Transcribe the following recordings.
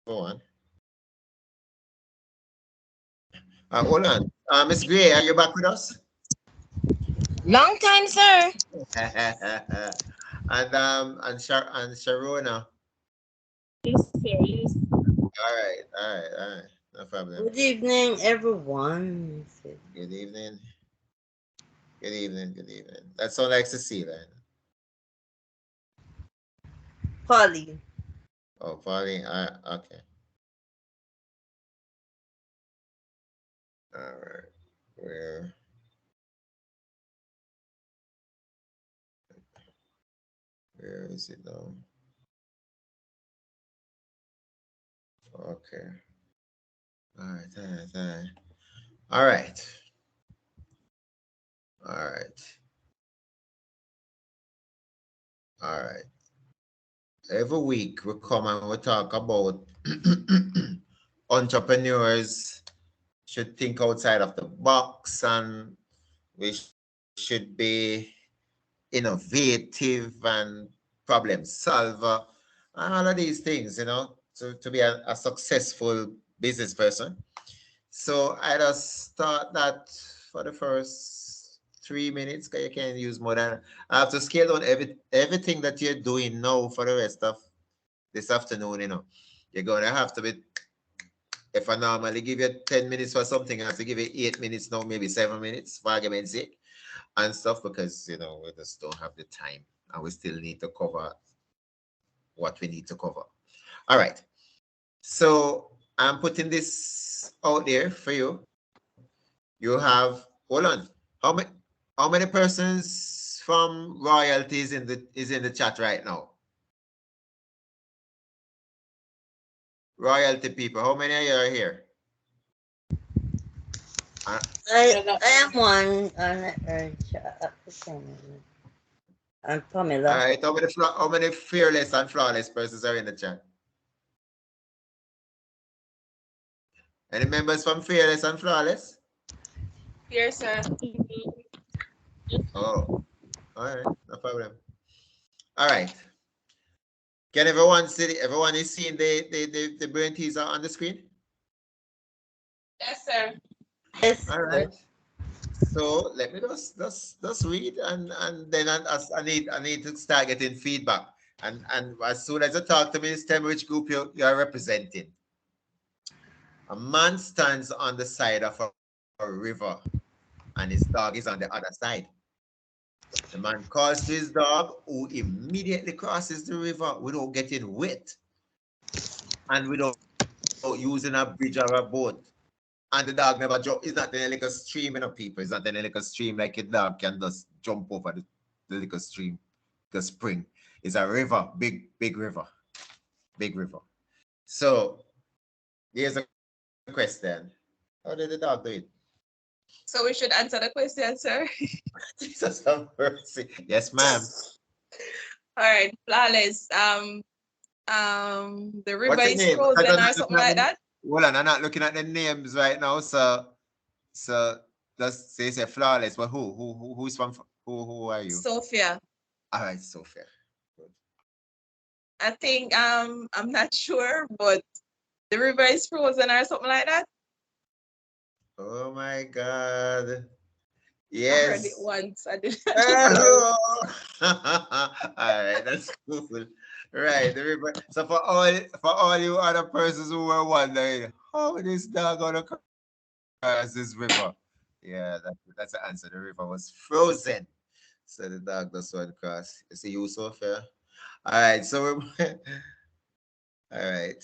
one. Hold on. Miss Gray, are you back with us? Long time, sir. And Sharona. Yes, sir. Yes. All right. No problem. Good evening, everyone. Good evening. Good evening. Good evening. That sounds like Cecilia. Polly. Oh, Polly. Okay. All right. Where where is it now? Okay. All right. All right. All right. All right. All right. All right. Every week we come and we talk about entrepreneurs should think outside of the box, and we should be innovative and problem solver and all of these things, to be a successful business person. So I just thought that for the first 3 minutes, 'cause you can't use more than, I have to scale down everything that you're doing now for the rest of this afternoon. You're going to have to be, if I normally give you 10 minutes for something, I have to give you 8 minutes now, maybe 7 minutes for argument's sake and stuff, because, we just don't have the time and we still need to cover what we need to cover. All right. So I'm putting this out there for you. You have, hold on. How many persons from royalties in the chat right now? Royalty people. How many of you are here? Uh, I am one on and all Pamela. right. How many fearless and flawless persons are in the chat? Any members from fearless and flawless? Yes, sir. Oh, all right. No problem. All right. Can everyone see? Everyone is seeing the brain teaser on the screen? Yes, sir. Yes, All right. So let me just read, and then I need to start getting feedback. And as soon as you talk to me, tell me which group you're representing. A man stands on the side of a river, and his dog is on the other side. The man calls to his dog, who immediately crosses the river without getting wet and without using a bridge or a boat. And the dog never jump. It's not in a little stream, people. It's not in a little stream like your dog can just jump over the little stream, the spring. It's a river, big river, big river. So here's a question. How did the dog do it? So we should answer the question, sir. Jesus have mercy. Yes, ma'am. All right, flawless. The river What's the is name? Because frozen I'm or not something looking at like the, that. hold on, I'm not looking at the names right now. So just say flawless. But who's from, who are you? Sophia. All right, Sophia. Good. I think I'm not sure, but the river is frozen or something like that. Oh my God. I heard it Yes. once. I did not remember. Oh. All right, that's cool. Right, the river. So for all you other persons who were wondering how this dog gonna cross this river, yeah, that's the answer. The river was frozen, so the dog just went across. You see, you so fair. All right, so all right.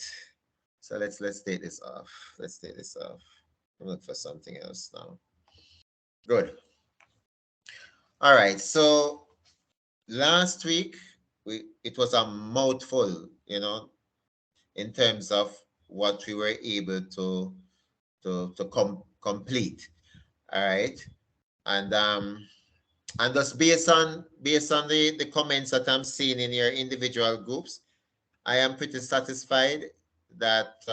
So let's take this off. Let's take this off. I'm looking for something else now. Good. All right. So last week it was a mouthful, in terms of what we were able to complete. All right. And and just based on the comments that I'm seeing in your individual groups, I am pretty satisfied that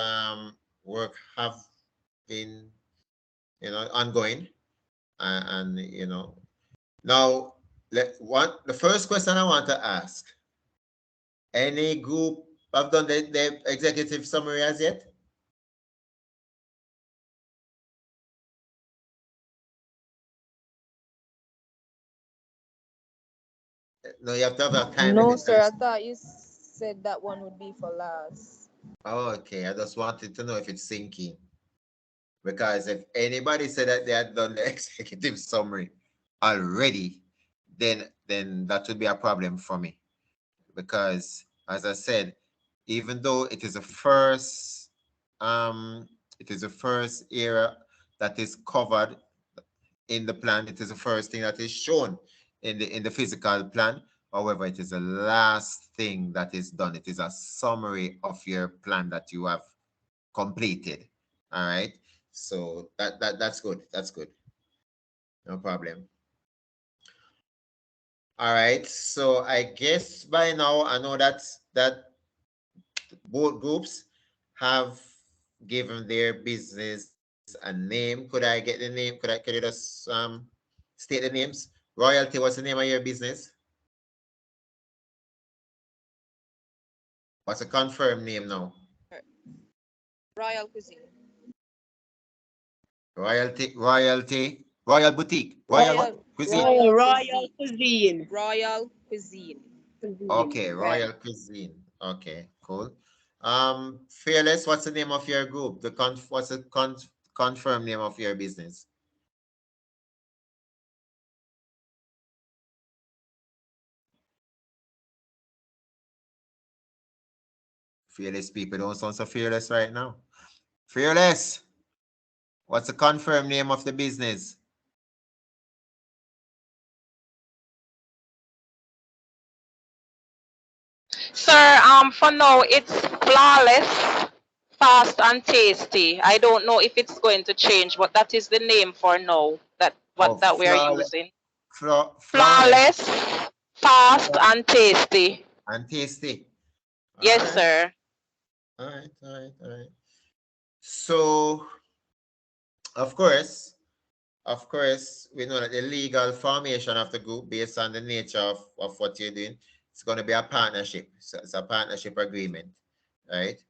work have been, ongoing. And now, the first question I want to ask: any group have done the executive summary as yet? No, you have to have a time No, limit sir. I first. thought you said that one would be for last. Oh, okay. I just wanted to know if it's sinking. Because if anybody said that they had done the executive summary already, then that would be a problem for me. Because as I said, even though it is the first area that is covered in the plan, it is the first thing that is shown in the physical plan. However, it is the last thing that is done. It is a summary of your plan that you have completed. All right. So that's good. That's good. No problem. All right. So I guess by now I know that both groups have given their business a name. Could I get the name? Could you just state the names? Royalty, what's the name of your business? What's a confirmed name now? Royal Cuisine. Royal Boutique. Royal what? Cuisine. Royal Cuisine. Royal Cuisine. Okay, Right. Royal Cuisine. Okay, cool. Fearless, what's the name of your group? What's the confirmed name of your business? Fearless people don't sound so fearless right now. Fearless, what's the confirmed name of the business? Sir, for now it's flawless, fast and tasty. I don't know if it's going to change, but that is the name for now. Oh, That we are using. flawless Flawless, fast and tasty. and tasty. All Yes, right, sir. all right. So, of course, we know that the legal formation of the group, based on the nature of what you're doing, it's going to be a partnership. So it's a partnership agreement, right?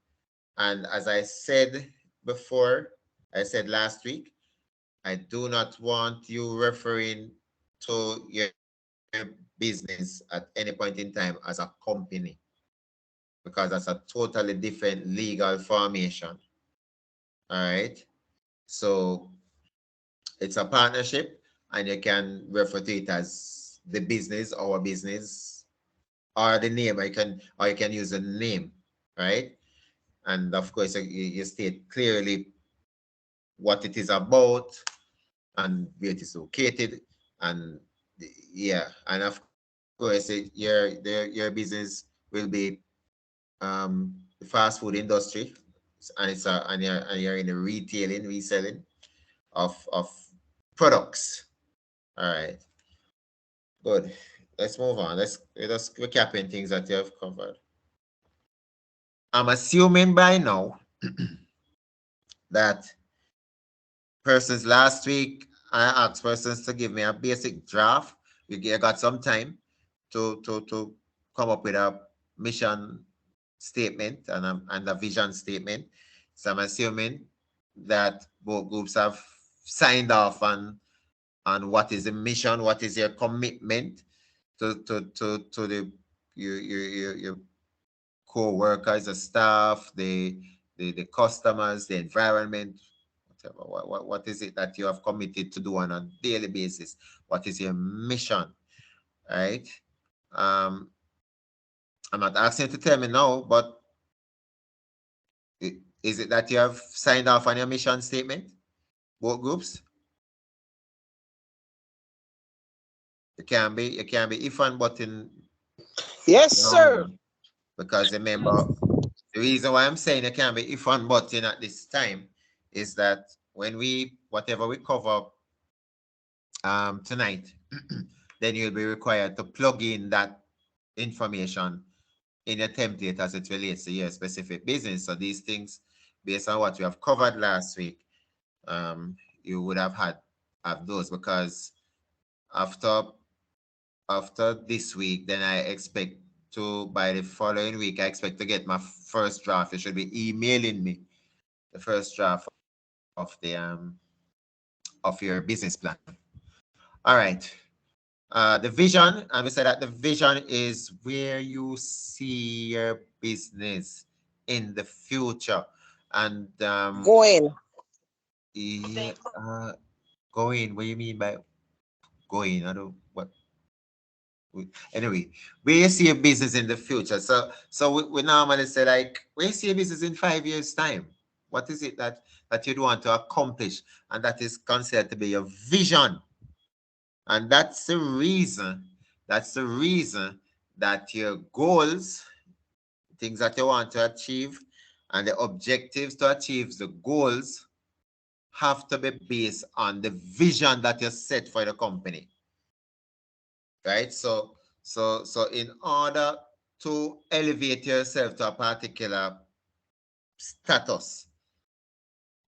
And as I said before, I said last week, I do not want you referring to your business at any point in time as a company, because that's a totally different legal formation. All right. So it's a partnership, and you can refer to it as the business, our business, or the name. Or you can use the name, right? And of course, you state clearly what it is about and where it is located, and yeah, and of course, your business will be the fast food industry, and you're in the retailing, reselling of products. All right, good. Let's move on. Let's recapping things that you have covered. I'm assuming by now that persons last week I asked persons to give me a basic draft. I got some time to come up with a mission statement and a vision statement. So I'm assuming that both groups have signed off on what is the mission, what is your commitment to the your co-workers, the staff, the customers, the environment, whatever. What is it that you have committed to do on a daily basis? What is your mission? Right? Um, I'm not asking you to tell me now, but is it that you have signed off on your mission statement? Both groups? You can be if and but in Yes, sir. no, because remember, the reason why I'm saying it can be if and but in at this time is that when whatever we cover tonight, then you'll be required to plug in that information in your template as it relates to your specific business. So these things, based on what we have covered last week, you would have those, because after this week, then I expect to by the following week. I expect to get my first draft. You should be emailing me the first draft of your business plan. All right. The vision, and we said that the vision is where you see your business in the future, and Going. yeah, going. What do you mean by going? I don't what. Anyway, where you see a business in the future. So we normally say like, where you see a business in 5 years' time. What is it that you'd want to accomplish, and that is considered to be your vision. And that's the reason. That's the reason that your goals, things that you want to achieve, and the objectives to achieve the goals have to be based on the vision that you set for the company. Right? So in order to elevate yourself to a particular status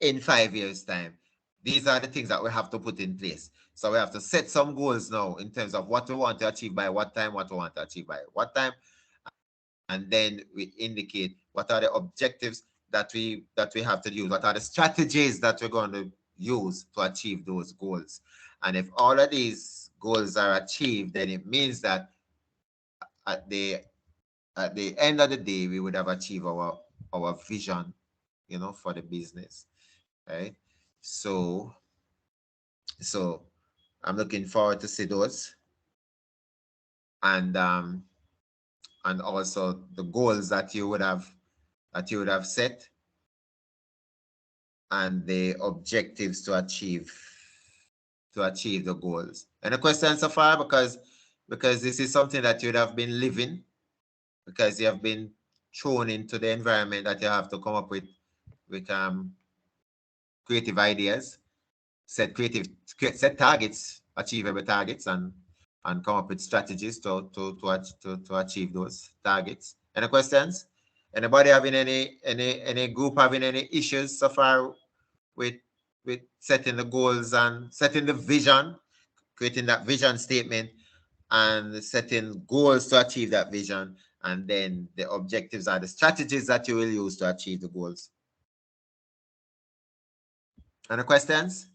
in 5 years' time, these are the things that we have to put in place. So we have to set some goals now in terms of what we want to achieve by what time, what we want to achieve by what time, and then we indicate what are the objectives that we have to use, what are the strategies that we're going to use to achieve those goals. And if all of these goals are achieved, then it means that at the end of the day, we would have achieved our vision, for the business, right? So I'm looking forward to see those, and also the goals that you would have set, and the objectives to achieve the goals. Any questions so far? Because this is something that you'd have been living, because you have been thrown into the environment that you have to come up with creative ideas, set targets, achievable targets, and come up with strategies to achieve those targets. Any questions? Anybody having any group having any issues so far with setting the goals and setting the vision, creating that vision statement, and setting goals to achieve that vision, and then the objectives are the strategies that you will use to achieve the goals? Any questions?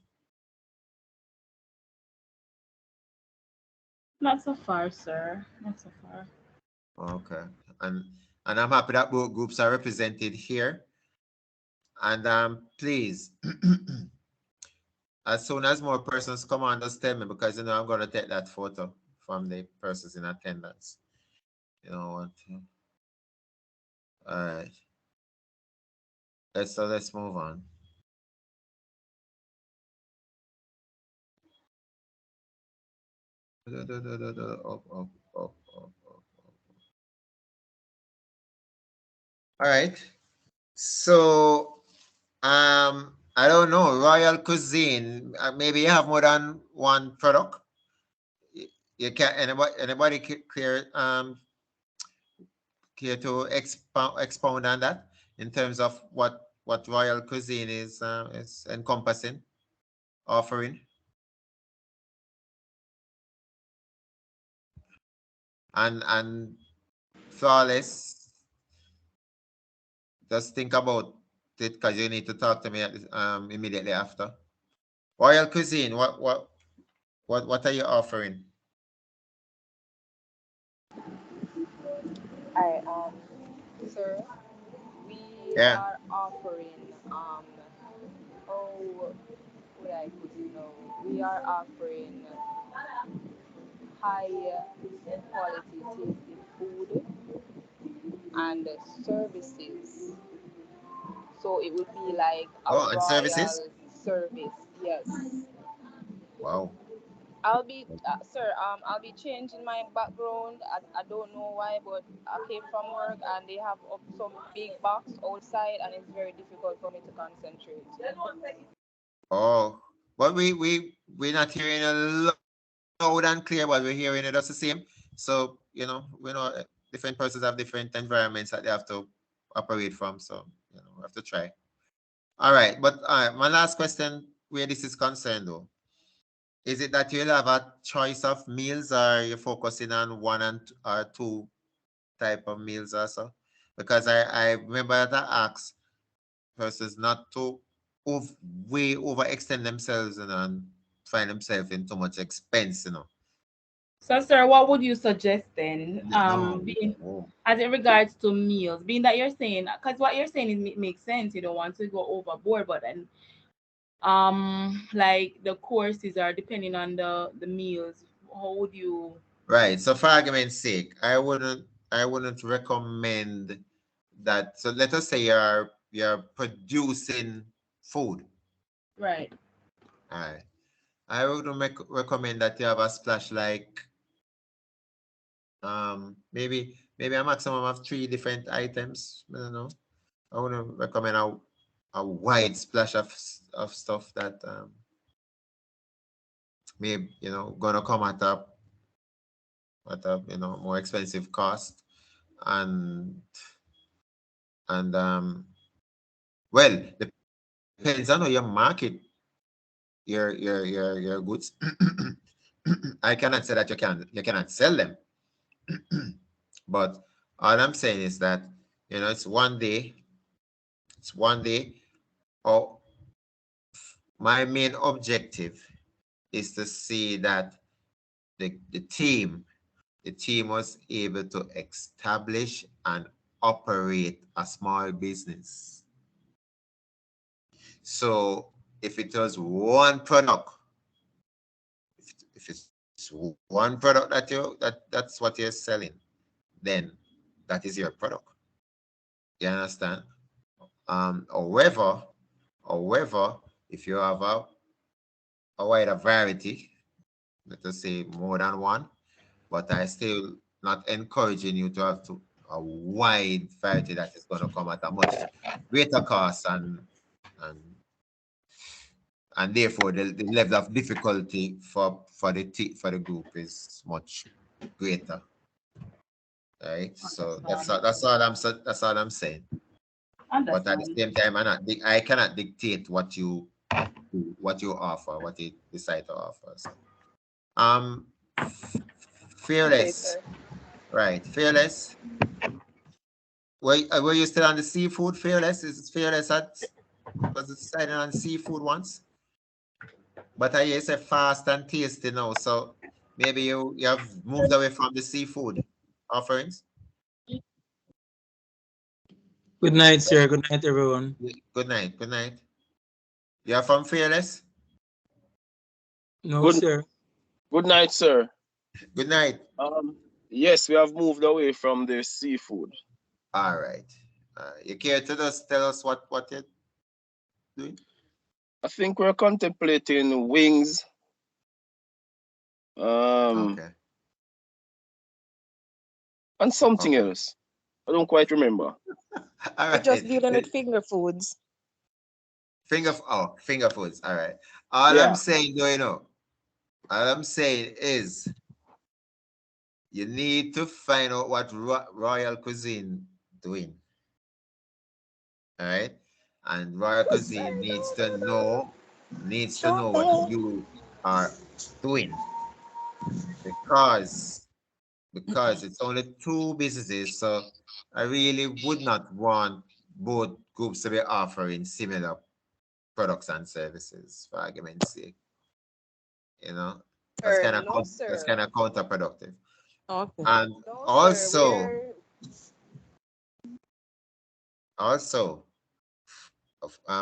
Not so far, sir. Not so far. Okay. And I'm happy that both groups are represented here. And please, as soon as more persons come on, just tell me, because I'm going to take that photo from the persons in attendance. All right. Let's move on. Up. All right. So I don't know, Royal Cuisine. Maybe you have more than one product. You can anybody care to expound on that in terms of what Royal Cuisine is encompassing, offering? And Flawless, just think about it, because you need to talk to me immediately after. Royal Cuisine, what are you offering? Alright, sir, we Yeah. are offering oh would I put it now? We are offering high quality tasty food and services. So it would be like a Oh, and services? royal service. Yes. Wow. I'll be, sir. I'll be changing my background. I don't know why, but I came from work and they have up some big box outside, and it's very difficult for me to concentrate. Oh, but we're not hearing a loud and clear, but we're hearing it just the same. So we know different persons have different environments that they have to operate from. So we have to try. All right, but my last question, where this is concerned, though, is it that you'll have a choice of meals, or you're focusing on one or two type of meals also? Because I remember that I asked persons not to way overextend themselves, and find themselves in too much expense, So, sir, what would you suggest then? No. Being Oh. as it regards to meals, being that you're saying, because what you're saying is makes sense. You don't want to go overboard, but then, like the courses are depending on the meals. How would you? Right. So for argument's sake, I wouldn't recommend that. So let us say you're producing food. Right. All right. I would recommend that you have a splash like maybe a maximum of 3 different items. I don't know. I wouldn't recommend a wide splash of stuff that maybe gonna come at a more expensive cost, and well, depends on how you market your goods. I cannot say that you cannot sell them, but all I'm saying is that it's one day. It's one day. Oh, my main objective is to see that the team was able to establish and operate a small business. So if it was one product, if it's one product that's what you're selling, then that is your product. You understand? However, if you have a wider variety, let us say more than one, but I still not encouraging you to have a wide variety that is going to come at a much greater cost, and and therefore the level of difficulty for the group is much greater. Right? So Understand. that's all I'm saying. But at the Understand. same time, I cannot dictate what you offer, what you decide to offer. So, um, Okay, fearless, sir. right? Fearless. Were you still on the seafood? Fearless is fearless was decided on seafood once, but I hear say fast and tasty now. So maybe you have moved away from the seafood offerings. Good night, sir. Good night, everyone. Good night. Good night. You're from Fearless. No, Good sir. good night, sir. Good night. Yes, we have moved away from the seafood. All right. You care to just tell us what you're doing? I think we're contemplating wings, Okay. and something Okay. else. I don't quite remember. All We're just right. dealing with finger foods. Finger foods. All right. All I'm Yeah. saying, all I'm saying is you need to find out what Royal Cuisine doing. All right. And Royal Cuisine needs to know what you are doing, because it's only two businesses. So I really would not want both groups to be offering similar products and services, for argument's sake. You know, that's Sir, kind of no, that's sir. kind of counterproductive. Okay. And No, sir. also, also,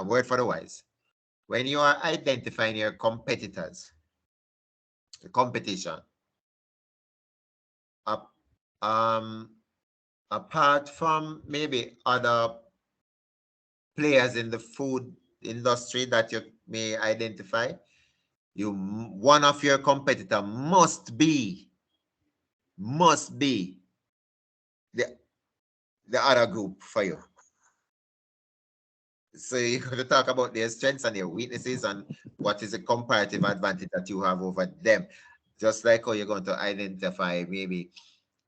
word for the wise, when you are identifying your competitors, the competition, up, um, apart from maybe other players in the food industry that you may identify, one of your competitor must be the the other group for you. So you're going to talk about their strengths and their weaknesses, and what is the comparative advantage that you have over them. Just like how you're going to identify maybe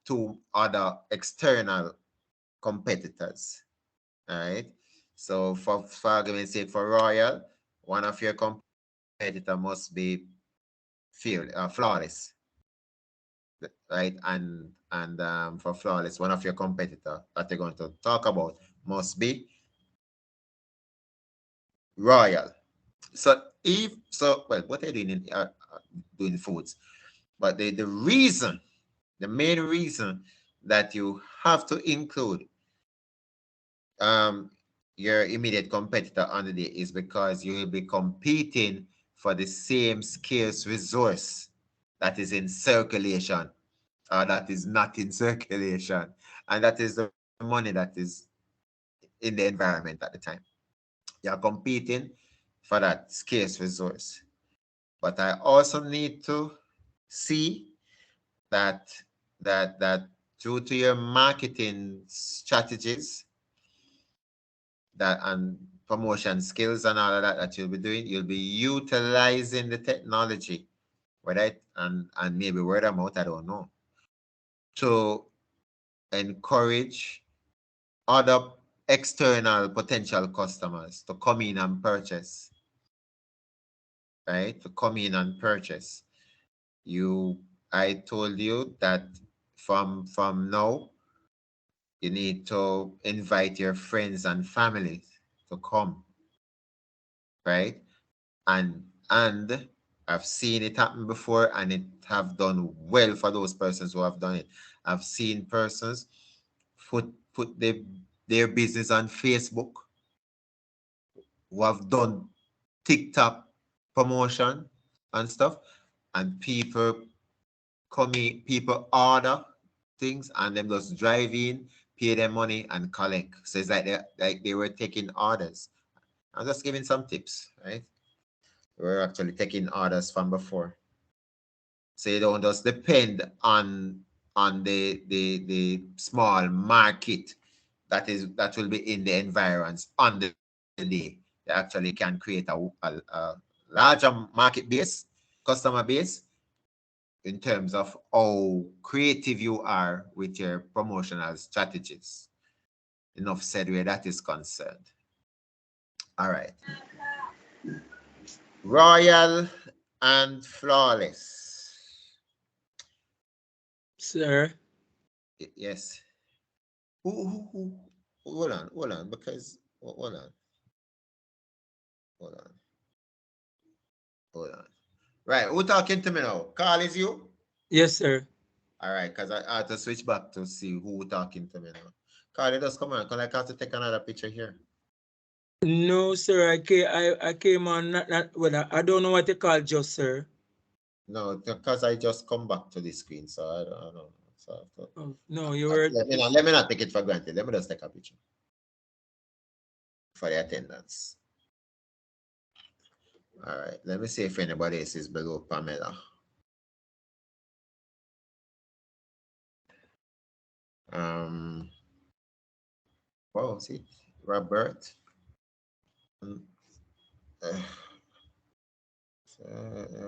two other external competitors. All right. So for argument's sake, for Royal, one of your competitor must be flawless. right? And for Flawless, one of your competitor that they're going to talk about must be Royal. So if so, well, what they're doing doing foods, but the reason, the main reason that you have to include um your immediate competitor on the day is because you will be competing for the same scarce resource that is in circulation or that is not in circulation, and that is the money that is in the environment at the time. You're competing for that scarce resource. But I also need to see that that due to your marketing strategies that and promotion skills and all of that that you'll be doing, you'll be utilizing the technology, whether and maybe word of mouth, I don't know, to encourage other external potential customers to come in and purchase, right? To come in and purchase. You, I told you that from now, you need to invite your friends and family to come, right? And I've seen it happen before, and it have done well for those persons who have done it. I've seen persons put their business on Facebook, who have done TikTok promotion and stuff, and people order things and them just drive in, pay them money and collect. So it's like they were taking orders. I'm just giving some tips, right? We're actually taking orders from before. So you don't just depend on the small market that will be in the environs on the day. They actually can create a larger market base, customer base, in terms of how creative you are with your promotional strategies. Enough said where that is concerned. All right. Royal and Flawless. Sir. Yes. Who hold on, because hold on, hold on, hold on. Right, who talking to me now? Carl, is you? Yes, sir. All right, because I had to switch back to see who talking to me now. Carl, just come on, because I have to take another picture here. No, sir. I came on not well, I don't know what you call just, sir. No, because I just come back to the screen, so I don't know. So I have to, Oh, no, you were let me not take it for granted. Let me just take a picture for the attendance. All right, let me see if anybody else is below Pamela. Um, oh, see, Robert. Um, so,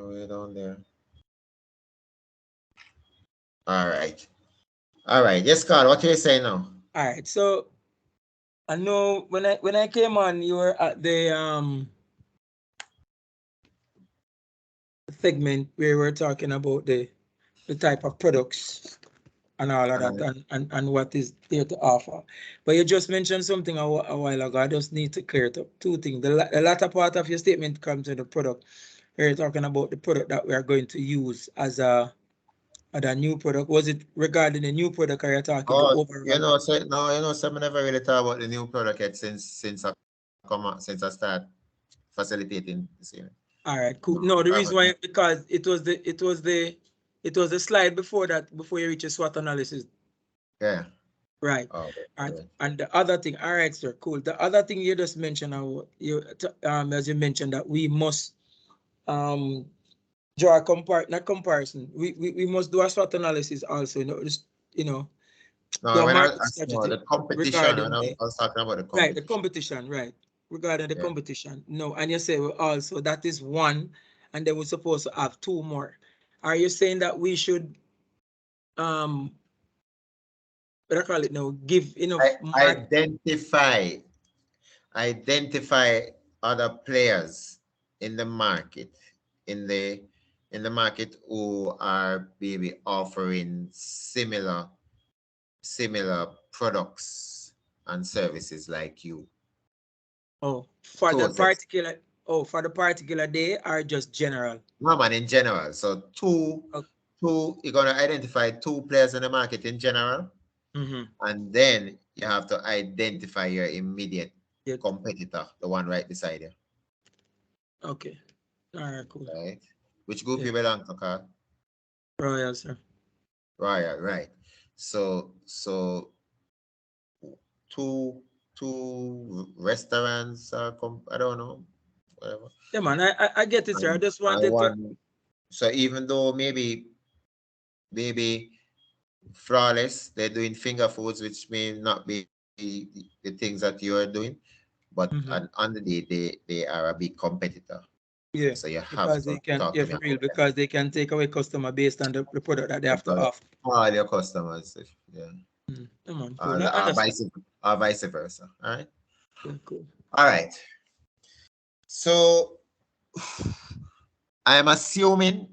way down there. All right. All right. Yes, Carl, what are you saying now? all right. So I know when I came on, you were at the segment where we were talking about the type of products and all of that and what is there to offer. But you just mentioned something a while ago. I just need to clear it up. Two things. The latter part of your statement comes to the product. We're talking about the product that we are going to use as a new product. Was it regarding the new product, or are you talking the overall? So I never really thought about the new product yet since I start facilitating this year. All right, cool. No, the reason why, because it was the slide before that, before you reach a SWOT analysis. Yeah. Right. Oh, and the other thing, all right, sir, cool. The other thing you just mentioned, as you mentioned, that we must draw a not comparison. We must do a SWOT analysis also. No, the when market strategy the competition, when I was talking about the competition. right, the competition, right? Regarding the competition, no, and you say also that is one, and then we're supposed to have two more. Are you saying that we should what I call it now, give enough identify other players in the market, in the in the market who are maybe offering similar products and services like you. Oh, for the Close it. particular, for the particular day or just general? No, man, in general. So Okay. you're gonna identify two players in the market in general, Mm-hmm. and then you have to identify your immediate Yeah. competitor, the one right beside you. Okay. All right, cool. Right? Which group Yeah. you belong to, Carl? Royal, sir. Right, right. So two restaurants I don't know, whatever. Yeah, man, I get it, sir. I just And wanted to. one, so even though maybe Flawless, they're doing finger foods, which may not be the things that you're doing, but Mhm. on the day they are a big competitor. Yeah, So you have because to they can, talk yeah, to me for real, about that. because they can take away customer based on the product that they have to Because offer. all your customers, yeah, Yeah, man, cool. I or understand. vice versa. All right. Yeah, cool. All right. So I'm assuming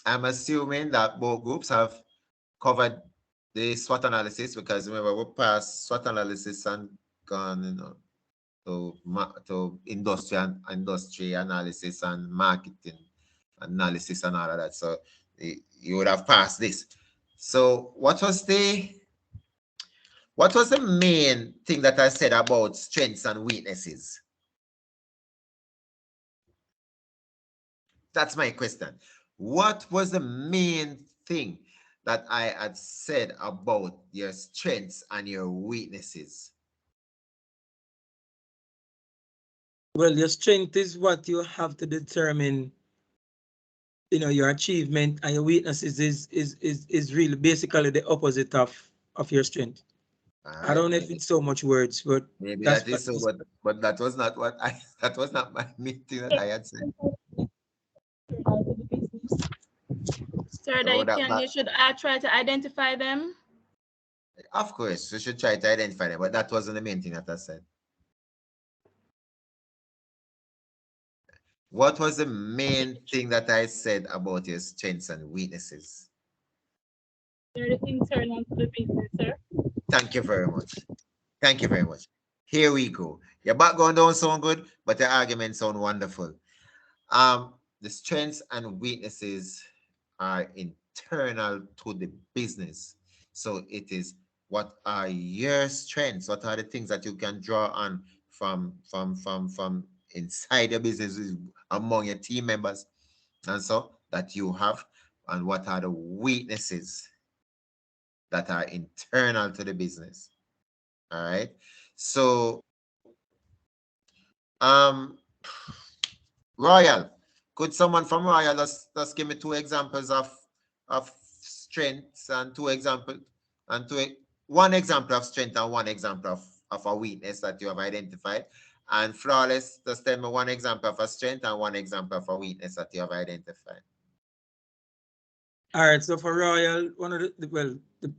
that both groups have covered the SWOT analysis, because remember we passed SWOT analysis and gone, to industry analysis and marketing analysis and all of that. So you would have passed this. So what was the main thing that I said about strengths and weaknesses? That's my question. What was the main thing that I had said about your strengths and your weaknesses? Well, your strength is what you have to determine, your achievement, and your weaknesses is really basically the opposite of your strength. All I right, don't know if it's so much words, but maybe that's that what is so, but that was not what I that was not my main thing that I had said. Sir, that So that, you should try to identify them. of course, we should try to identify them, but that wasn't the main thing that I said. What was the main thing that I said about your strengths and weaknesses? They're the internal to the business, sir. Thank you very much. Thank you very much. Here we go. Your background don't sound good, but your arguments sound wonderful. The strengths and weaknesses are internal to the business. So it is, what are your strengths? What are the things that you can draw on from inside your business among your team members, and so that you have, and what are the weaknesses that are internal to the business? All right. So um Royal, could someone from Royal just give me two examples of strengths and one example of strength and one example of a weakness that you have identified? And Flawless, just tell me one example of a strength and one example of a weakness that you have identified. all right. So for Royal, one of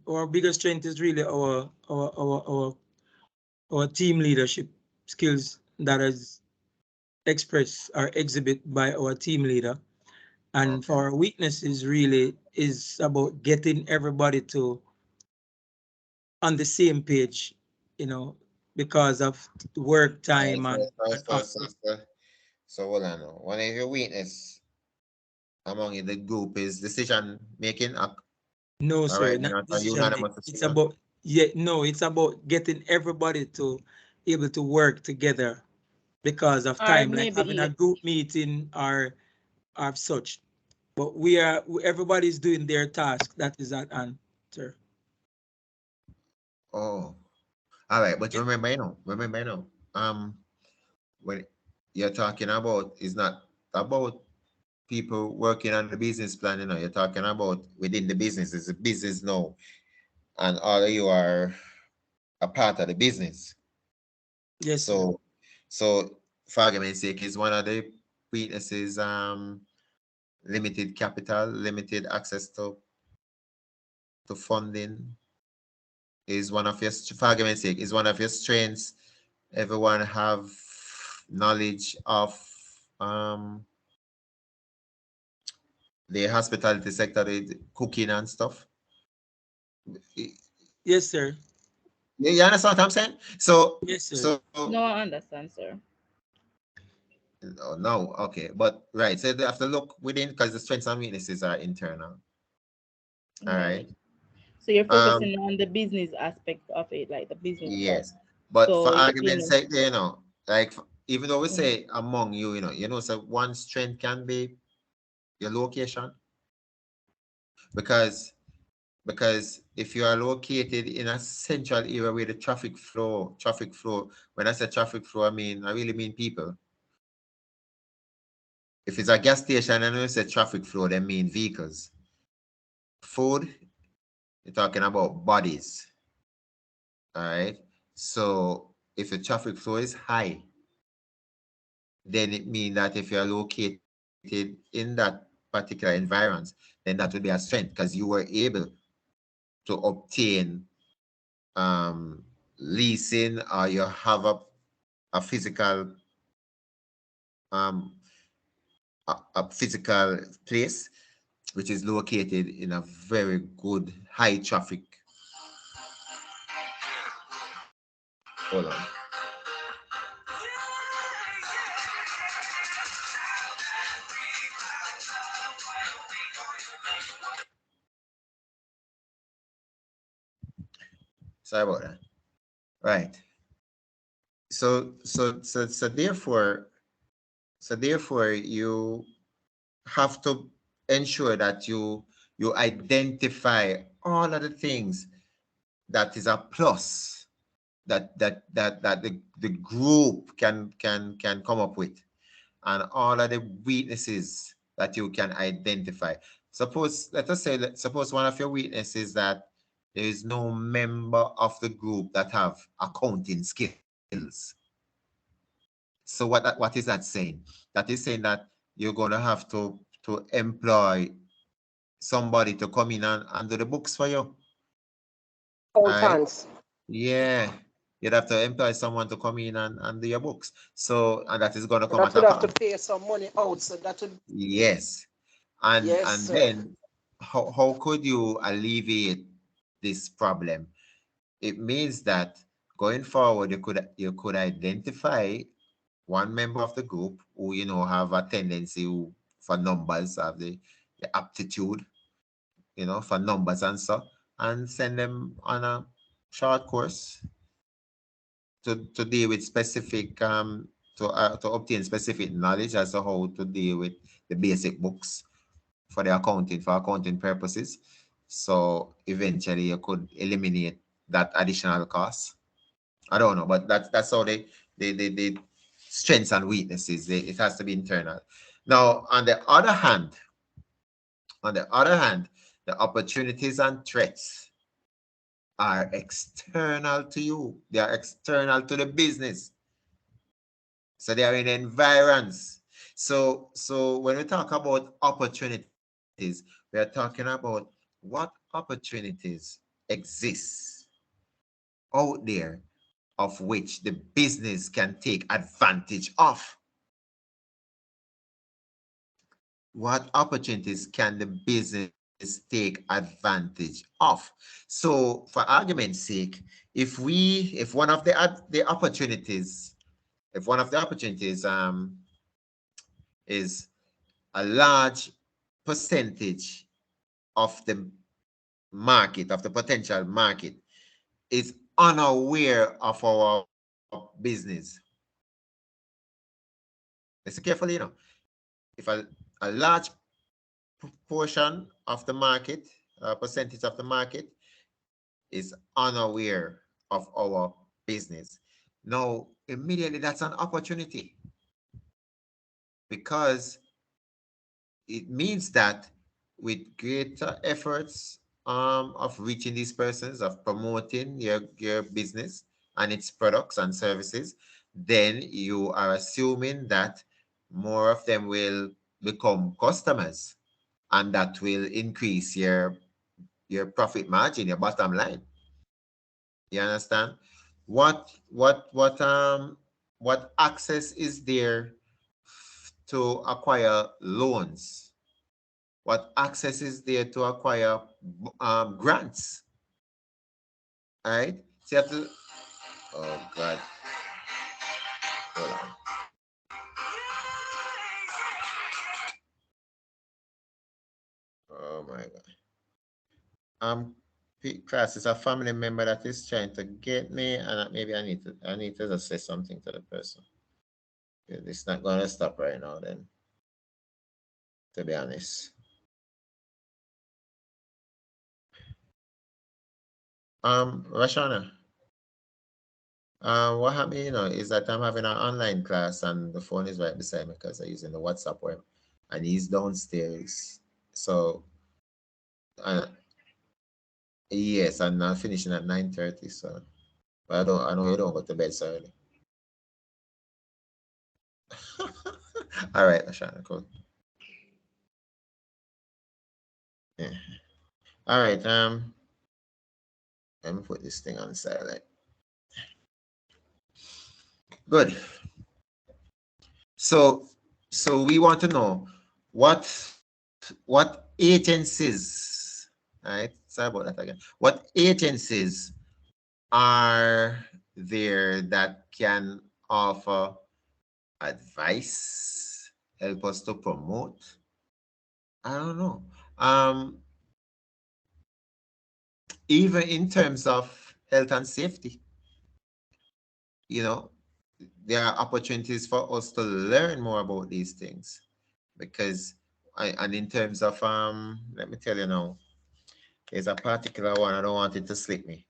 our biggest strength is really our team leadership skills that is expressed or exhibit by our team leader. And for Okay. our weaknesses really is about getting everybody to on the same page, because of work All right, time and often. so hold on now. One of your weakness among the group is decision making. No, All sir, right, not not a decision making. unanimous It's decision. about no, it's about getting everybody to able to work together because of Or time, like having maybe a group meeting or such. But everybody's doing their task that is at hand, sir. Oh, all right. But Yeah. remember, when you're talking about, is not about people working on the business plan, you're talking about within the business. It's a business now, and all of you are a part of the business. Yes, sir. So for argument's sake, is one of the weaknesses limited capital, limited access to funding, is one of your, for argument's sake, is one of your strengths. Everyone have knowledge of um the hospitality sector, the cooking and stuff. Yes, sir. You understand what I'm saying? So, Yes, sir. so No, I understand, sir. oh, no, okay, but right. So they have to look within because the strengths and weaknesses are internal. All right. Right. So you're Um, focusing on the business aspect of it, like the business part. yes, but for So argument's sake, like even though we mhm. say among so one strength can be your location because if you are located in a central area where the traffic flow, when I say traffic flow, I really mean people. If it's a gas station and I say traffic flow, they mean vehicles. Food, you're talking about bodies. All right. So if the traffic flow is high, then it means that if you're located in that particular environment, then that would be a strength because you were able to obtain leasing, or you have a physical um a physical place which is located in a very good high traffic. Hold on. Sorry about that. Right. So therefore you have to ensure that you identify all of the things that is a plus that the group can come up with, and all of the weaknesses that you can identify. Suppose one of your weaknesses that there is no member of the group that have accounting skills. So what is that saying? That is saying that you're going to have to employ somebody to come in and do the books for you. Right? Accountants. Yeah. You'd have to employ someone to come in and do your books. So, and that is going to So come that at a would have to cost. pay some money out. So that would, Yes. And yes, and sir. then how could you alleviate this problem? It means that going forward you could identify one member of the group who have a tendency for numbers, have the aptitude for numbers and so, and send them on a short course to deal with specific to obtain specific knowledge as to how to deal with the basic books for accounting purposes. So eventually you could eliminate that additional cost. I don't know, but that's how the strengths and weaknesses. It has to be internal. Now, on the other hand, the opportunities and threats are external to you. They are external to the business. So they are in environs. So when we talk about opportunities, we are talking about what opportunities exist out there of which the business can take advantage of. What opportunities can the business take advantage of? So for argument's sake, if one of the opportunities if one of the opportunities is a large percentage of the market, of the potential market, is unaware of our business. Listen carefully, if a large portion of the market, percentage of the market is unaware of our business, now immediately that's an opportunity, because it means that with greater efforts of reaching these persons, of promoting your business and its products and services, then you are assuming that more of them will become customers, and that will increase your profit margin, your bottom line. You understand? What access is there to acquire loans? what access is there to acquire grants. All right. So you have to. Oh God. Hold on. Oh my God. Class is a family member that is trying to get me, and maybe I need to just say something to the person. It's not gonna stop right now. Then, to be honest. Rashana. What happened, is that I'm having an online class and the phone is right beside me because I'm using the WhatsApp web, and he's downstairs. So, uh, yes, I'm not finishing at 9:30. So, but I know you don't go to bed so early. All right, Ashana, cool. Yeah. All right. Let me put this thing on silent. Good. So we want to know what agencies, right? Sorry about that again. What agencies are there that can offer advice, help us to promote? I don't know. Even in terms of health and safety, you know, there are opportunities for us to learn more about these things because and in terms of let me tell you now, there's a particular one I don't want it to slip me.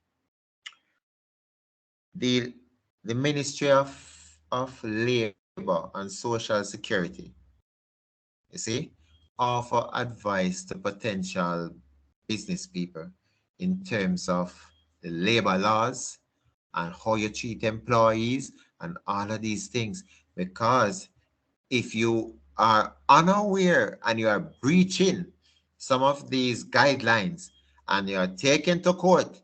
The the Ministry of Labor and Social Security, you see, offer advice to potential business people in terms of the labor laws and how you treat employees and all of these things. Because if you are unaware and you are breaching some of these guidelines and you are taken to court,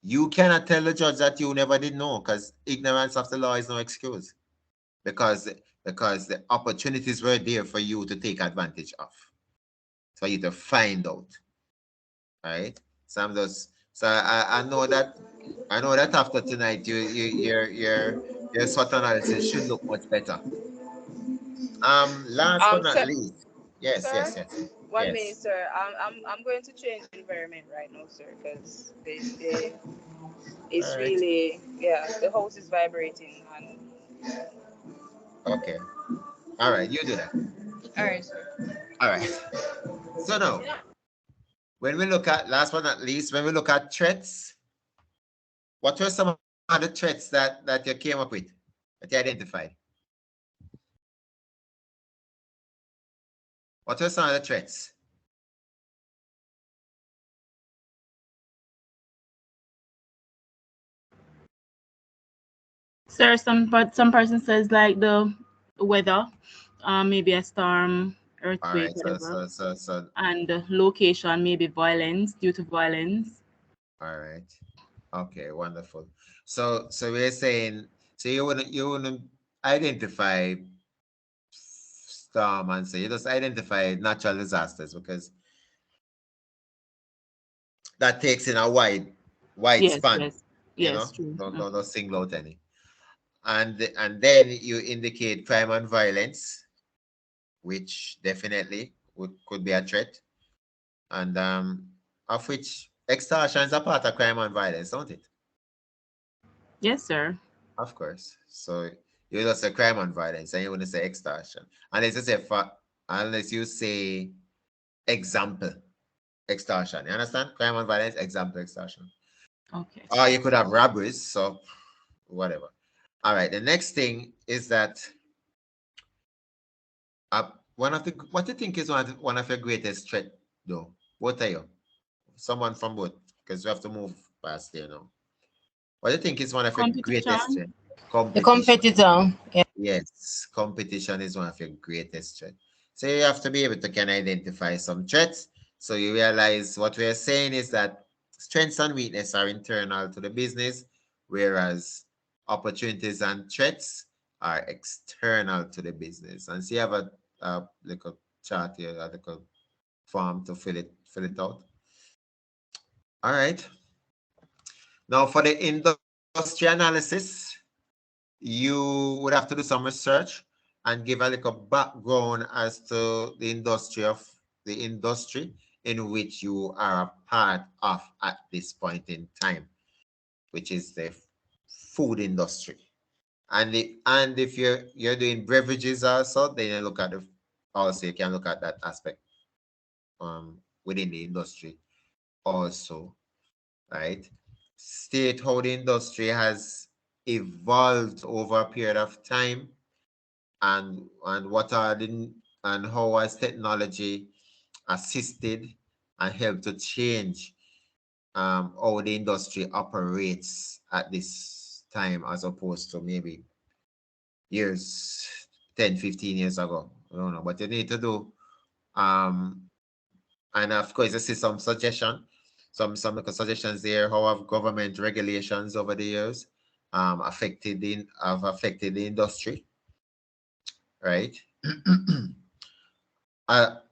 you cannot tell the judge that you never did know, because ignorance of the law is no excuse. Because the opportunities were there for you to take advantage of, for you to find out. Right? So I'm just so I know that after tonight your SWOT analysis should look much better. Last but not Sir, least, yes, sir, yes, yes, 1 minute, yes. sir. I'm going to change the environment right now, sir, because All it's right. really, yeah, the house is vibrating and. Okay. All right. You do that. All right, sir. All right. So now, when we look at last but not least, when we look at threats, what were some of the threats that you came up with, that you identified? What were some of the threats? Sir, some person says like the weather, maybe a storm, All earthquake, right. whatever, So. and the location, maybe violence due to violence. All right. Okay. Wonderful. So we're saying, so you wouldn't identify storm and say you just identify natural disasters because that takes in a wide Yes, span. yes, yes, true. Don't single out any. And then you indicate crime and violence, which definitely could be a threat, and of which extortion is a part of crime and violence, don't it? Yes, sir. Of course. So you just say crime and violence, and you wouldn't say extortion, unless you say example extortion. You understand? Crime and violence, example extortion. Okay. Or you could have robberies, so whatever. All right. The next thing is that what do you think is one of your greatest threat though? What are you? Someone from both, because we have to move past there now. What do you think is one of your greatest Competition. threat? The Competition. competitor. Yeah. Yes, competition is one of your greatest threats. So you have to be able to can identify some threats. So you realize what we're saying is that strengths and weakness are internal to the business, whereas opportunities and threats are external to the business. And so you have a little chart here, a little form to fill it out. All right. Now for the industry analysis, you would have to do some research and give a little background as to the industry in which you are a part of at this point in time, which is the food industry. And if you're doing beverages also, then you look at also you can look at that aspect within the industry also, right? State how the industry has evolved over a period of time, and what are the and how has technology assisted and helped to change how the industry operates at this time as opposed to maybe years 10, 15 years ago. I don't know, but you need to do and of course I see some suggestion, some little suggestions there. How have government regulations over the years affected the industry, right?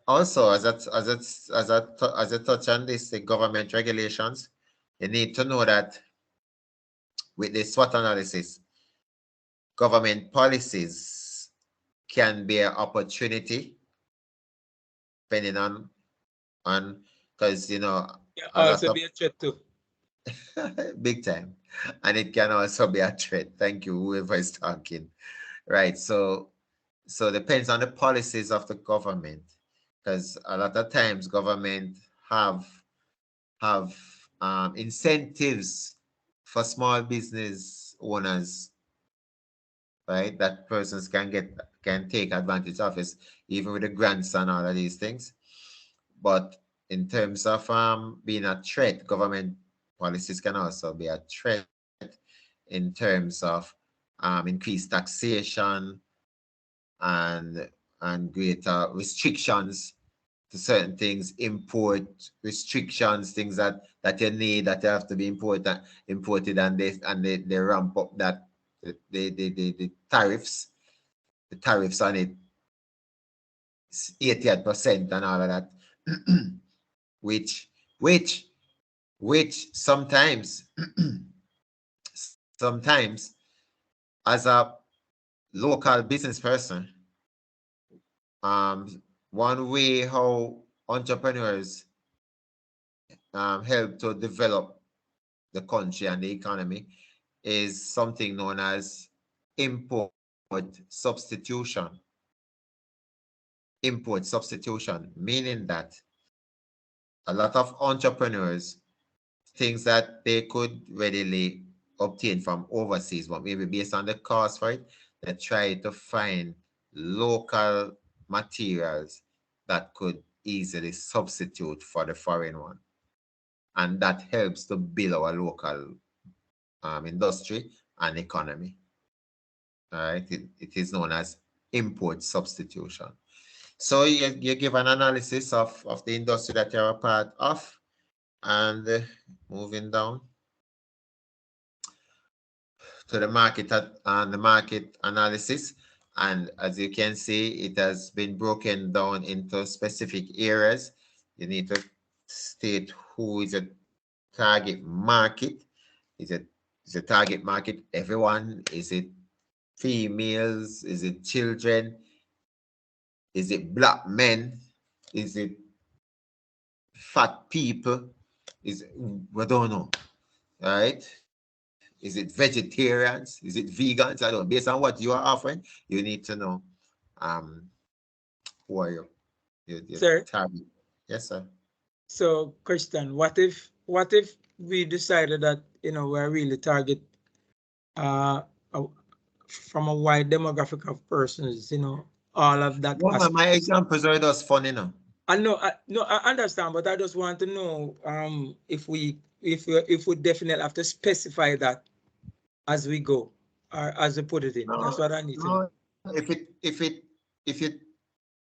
Also, as a touch on this, the government regulations, you need to know that with the SWOT analysis, government policies can be an opportunity, depending on because Yeah, a lot also of be a threat too. big time, and it can also be a threat. Thank you, whoever is talking. Right. So depends on the policies of the government, because a lot of times government have have incentives for small business owners, right? That persons can take advantage of it, even with the grants and all of these things. But in terms of being a threat, government policies can also be a threat in terms of increased taxation and greater restrictions to certain things, import restrictions, things that you need that have to be imported, and they ramp up that the tariffs on it 88% and all of that, which which which sometimes as a local business person, one way how entrepreneurs help to develop the country and the economy is something known as import substitution. Import substitution, meaning that a lot of entrepreneurs, things that they could readily obtain from overseas, but maybe based on the cost for it, they try to find local materials that could easily substitute for the foreign one. And that helps to build our local industry and economy. All right, it is known as import substitution. So you give an analysis of the industry that you're a part of, and moving down to the market and the market analysis. And as you can see, it has been broken down into specific areas. You need to state who is a target market. Is a target market everyone? Is it females? Is it children? Is it black men? Is it fat people? We don't know. All right. Is it vegetarians? Is it vegans? I don't know. Based on what you are offering, you need to know um who are your Sir, target. Yes, sir. so Christian, what if we decided that we're really target uh a- from a wide demographic of persons, all of that No, man, my aspects. examples are just funny now. I know, no, I understand, but I just want to know if we definitely have to specify that as we go, or as we put it in. That's No, what I need to know. no.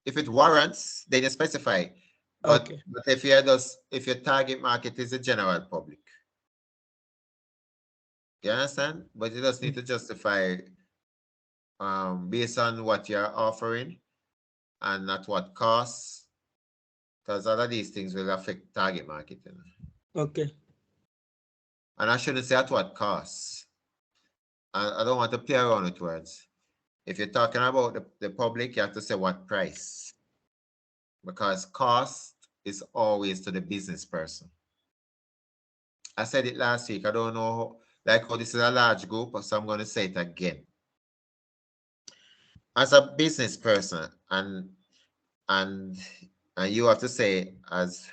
If it warrants, then you specify. Okay. But if your target market is the general public, you understand? But you just need to justify based on what you're offering and at what cost because all of these things will affect target market. You know? Okay. And I shouldn't say at what cost. I don't want to play around with words. If you're talking about the public, you have to say what price. Because cost is always to the business person. I said it last week. I don't know, like how this is a large group, so I'm going to say it again. As a business person, and you have to say as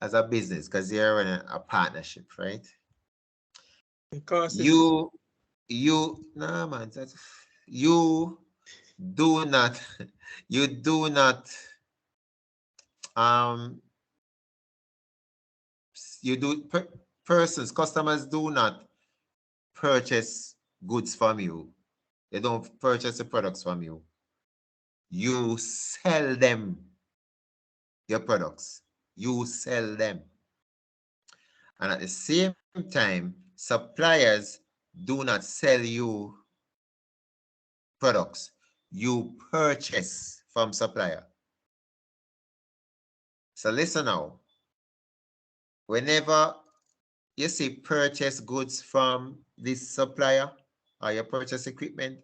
as a business, because you're in a partnership, right? Because You nah man, you do not you do not um you do persons, customers do not purchase goods from you. They don't purchase the products from you. You sell them your products. You sell them. And at the same time, suppliers do not sell you products. You purchase from supplier. So listen now. Whenever you see purchase goods from this supplier or you purchase equipment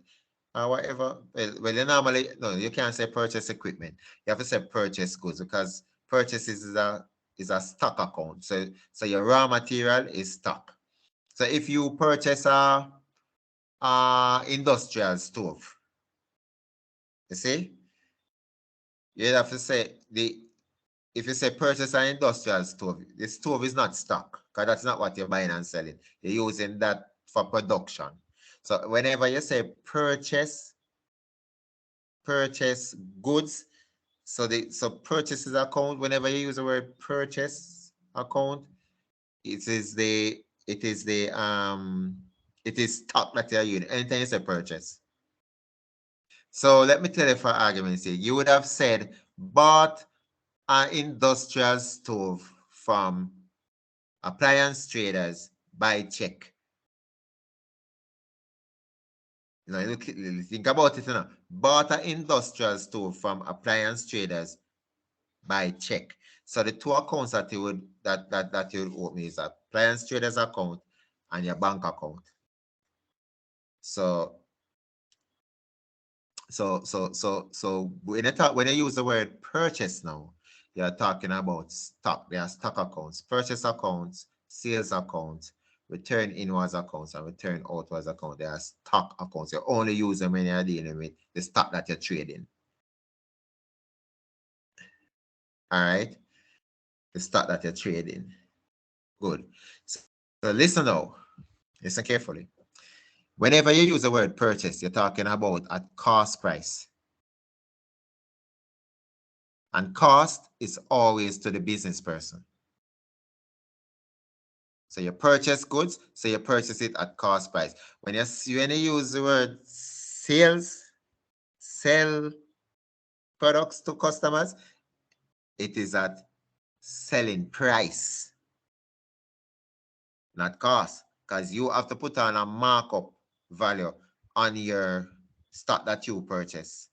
or whatever, well you normally, no, you can't say purchase equipment. You have to say purchase goods because purchases is a stock account. So your raw material is stock. So if you purchase a industrial stove, you see, you have to say if you say purchase an industrial stove, the stove is not stock because that's not what you're buying and selling. You're using that for production. So whenever you say purchase goods, so purchases account, whenever you use the word purchase account, it is the it is the it is stock that you're using. Anytime you say purchase. So let me tell you for argument's sake, you would have said bought an industrial stove from appliance traders by check. You know, think about it, you know. Bought an industrial stove from appliance traders by check. So the two accounts that you would that you would open is appliance traders account and your bank account. So when you use the word purchase now, you're talking about stock. There are stock accounts, purchase accounts, sales accounts, return inwards accounts, and return outwards accounts. There are stock accounts. You only use them when you're dealing with the stock that you're trading. All right, the stock that you're trading. Good. So listen now. Listen carefully. Whenever you use the word purchase, you're talking about at cost price. And cost is always to the business person. So you purchase goods, so you purchase it at cost price. When you use the word sales, sell products to customers, it is at selling price, not cost. Because you have to put on a markup value on your stock that you purchase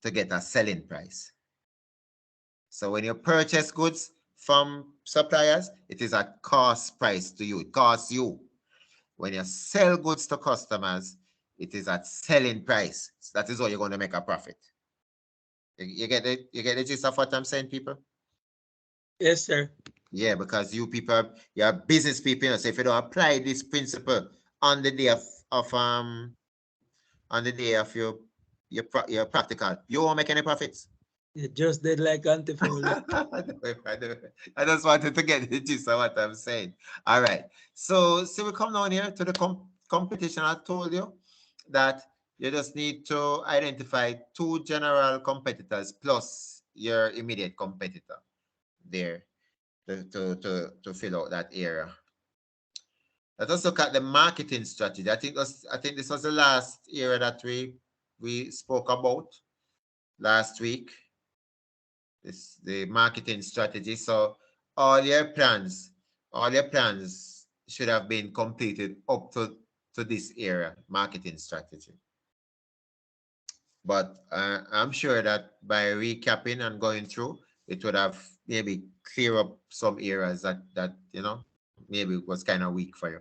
to get a selling price. So when you purchase goods from suppliers, it is at cost price to you. It costs you. When you sell goods to customers, it is at selling price. So that is how you're going to make a profit. You get the gist of what I'm saying, people? Yes, sir. Yeah, because you people, you're business people, you know, so if you don't apply this principle on the day on the day of your practical, you won't make any profits. You just did like antifold. I just wanted to get the gist of what I'm saying. All right. So we come down here to the competition. I told you that you just need to identify two general competitors plus your immediate competitor there to fill out that area. Let us look at the marketing strategy. I think this was the last area that we spoke about last week. This the marketing strategy. So all your plans should have been completed up to this area, marketing strategy. But I'm sure that by recapping and going through, it would have maybe clear up some areas that maybe was kind of weak for you.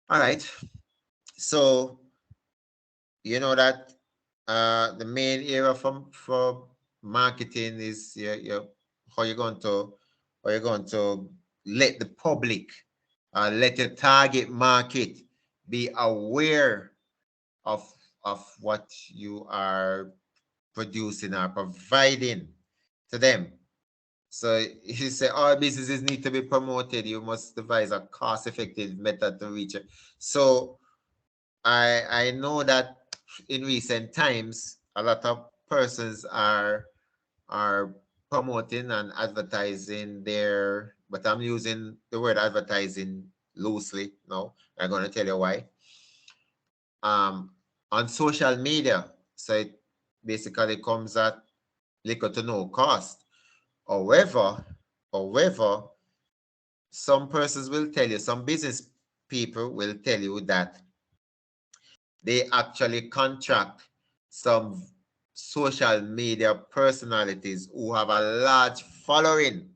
All right. So that the main area for marketing is how you're going to let the public, let your target market be aware of what you are producing or providing to them. So you say all businesses need to be promoted. You must devise a cost-effective method to reach it. So I know that in recent times a lot of persons are promoting and advertising their, but I'm using the word advertising loosely now. I'm going to tell you why. Um, on social media, so it basically comes at little to no cost. However, some persons will tell you, some business people will tell you that they actually contract some social media personalities who have a large following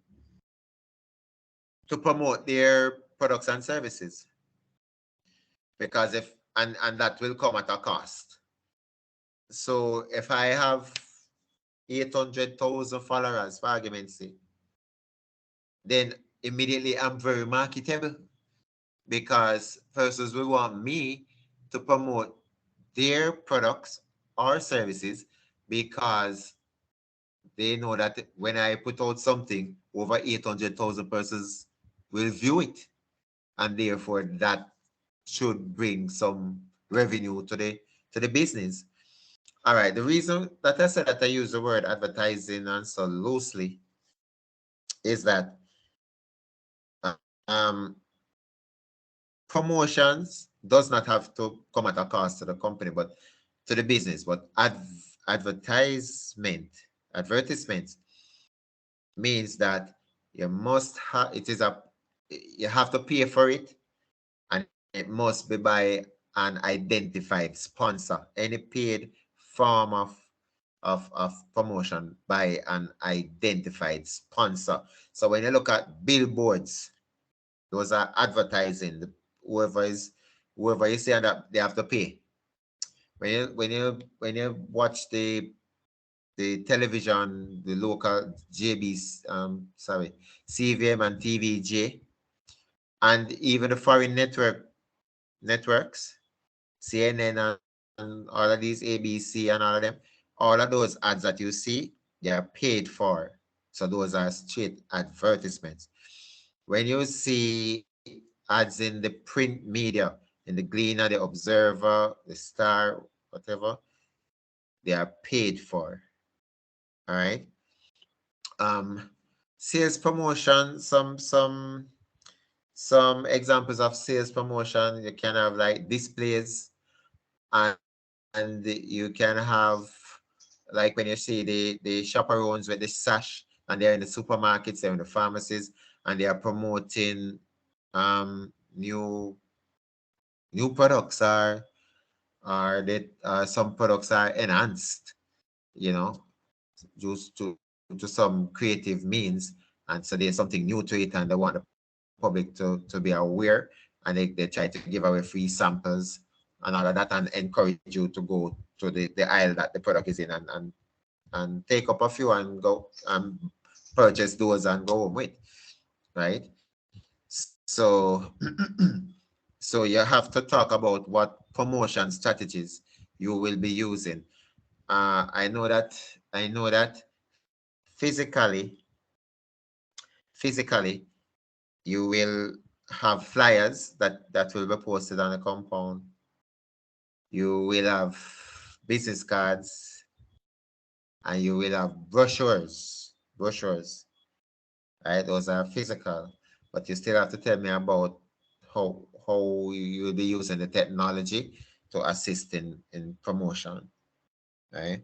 to promote their products and services. Because if and that will come at a cost. So if I have 800,000 followers, for argument's sake, then immediately I'm very marketable, because persons will want me to promote their products or services, because they know that when I put out something, over 800,000 persons will view it. And therefore that should bring some revenue to the business. All right. The reason that I said that I use the word advertising and so loosely is that um, promotions does not have to come at a cost to the company, but to the business. But advertisement means that you must have it is a you have to pay for it, and it must be by an identified sponsor. Any paid form of promotion by an identified sponsor. So when you look at billboards, those are advertising. Whoever is whoever you say that they have to pay. When you watch the television, the local JBs, CVM and TVJ, and even the foreign networks, CNN and all of these, ABC and all of them, all of those ads that you see, they are paid for. So those are straight advertisements. When you see ads in the print media, in the Gleaner, the Observer, the Star, whatever, they are paid for. All right. Um, Sales promotion, some examples of sales promotion. You can have like displays, and you can have like when you see the chaperones with the sash, and they're in the supermarkets, they're in the pharmacies, and they are promoting new products, are that some products are enhanced, you know, just to some creative means, and so there's something new to it, and they want the public to be aware, and they try to give away free samples and all of that, and encourage you to go to the aisle that the product is in, and take up a few and go and purchase those and go home with, right? So so you have to talk about what promotion strategies you will be using. I know that physically you will have flyers that will be posted on the compound. You will have business cards, and you will have brochures, right? Those are physical, but you still have to tell me about how you will be using the technology to assist in promotion, right?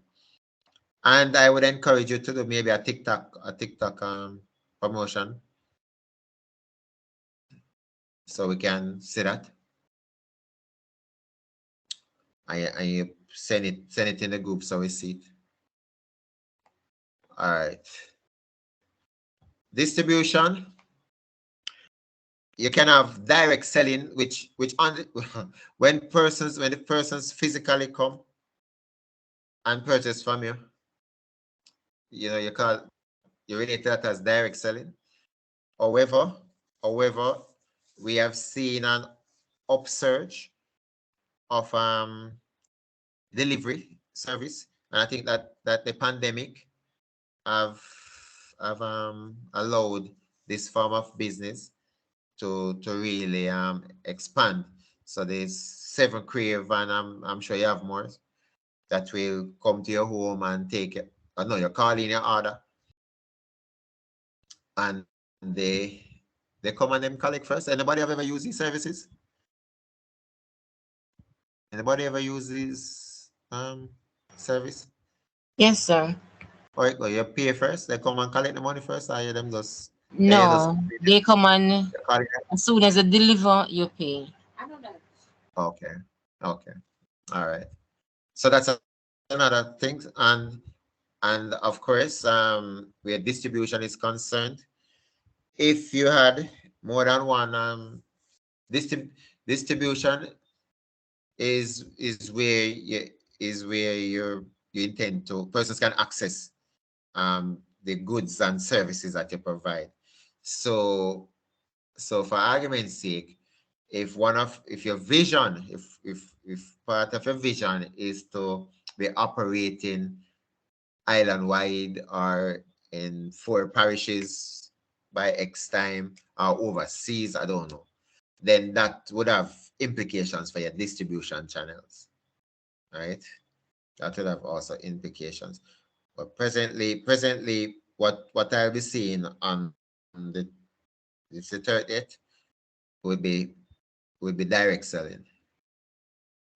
And I would encourage you to do maybe a TikTok promotion, so we can see that. and you send it in the group so we see it. All right. Distribution. You can have direct selling, which on when the persons physically come and purchase from you, you relate that as direct selling. However, however, we have seen an upsurge of delivery service, and I think that the pandemic have allowed this form of business to really expand. So there's 7 Crave, and I'm sure you have more that will come to your home and take it. I know you're calling your order, and they come and them collect first. Anybody have ever used these services? Anybody ever use this service? Yes, sir. Or you pay first, they come and collect the money first, or you them just No, they come and you call it? as soon as they deliver, you pay. Okay, okay, all right. So that's another thing, and of course, where distribution is concerned, if you had more than one distribution is where you intend to persons can access the goods and services that you provide. So for argument's sake, if your vision, if part of your vision is to be operating island wide or in 4 parishes by X time or overseas, I don't know, then that would have implications for your distribution channels, right? That would have also implications. But presently, what I'll be seeing on the 30th would be direct selling.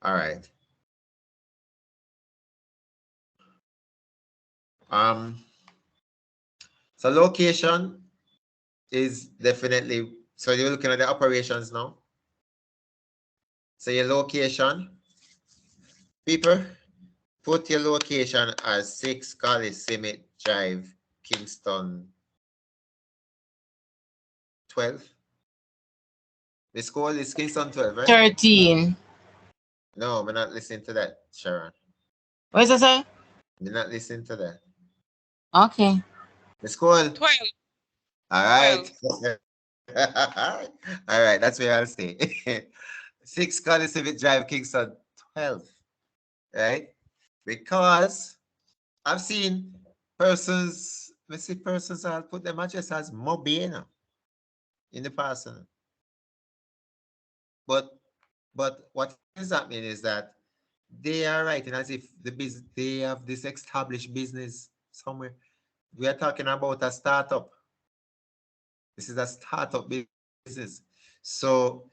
All right. So location is definitely, so you're looking at the operations now. So your location, people, put your location as 6 College Summit Drive, Kingston 12. The school is Kingston 12, right? 13. No, we're not listening to that, Sharon. What is that, sir? We're not listening to that. Okay. The school. 12. All right. All right, that's where I'll stay. 6 College Civic Drive, Kingston 12. Right? Because I've seen persons, let's see, persons I'll put them address as Mobina in the past. But what is happening is that they are writing as if they have this established business somewhere. We are talking about a startup. This is a startup business. So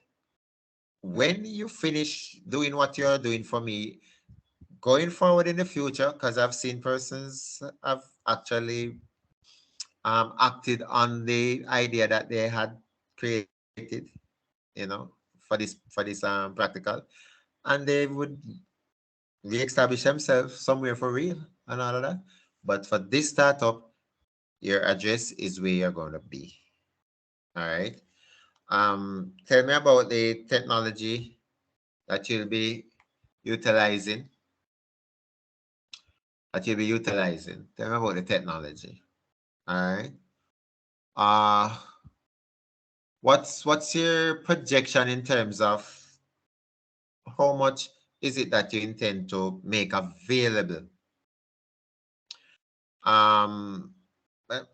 when you finish doing what you're doing for me, going forward in the future, because I've seen persons have actually acted on the idea that they had created, for this practical, and they would re-establish themselves somewhere for real and all of that. But for this startup, your address is where you're going to be. All right. Tell me about the technology that you'll be utilizing. Tell me about the technology. All right. Uh what's your projection in terms of how much is it that you intend to make available? Let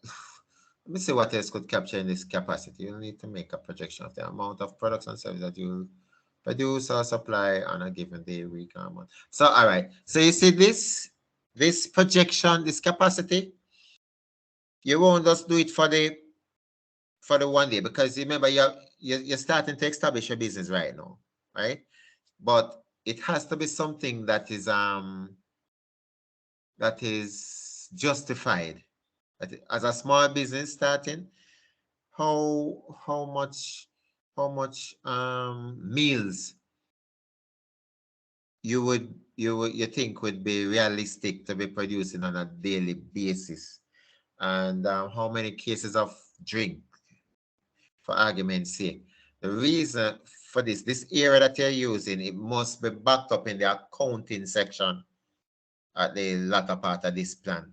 me see what else could capture in this capacity. You need to make a projection of the amount of products and services that you produce or supply on a given day, week, or month. So, all right. So you see this projection, this capacity, you won't just do it for the one day, because remember you're starting to establish your business right now, right? But it has to be something that is justified. As a small business starting, how much meals you think would be realistic to be producing on a daily basis, and how many cases of drink, for argument's sake. The reason for this area that you're using, it must be backed up in the accounting section at the latter part of this plan,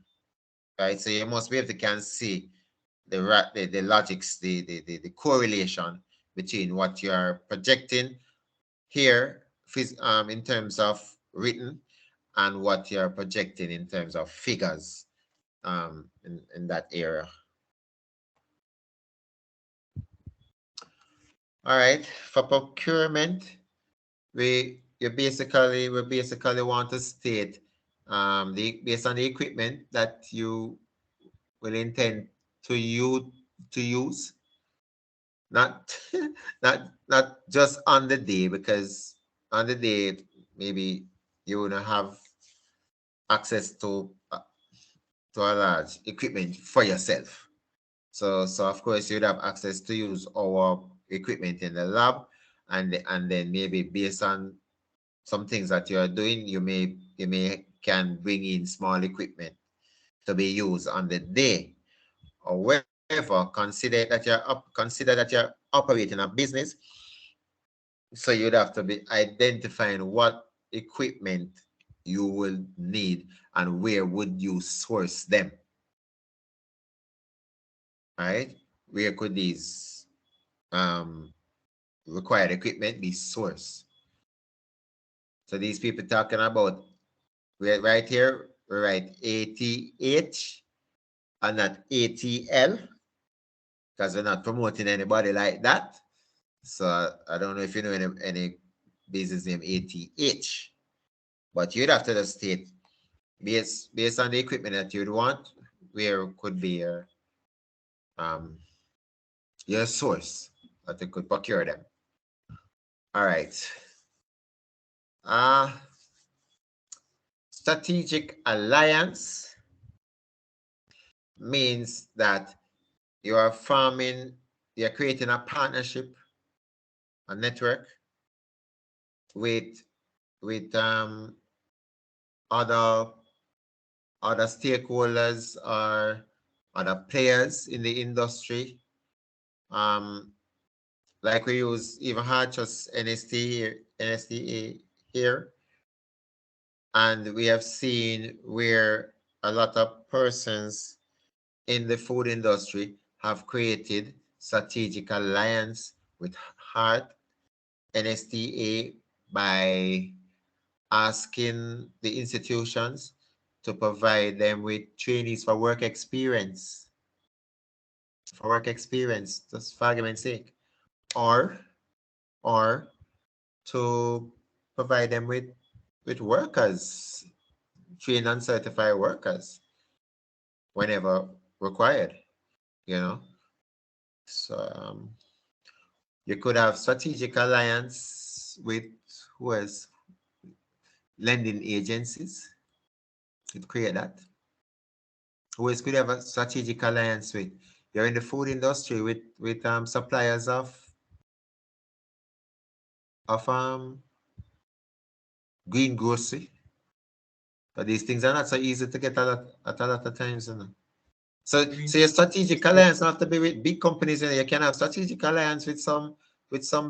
right? So you must be able to can see the logics, the correlation between what you are projecting here in terms of written and what you're projecting in terms of figures in that area. All right, for procurement, we basically want to state based on the equipment that you will intend to use, not not just on the day, because on the day maybe you wouldn't have access to a large equipment for yourself. So of course you'd have access to use our equipment in the lab, and then maybe based on some things that you're doing, you may can bring in small equipment to be used on the day. However, consider that you're operating a business, so you'd have to be identifying what equipment you will need and where would you source them. Right? Where could these required equipment be sourced? So these people talking about, right here, we write ATH and not ATL, because we're not promoting anybody like that. So I don't know if you know any business name ATH, but you'd have to just state based on the equipment that you'd want, where could be your source that you could procure them. All right. Strategic alliance means that you're creating a partnership, a network with other stakeholders or other players in the industry. Like we use even had just NSTA here, and we have seen where a lot of persons in the food industry have created strategic alliance with Heart NSTA by asking the institutions to provide them with trainees for work experience. Just for argument's sake, or to provide them with workers, trained and certified workers, whenever required. So you could have strategic alliance with who else? Lending agencies. Could create that. Who else could have a strategic alliance with? You're in the food industry with suppliers of green grocery. But these things are not so easy to get at a lot of times, So your strategic alliance don't have to be with big companies. You can have strategic alliance with some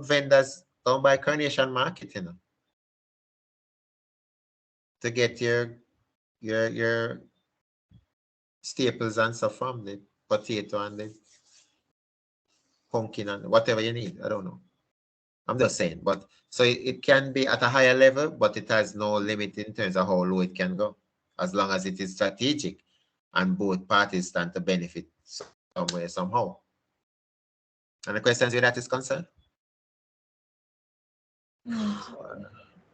vendors down by Carnation Market, to get your staples and stuff from the potato and the pumpkin and whatever you need. I don't know. I'm just saying, but so it can be at a higher level, but it has no limit in terms of how low it can go, as long as it is strategic and both parties stand to benefit somewhere, somehow. Any questions where that is concerned?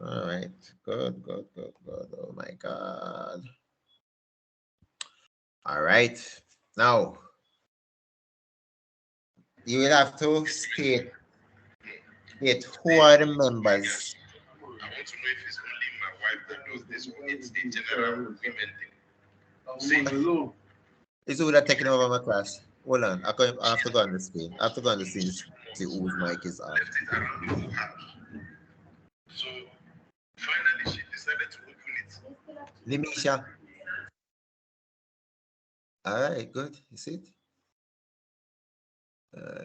All right, good. Oh my God. All right, now you will have to state who are the members. I want to know if it's only my wife that does this, or it's the general women thing. Is who that taking over my class? Hold on, I have to go on the screen. I have to go on the screen to see whose mic is on. So finally, she Nimisha. All right, good. You see it?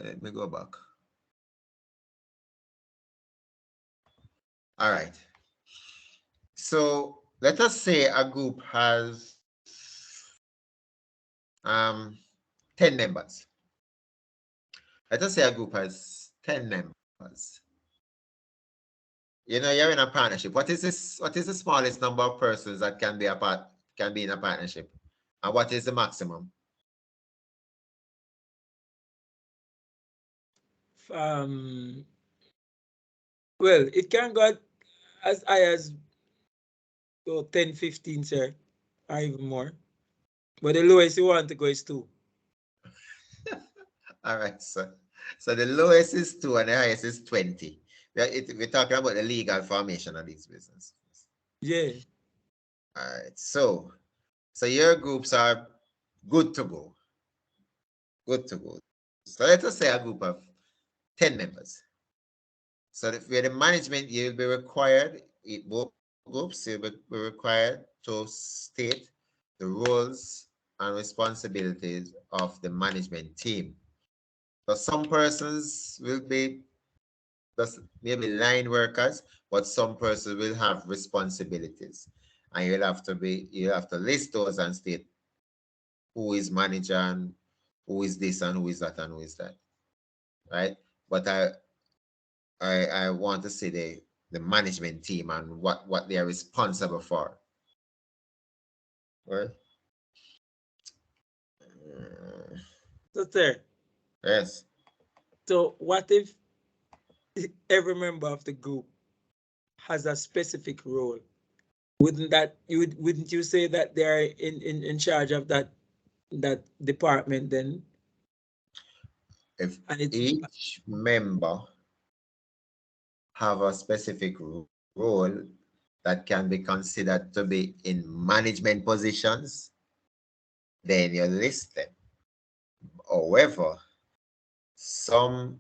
Let me go back. All right. So let us say a group has 10 members. Let us say a group has 10 members. You know, you're in a partnership. What is this? What is the smallest number of persons that can be in a partnership? And what is the maximum? Um, well, it can go as high as 10, 15, sir, or even more. But the lowest you want to go is 2. All right, so the lowest is 2 and the highest is 20. We're talking about the legal formation of these businesses. Yeah. All right, so your groups are good to go. Good to go. So let us say a group of 10 members. So if you're the management, you'll be required, both groups, you'll be required to state the roles and responsibilities of the management team. So some persons will be just maybe line workers, but some persons will have responsibilities. And you have to list those and state who is manager and who is this and who is that and who is that. Right? But I want to see the management team and what they are responsible for. Right? So, sir, Yes. so what if every member of the group has a specific role? Wouldn't you say that they are in charge of that department then? If And it's each member have a specific role that can be considered to be in management positions, then you list them. However, some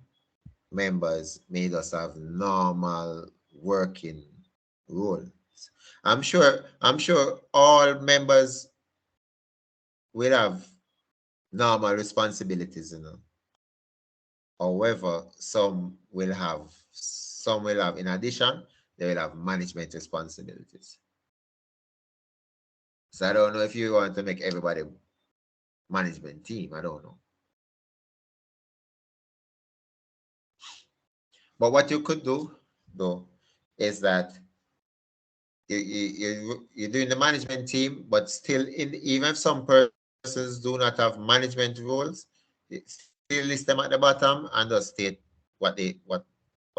members may just have normal working roles. I'm sure all members will have normal responsibilities, you know. However, some will have in addition, they will have management responsibilities. So I don't know if you want to make everybody management team. I don't know. But what you could do though is that you're doing the management team, but still even if some persons do not have management roles, still list them at the bottom and just state what they what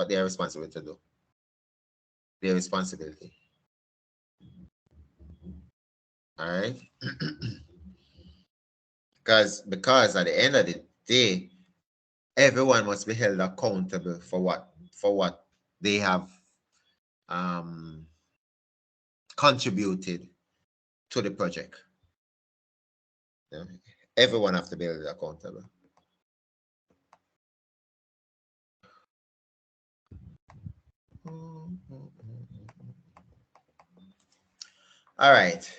they are responsible to do. Their responsibility. All right. Because at the end of the day, everyone must be held accountable for what they have um contributed to the project. Yeah. Everyone have to be held accountable. All right.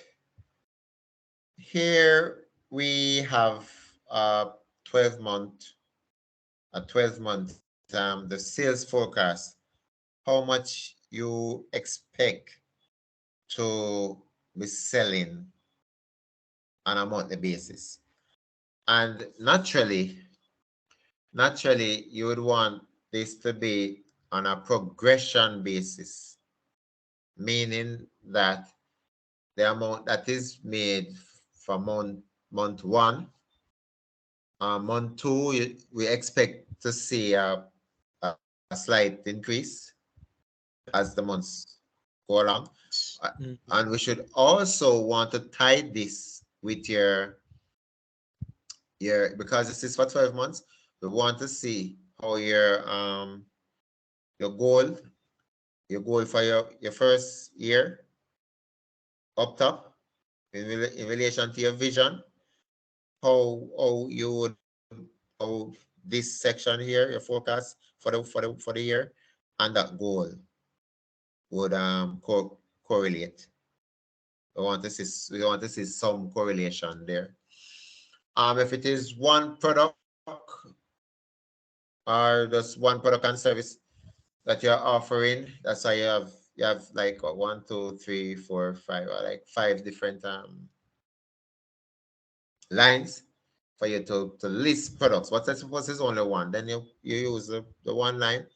Here we have a 12 month, the sales forecast, how much you expect to be selling on a monthly basis. And naturally, you would want this to be on a progression basis, meaning that the amount that is made for month one, month two, we expect to see a slight increase as the months go along. And we should also want to tie this with because this is for 12 months, we want to see how your goal for your first year up top in relation to your vision, how you would how this section here, your forecast for the year, and that goal would correlate. we want to see some correlation there. If it is one product or just one product and service that you're offering, that's why you have like what, 1, 2, 3, 4, 5, or like 5 different lines for you to list products. What I suppose is only one. Then you use the one line,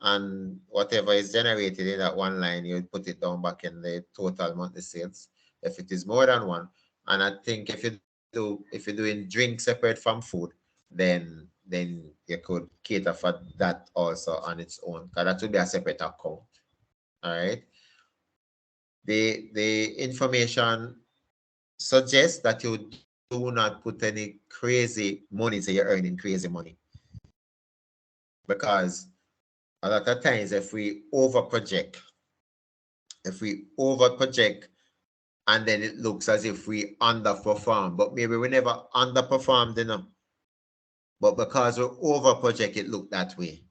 and whatever is generated in that one line, you put it down back in the total monthly sales. If it is more than one, and I think if you're doing drink separate from food, then you could cater for that also on its own, because that would be a separate account. All right. The information suggests that you do not put any crazy money, so you're earning crazy money, because a lot of times if we over project and then it looks as if we underperform, but maybe we never underperformed enough, but because we over project, it looked that way.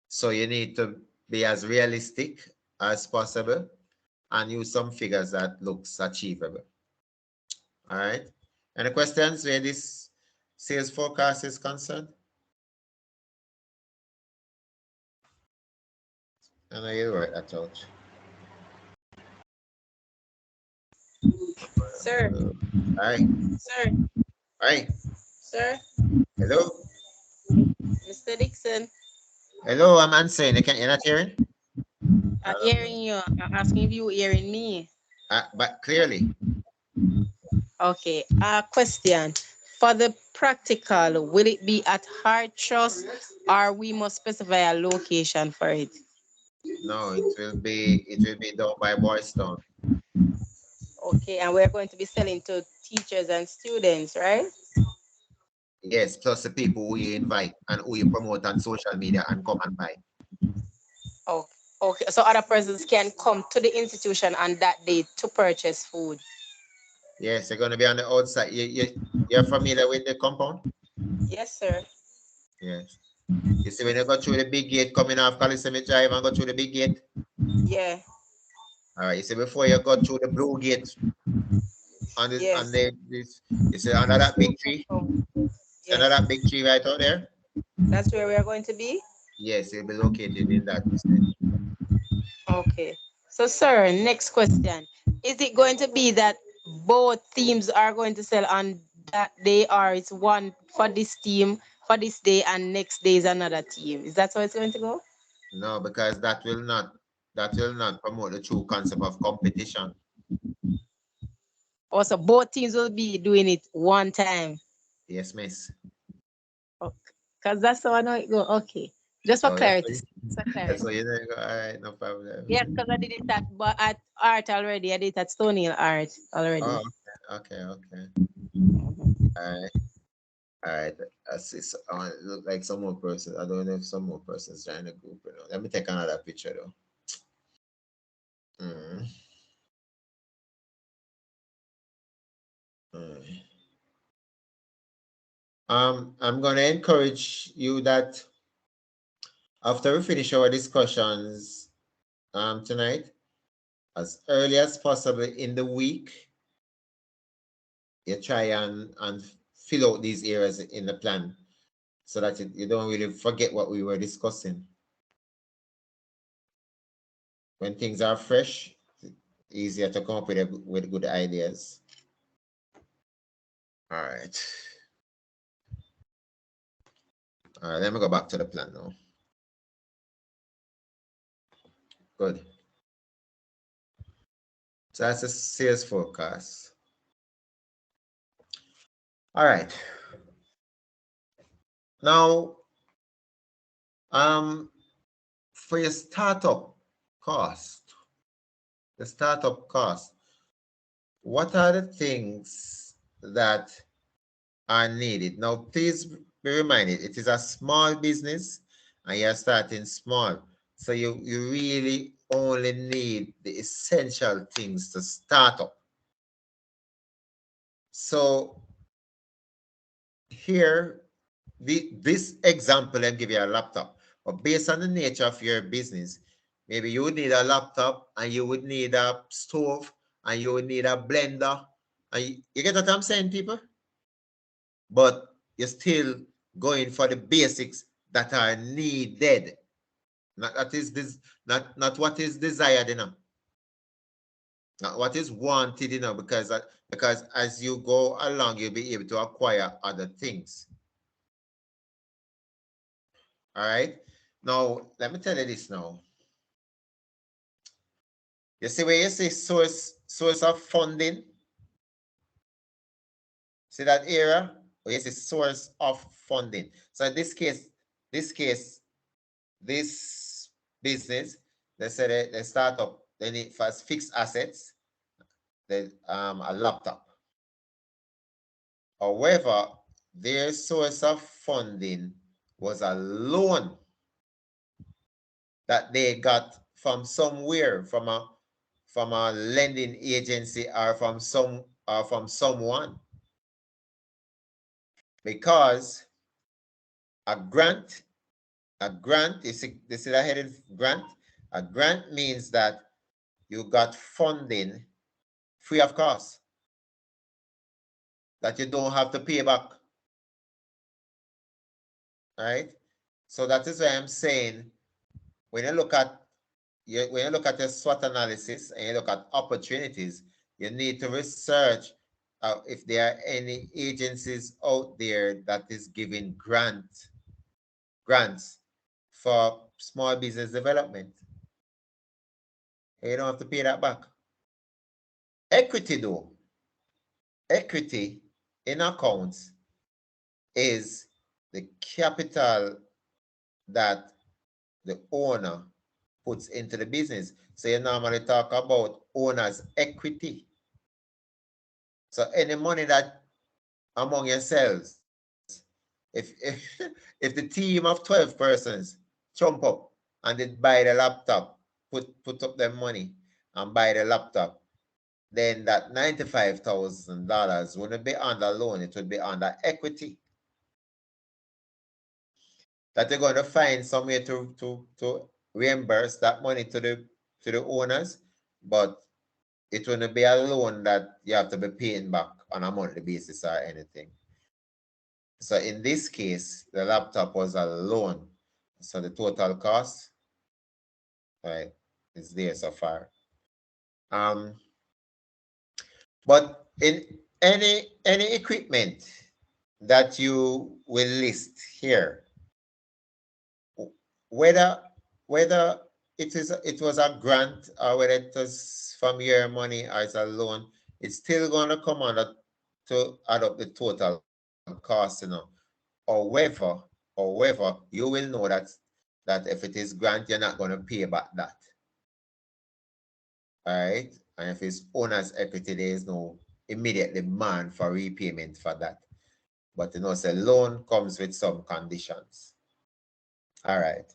So you need to be as realistic as possible and use some figures that looks achievable. All right. Any questions where this sales forecast is concerned? I know you write that out. Sir, Hi. sir, Hi. sir, Hello. Mr. Dixon. Hello, I'm answering. You're not hearing? I'm hearing you. I'm asking if you hearing me. But clearly. Okay. Question. For the practical, will it be at Hard Trust or we must specify a location for it? No, it will be done by Boys Town. Okay, and we're going to be selling to teachers and students, right? Yes, plus the people who you invite and who you promote on social media and come and buy. Oh, okay. So other persons can come to the institution on that day to purchase food. Yes, you're gonna be on the outside. You're familiar with the compound? Yes, sir. Yes. You see when you go through the big gate coming off Coliseum Drive and go through the big gate? Yeah. All right, you see before you go through the blue gate on Yes. this, you see under that big tree? See under Yes. that big tree right out there? That's where we are going to be? Yes, it'll be located in that vicinity. Okay. So, sir, next question. Is it going to be that both teams are going to sell on that day, or it's one for this team for this day and next day is another team? Is that how it's going to go? No, because that will not promote the true concept of competition. Also, both teams will be doing it one time. Yes, miss. Because that's how I know it go. Okay. Just for Oh, clarity. that's what you think. All right, no problem. Yeah, because I did it at art already. I did it at Stony Hill Art already. Oh, okay. All right. All right. I see. It look like some more person. I don't know if some more persons join the group. Let me take another picture though. Mm. Mm. I'm gonna encourage you that after we finish our discussions tonight, as early as possible in the week, you try and fill out these areas in the plan so that you don't really forget what we were discussing. When things are fresh, easier to come up with good ideas. All right. All right, let me go back to the plan now. Good. So that's a sales forecast. All right. Now, for your startup cost, what are the things that are needed? Now, please be reminded, it is a small business and you're starting small. So you really only need the essential things to start up. So here, this example, I'll give you a laptop. But based on the nature of your business, maybe you would need a laptop and you would need a stove and you will need a blender. And you get what I'm saying, people? But you're still going for the basics that are needed. Not that is this, not what is desired, not what is wanted, because as you go along, you'll be able to acquire other things. All right. Now, let me tell you this now. You see where you say source of funding? See that area? Where you say source of funding. So in this case, this business, they say they start up, they need first fixed assets, then a laptop. However, their source of funding was a loan that they got from somewhere, from a lending agency or from someone. Because a grant, you see that heading grant? A grant means that you got funding free of cost, that you don't have to pay back. Right? So that is why I'm saying when you look at your SWOT analysis and you look at opportunities, you need to research if there are any agencies out there that is giving grants for small business development. You don't have to pay that back. Equity, though, equity in accounts is the capital that the owner puts into the business. So you normally talk about owner's equity. So any money that among yourselves, if the team of 12 persons jump up and they buy the laptop, put up their money and buy the laptop, then that $95,000 wouldn't be under loan, it would be under equity. That you're going to find some way to reimburse that money to the owners, but it wouldn't be a loan that you have to be paying back on a monthly basis or anything. So in this case, the laptop was a loan. So the total cost, right, is there so far. But in any equipment that you will list here, whether it was a grant or whether it was from your money or it's a loan, it's still gonna come under to add up the total cost, However, you will know that if it is grant, you're not gonna pay back that. All right. And if it's owner's equity, there is no immediate demand for repayment for that. But say loan comes with some conditions. All right.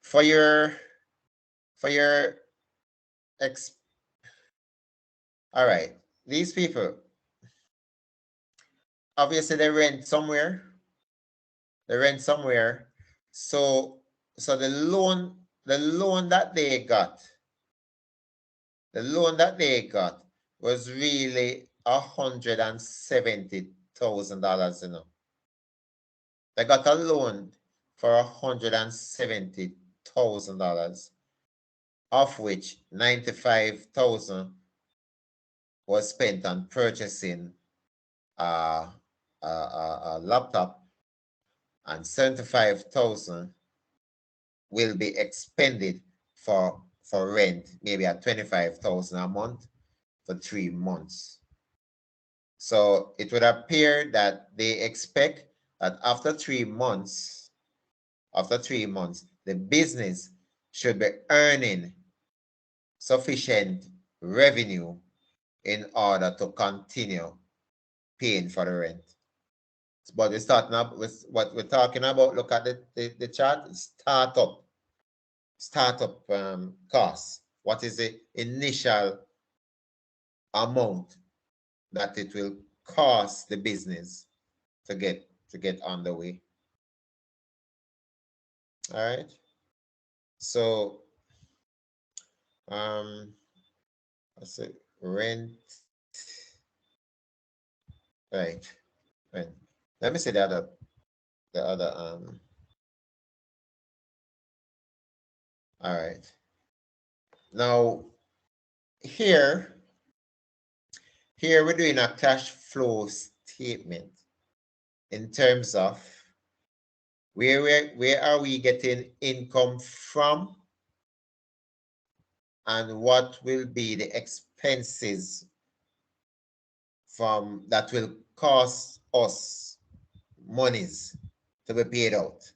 For your all right, these people obviously they rent somewhere. So the loan that they got, was really $170,000. They got a loan for $170,000, of which 95,000 was spent on purchasing a laptop, and 75,000 will be expended for rent, maybe at 25,000 a month for 3 months. So it would appear that they expect that after 3 months, the business should be earning sufficient revenue in order to continue paying for the rent. But we're starting up with what we're talking about. Look at the chart. Startup costs. What is the initial amount that it will cost the business to get on the way? All right. So What's it? Rent. Right. Right. Let me see the other. All right. Now here, here we're doing a cash flow statement in terms of where are we getting income from and what will be the expenses from that will cost us monies to be paid out.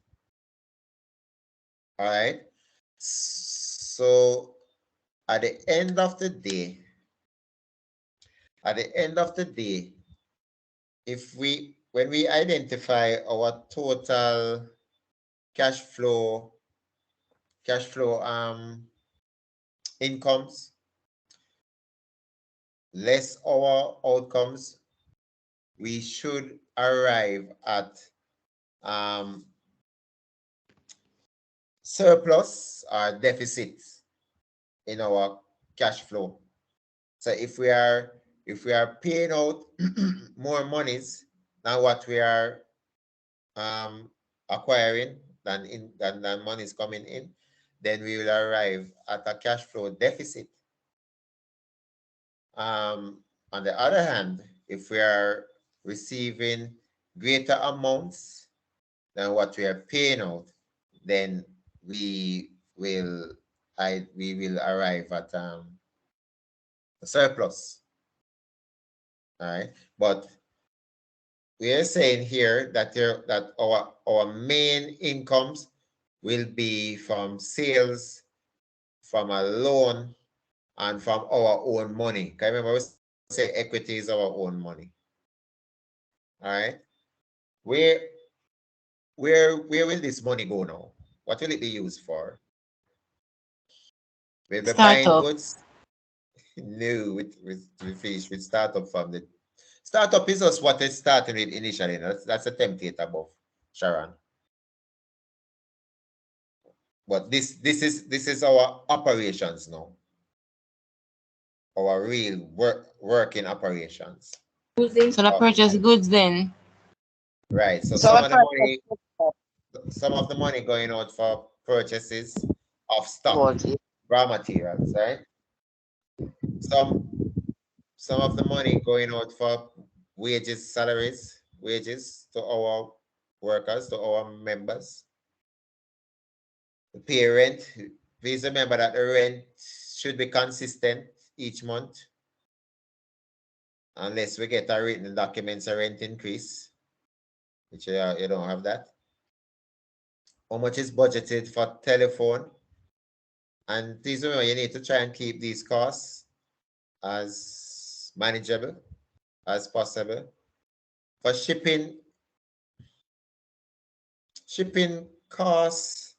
All right. So at the end of the day, at the end of the day, if we when we identify our total cash flow cash flow incomes less our outcomes, we should arrive at um, surplus or deficit in our cash flow. So if we are paying out more monies than what we are um, acquiring than money is coming in, then we will arrive at a cash flow deficit. On the other hand, if we are receiving greater amounts than what we are paying out, then we will we will arrive at a surplus. All right, but we are saying here that our main incomes will be from sales, from a loan, and from our own money. Can you remember we say equity is our own money? All right. Where where will this money go now? What will it be used for? We'll be buying Startup. goods. No, we finish with startup from the startup is just what it's starting with initially. That's a template above, Sharon. But this is our operations now, our real working operations. So the purchase goods then. Right. So So what some of the money going out for purchases of stock, about it? raw materials, right? Some some of the money going out for wages, salaries, wages to our workers, to our members. The pay rent. Please remember that the rent should be consistent each month, unless we get a written documents a rent increase, which you don't have that. How much is budgeted for telephone? And please remember, you need to try and keep these costs as manageable as possible. For shipping costs,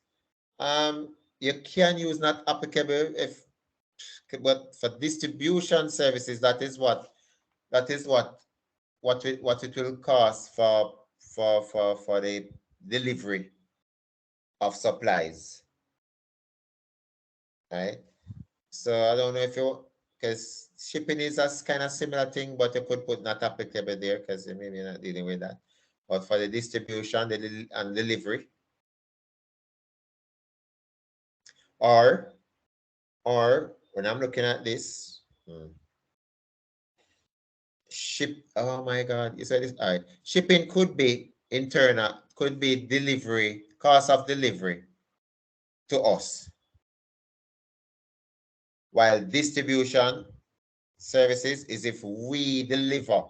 you can use not applicable if, but for distribution services, that is what it will cost for the delivery of supplies, right? So I don't know if you, because shipping is a kind of similar thing, but you could put not applicable there because you maybe not dealing with that. But for the distribution and delivery, or when I'm looking at this, oh my God, you said this. All right, shipping could be internal, could be delivery, cost of delivery to us, while distribution services is if we deliver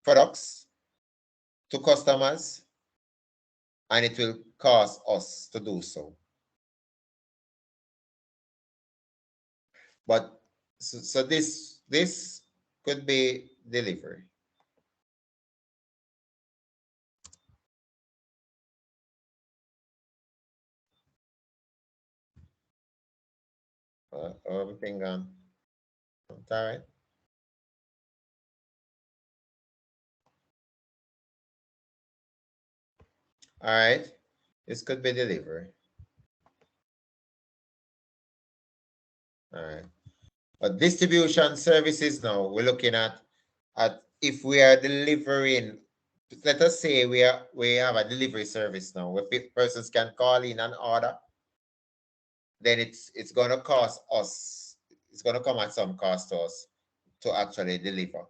products to customers and it will cost us to do so. But so this could be delivery. Everything all right. All right. This could be delivery. All right. But distribution services now, we're looking at if we are delivering, let us say we have a delivery service now where persons can call in and order, then it's gonna cost us, it's gonna come at some cost to us to actually deliver.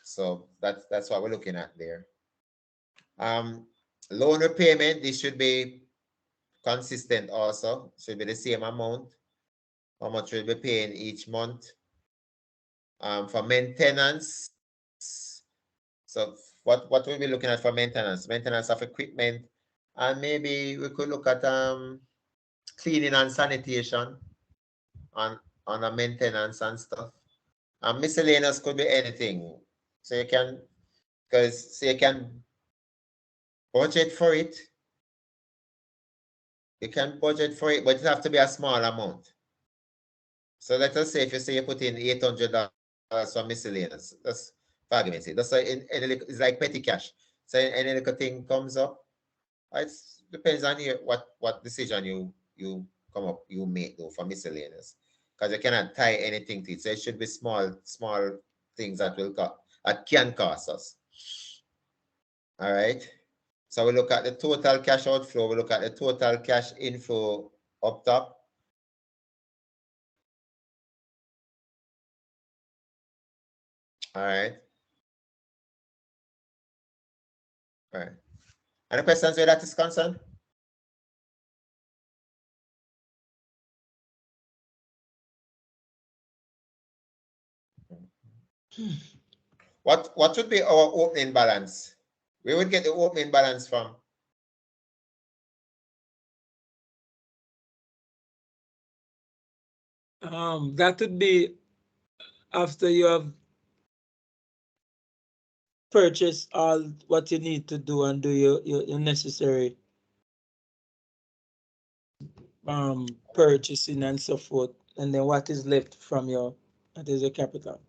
So that's what we're looking at there. Loan repayment, this should be consistent also, should be the same amount, how much we'll be paying each month. For maintenance, so what we'll be looking at for maintenance of equipment, and maybe we could look at cleaning and sanitation on the maintenance and stuff. And miscellaneous could be anything. So you can, you can budget for it. You can budget for it, but it have to be a small amount. So let us say if you say you put in $800 for miscellaneous, that's for argument's sake. That's like it's like petty cash. So any little thing comes up, it depends on you what decision you make though for miscellaneous, because you cannot tie anything to it. So it should be small things that can cost us. All right. So we look at the total cash outflow. We look at the total cash inflow up top. All right. All right. Any questions where that is concerned? What would be our opening balance? We would get the opening balance from. That would be after you have purchased all what you need to do and do your necessary purchasing and so forth, and then what is left from that is your capital.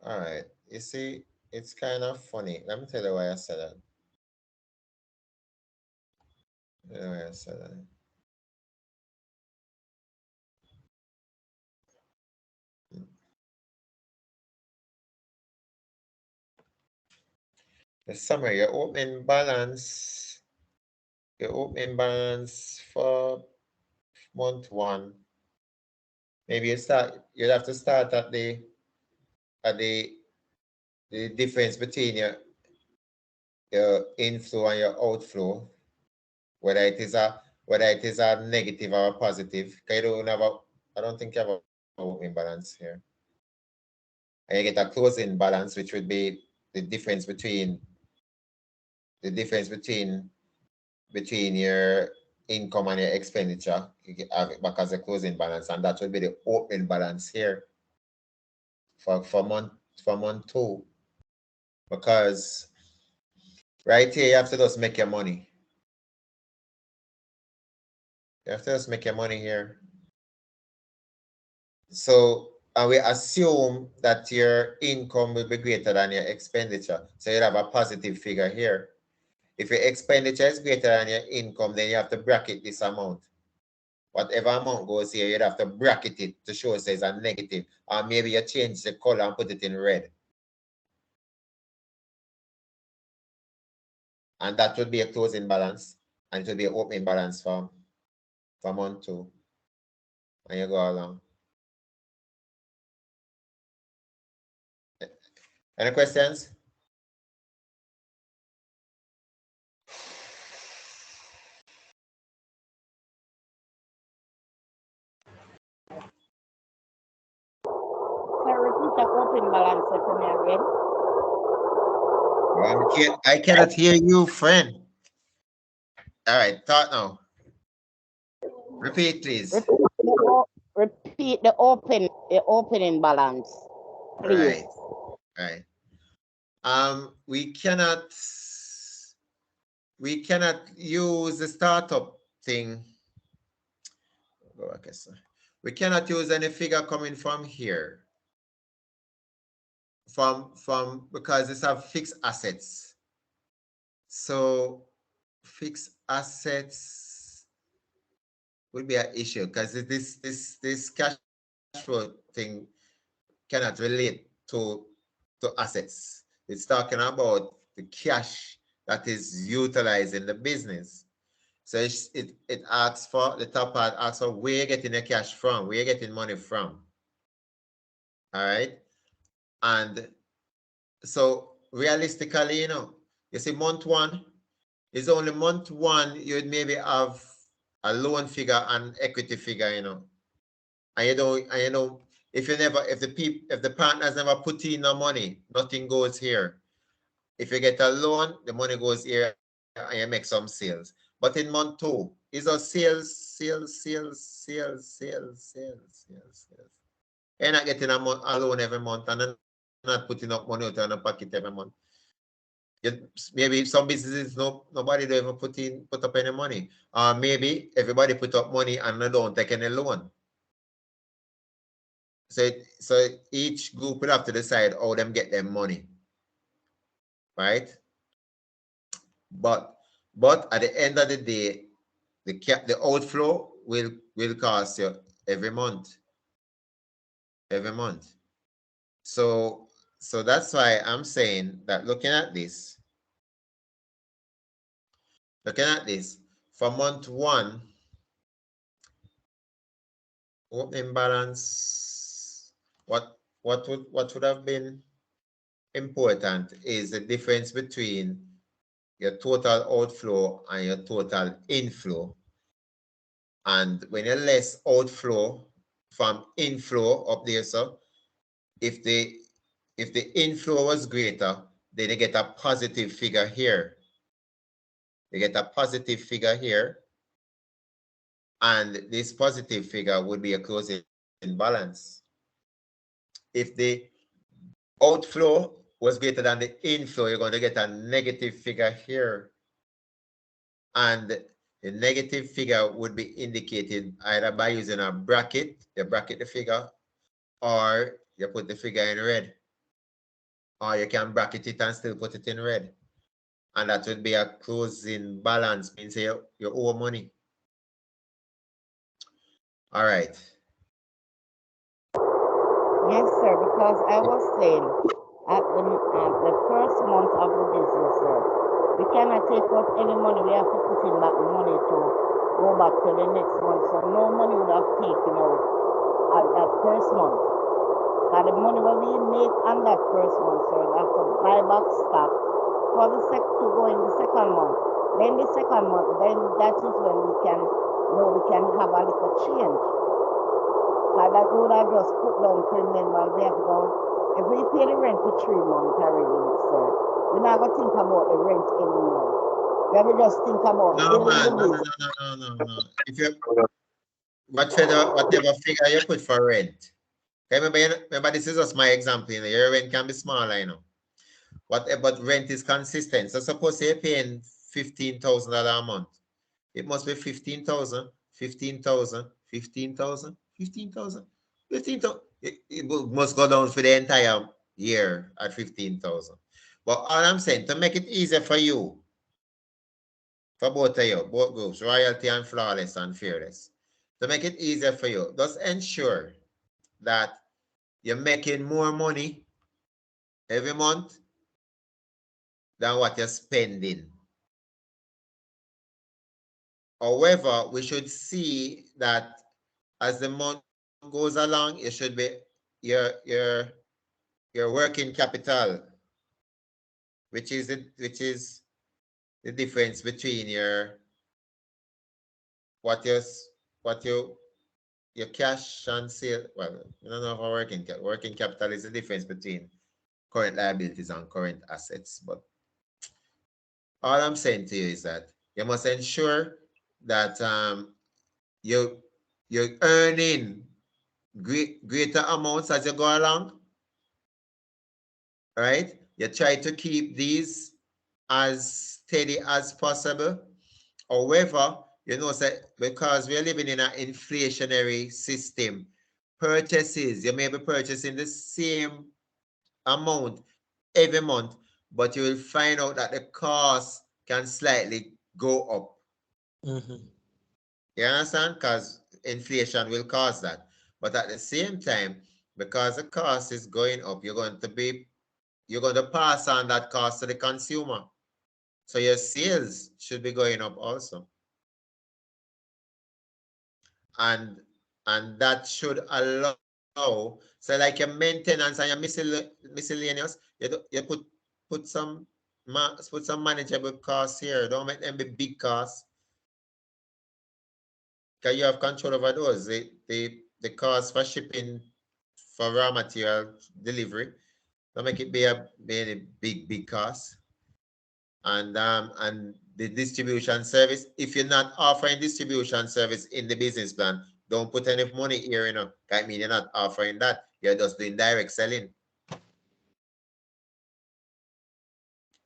All right. You see, it's kind of funny. Let me tell you why I said that. Why I said that. The summary, your opening balance for month one. Maybe you'd have to start at the difference between your inflow and your outflow, whether it is a negative or a positive. I don't think you have a opening balance here. And you get a closing balance, which would be the difference between your income and your expenditure. You have it back as a closing balance, and that would be the opening balance here for month two. Because right here you have to just make your money. You have to just make your money here. So we assume that your income will be greater than your expenditure. So you have a positive figure here. If your expenditure is greater than your income, then you have to bracket this amount. Whatever amount goes here, you'd have to bracket it to show it says a negative. Or maybe you change the color and put it in red. And that would be a closing balance. And it would be an opening balance for month two. And you go along. Any questions? Can you repeat the open balance for me again? I cannot hear you, friend. All right, talk now. Repeat, please. Repeat the opening balance, please. Right. We cannot use the startup thing. We cannot use any figure coming from here. Because it's have fixed assets. So fixed assets, would be an issue because this cash flow thing cannot relate to assets. It's talking about the cash that is utilized in the business. So it asks for, the top part asks for where you're getting the cash from, where you're getting money from. All right. And so realistically, you see month one is only month one, you'd maybe have a loan figure and equity figure, And if the partners never put in no money, nothing goes here. If you get a loan, the money goes here and you make some sales. But in month two, it's a sales. You're not getting a loan every month and you're not putting up money out of your pocket every month. Maybe some businesses nobody don't even put up any money. Or maybe everybody put up money and they don't take any loan. So each group will have to decide how them get their money. Right? But at the end of the day, the outflow will cost you every month. Every month. So that's why I'm saying that looking at this, for month one, opening balance, what would have been important is the difference between your total outflow and your total inflow. And when you're less outflow from inflow up there, so if the inflow was greater, then you get a positive figure here. You get a positive figure here, and this positive figure would be a closing balance. If the outflow was greater than the inflow, you're going to get a negative figure here. And the negative figure would be indicated either by using a bracket, you bracket the figure, or you put the figure in red. Or you can bracket it and still put it in red. And that would be a closing balance, means you owe money. All right. Yes, sir, because I was saying at the first month of the business, sir, we cannot take out any money. We have to put in back money to go back to the next month. So no money would have taken out at that first month. And the money that we make on that first month, sir, we have to buy back stock for to go in the second month. Then the second month, then that is when we can have a little change. That would have just put down to remember we have to go. If we pay the rent for 3 months already, sir, we're not gonna think about the rent anymore. We have to just think about building the business. No. If you whatever figure you put for rent. Remember, this is just my example. Your rent can be smaller. But rent is consistent. So suppose you're paying $15,000 a month. It must be 15,000, 15,000, 15,000, 15,000, 15,000. It must go down for the entire year at 15,000. But all I'm saying, to make it easier for you, for both of you, both groups, royalty and flawless and fearless, to make it easier for you, just ensure that you're making more money every month than what you're spending. However, we should see that as the month goes along, it should be your working capital, which is the difference between what your cash and sale. Well, I don't know how working capital is the difference between current liabilities and current assets. But all I'm saying to you is that you must ensure that you're earning greater amounts as you go along, right? You try to keep these as steady as possible. However, because we're living in an inflationary system, purchases, you may be purchasing the same amount every month, but you will find out that the cost can slightly go up. Mm-hmm. You understand? Because inflation will cause that. But at the same time, because the cost is going up, you're going to pass on that cost to the consumer. So your sales should be going up also. And that should allow, so like your maintenance and your miscellaneous, you put some manageable costs here. Don't make them be big costs. Because you have control over those. The cost for shipping, for raw material delivery, don't make it be a big cost. And the distribution service, if you're not offering distribution service in the business plan, don't put any money here, you know. I mean, you're not offering that. You're just doing direct selling.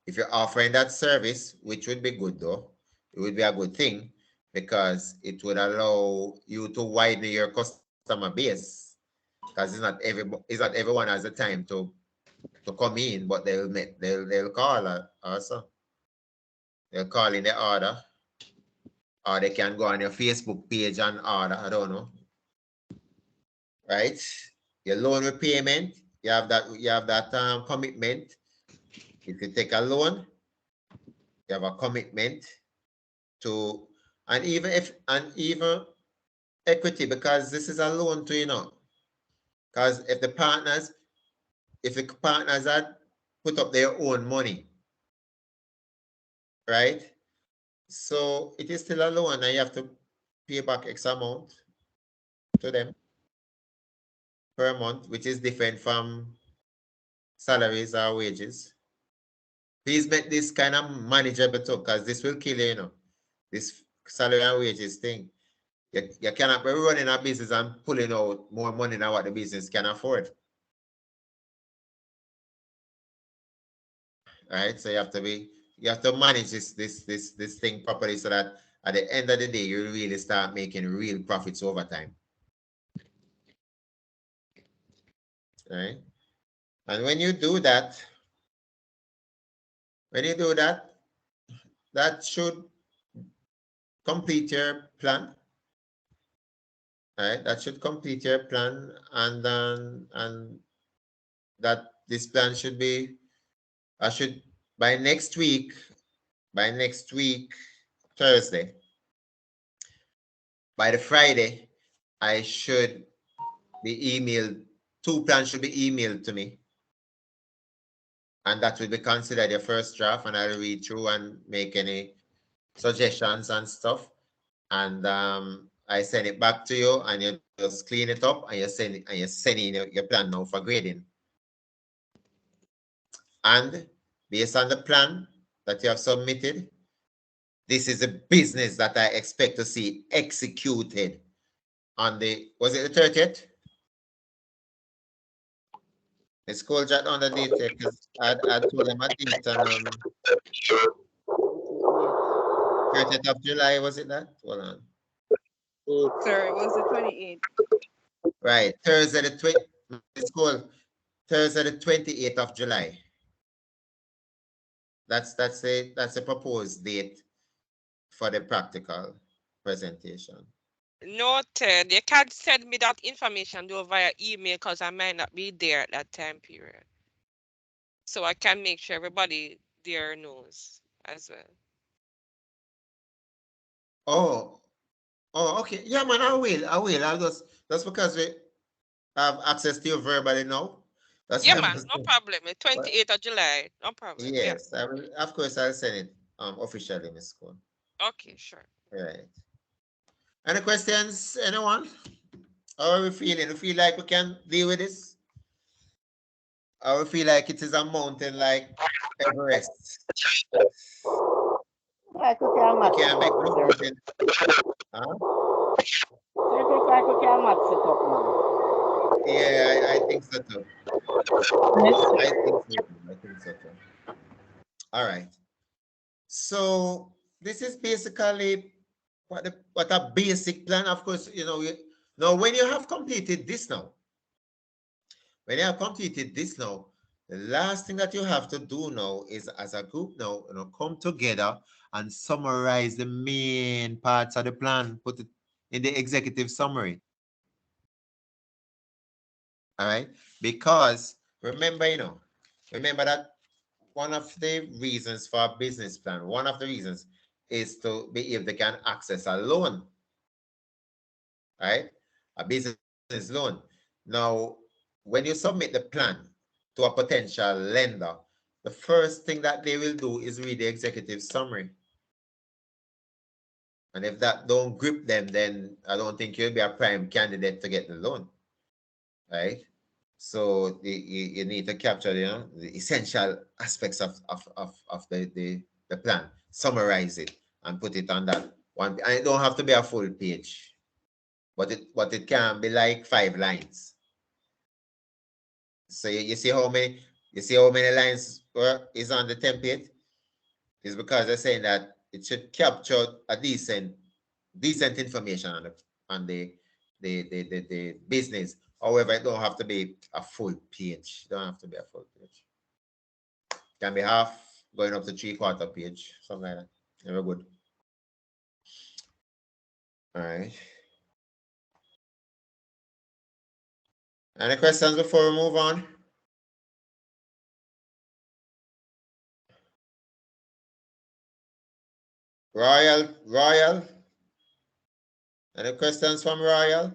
If you're offering that service, which would be good though, it would be a good thing because it would allow you to widen your customer base. Because it's not everyone has the time to come in, but they'll call also. They'll call in the order, or they can go on your Facebook page and order. I don't know, right? Your loan repayment, you have that commitment. If you take a loan, you have a commitment to, and even equity, because this is a loan to, you know. Because if the partners had put up their own money, right? So it is still a loan, and you have to pay back X amount to them per month, which is different from salaries or wages. Please make this kind of manageable too, because this will kill you, you know. This salary and wages thing. You cannot be running a business and pulling out more money than what the business can afford. Right? So you have to manage this thing properly so that at the end of the day you really start making real profits over time. Right? And when you do that, that should complete your plan. Right? That should complete your plan, and that this plan should be, I should, by next week, Thursday, by the Friday, I should be emailed, 2 plans should be emailed to me. And that will be considered your first draft, and I'll read through and make any suggestions and stuff. And I send it back to you, and you just clean it up, and you send in your plan now for grading. And based on the plan that you have submitted, this is a business that I expect to see executed on was it the 30th? The school jot on the date because I told them a date 30th of July, was it that? Hold on. Sir, it was the 28th. Right, Thursday the 28th of July. That's a proposed date for the practical presentation. Noted. You can send me that information though via email because I might not be there at that time period. So I can make sure everybody there knows as well. Oh, okay. Yeah, man, I will. I'll that's because we have access to you verbally now. That's Yeah, man, no problem. 28th of July, no problem. Yes, I will, of course I'll send it officially, Miss Cole. Okay, sure. Right. Any questions, anyone? How are we feeling? We feel like we can deal with this? Or we feel like it is a mountain like Everest? Like we can match Can't make it no up, sir. mountain. Huh? So it looks like we can match it up, man. Yeah, I think so too. Yes, sir. I think so too. All right. So this is basically what a basic plan. Of course, you know, now when you have completed this now, the last thing that you have to do now is, as a group now, you know, come together and summarize the main parts of the plan. in the executive summary. All right, because remember, remember that one of the reasons for a business plan, one of the reasons is to be if they can access a loan, right? A business loan. Now, when you submit the plan to a potential lender, the first thing that they will do is read the executive summary. And if that don't grip them, then I don't think you'll be a prime candidate to get the loan, right? So you need to capture, the essential aspects of the plan, summarize it, and put it on that one. And it don't have to be a full page, but it can be like 5 lines. So you see how many lines is on the template? Is because they're saying that it should capture a decent information on the business. However, it don't have to be a full page. It don't have to be a full page. It can be half, going up to 3/4 page, something like that. Very good. All right. Any questions before we move on? Royal. Any questions from Royal?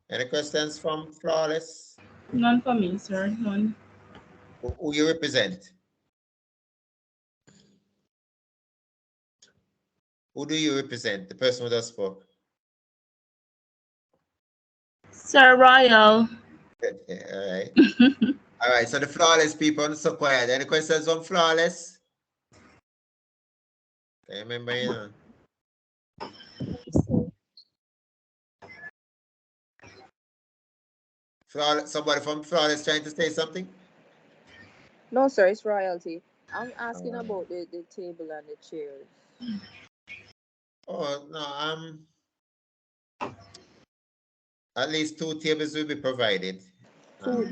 Any questions from Flawless? None for me, sir. None. Who you represent? Who do you represent? The person who just spoke. Sir Royal. All right. All right. So the Flawless people, so quiet. Any questions on Flawless? I remember, Flawless, somebody from Flawless trying to say something? No, sir, it's royalty. I'm asking about the table and the chairs. Oh no, at least 2 tables will be provided. So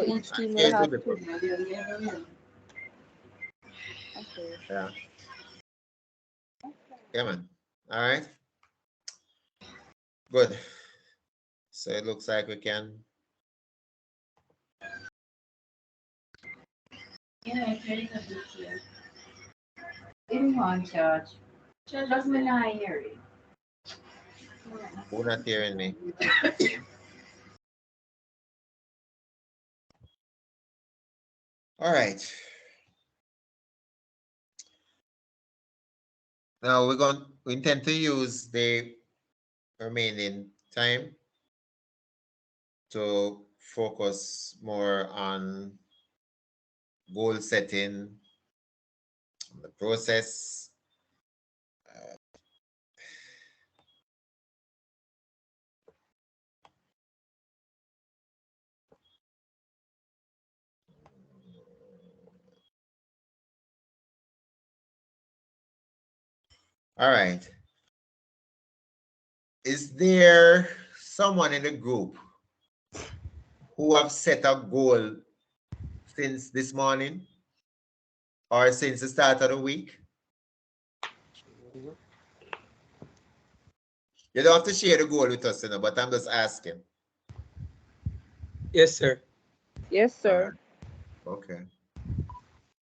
each team will Chairs have be 2. provided. Okay. Yeah. Yeah, man. All right. Good. So it looks like we can. Yeah, very good this year. Even one church. Church doesn't hear it. Who not hearing me? All right. Now we intend to use the remaining time to focus more on goal setting, the process. All right. Is there someone in the group who have set a goal since this morning or since the start of the week? You don't have to share the goal with us, but I'm just asking. Yes, sir. Yes, sir. Okay.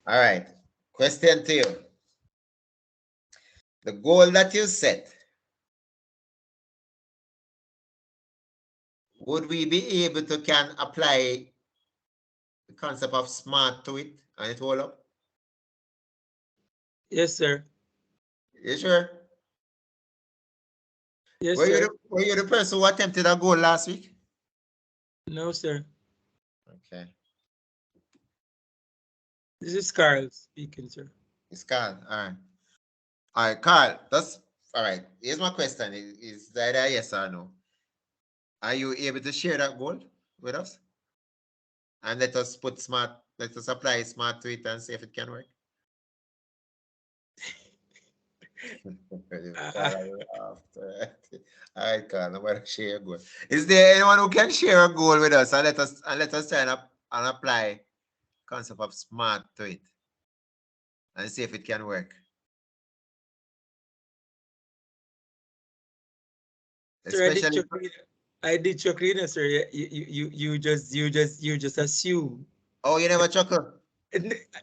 All right. Question to you. The goal that you set, would we be able to apply the concept of SMART to it and it all up? Yes, sir. You sure? Yes, Were sir. you the person who attempted a goal last week? No, sir. Okay. This is Carl speaking, sir. It's Carl. All right. All right, Carl. That's all right. Here's my question. Is that a yes or no? Are you able to share that goal with us? And let us apply SMART to it and see if it can work. All right, Carl, I'm gonna share a goal. Is there anyone who can share a goal with us and let us sign up and apply concept of SMART to it and see if it can work? Sir, especially. I did your cleaner, sir. You just assume. Oh, you never chuckle.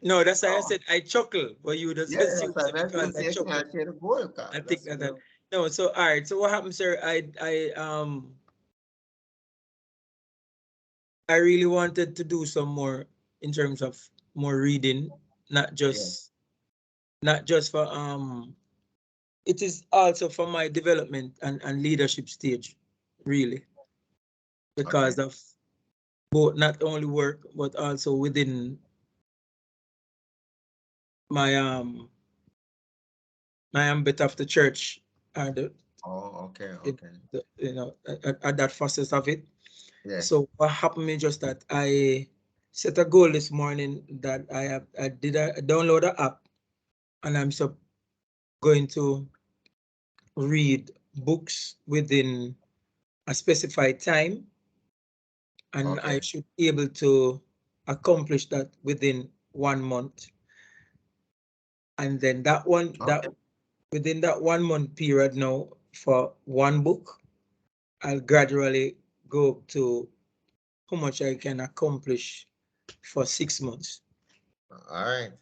No, that's why I Oh, said I chuckle, but you just yeah, assume that's what say I meant to because I say. You chuckle. can't share the goal card. I think That's that, you know. no. So all right. So what happened, sir? I really wanted to do some more in terms of more reading, not Yeah. just not just for it is also for my development and leadership stage, really, Okay. because of both not only work but also within my my ambit of the church and Oh, okay, okay. at that facet of it. Yes. So what happened is just that I set a goal this morning that I download an app and I'm going to read books within a specified time, and I Okay. should be able to accomplish that within 1 month. And then that Okay. within that 1 month period now for one book, I'll gradually go up to how much I can accomplish for 6 months. All right.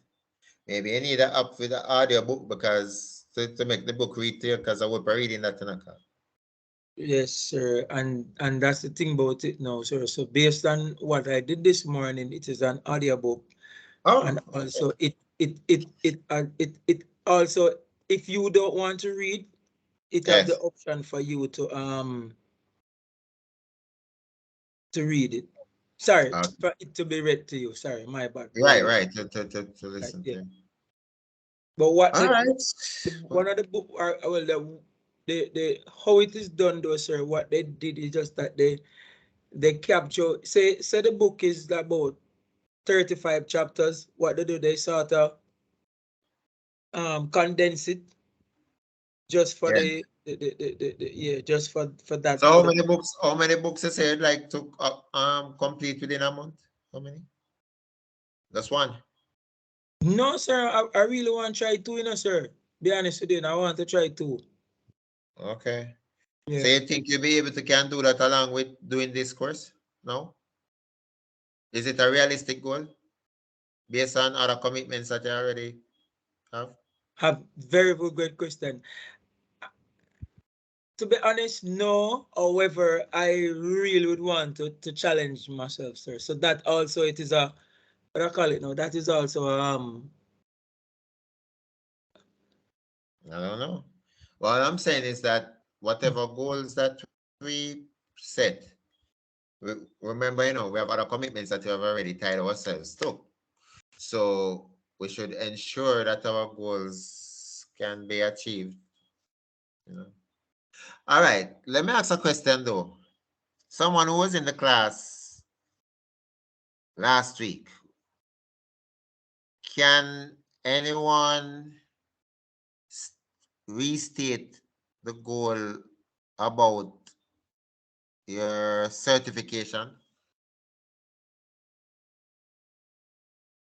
Maybe you need an app with the audio book because to make the book read to you because I will be reading that in a car. Yes, sir. And that's the thing about it now, sir. So based on what I did this morning, it is an audiobook. And Oh, okay. also it also, if you don't want to read, it have the Yes. option for you to read it. Sorry, for it to be read to you. Sorry, my bad. Right, Really. right. To Right, listen yeah. to. But what All right. one of the book are well the how it is done though, sir. What they did is just that they capture say the book is about 35 chapters. What they do, they sort of condense it just for Yeah. yeah, just for that So for how the many books? How many books you said like to complete within a month? How many? Just one. no, sir. I really want to try two, sir. Be honest with you, I want to try two. Okay. So Yeah. you think you'll be able to can do that along with doing this course? No? Is it a realistic goal based on other commitments that you already have? Have very, very good question. To be honest, no. However, I really would want to challenge myself, sir. So that also it is a what I call it now. That is also I don't know. What I'm saying is that whatever goals that we set, remember, we have other commitments that we have already tied ourselves to. So we should ensure that our goals can be achieved. You know. All right. Let me ask a question though. Someone who was in the class last week, can anyone restate the goal about your certification?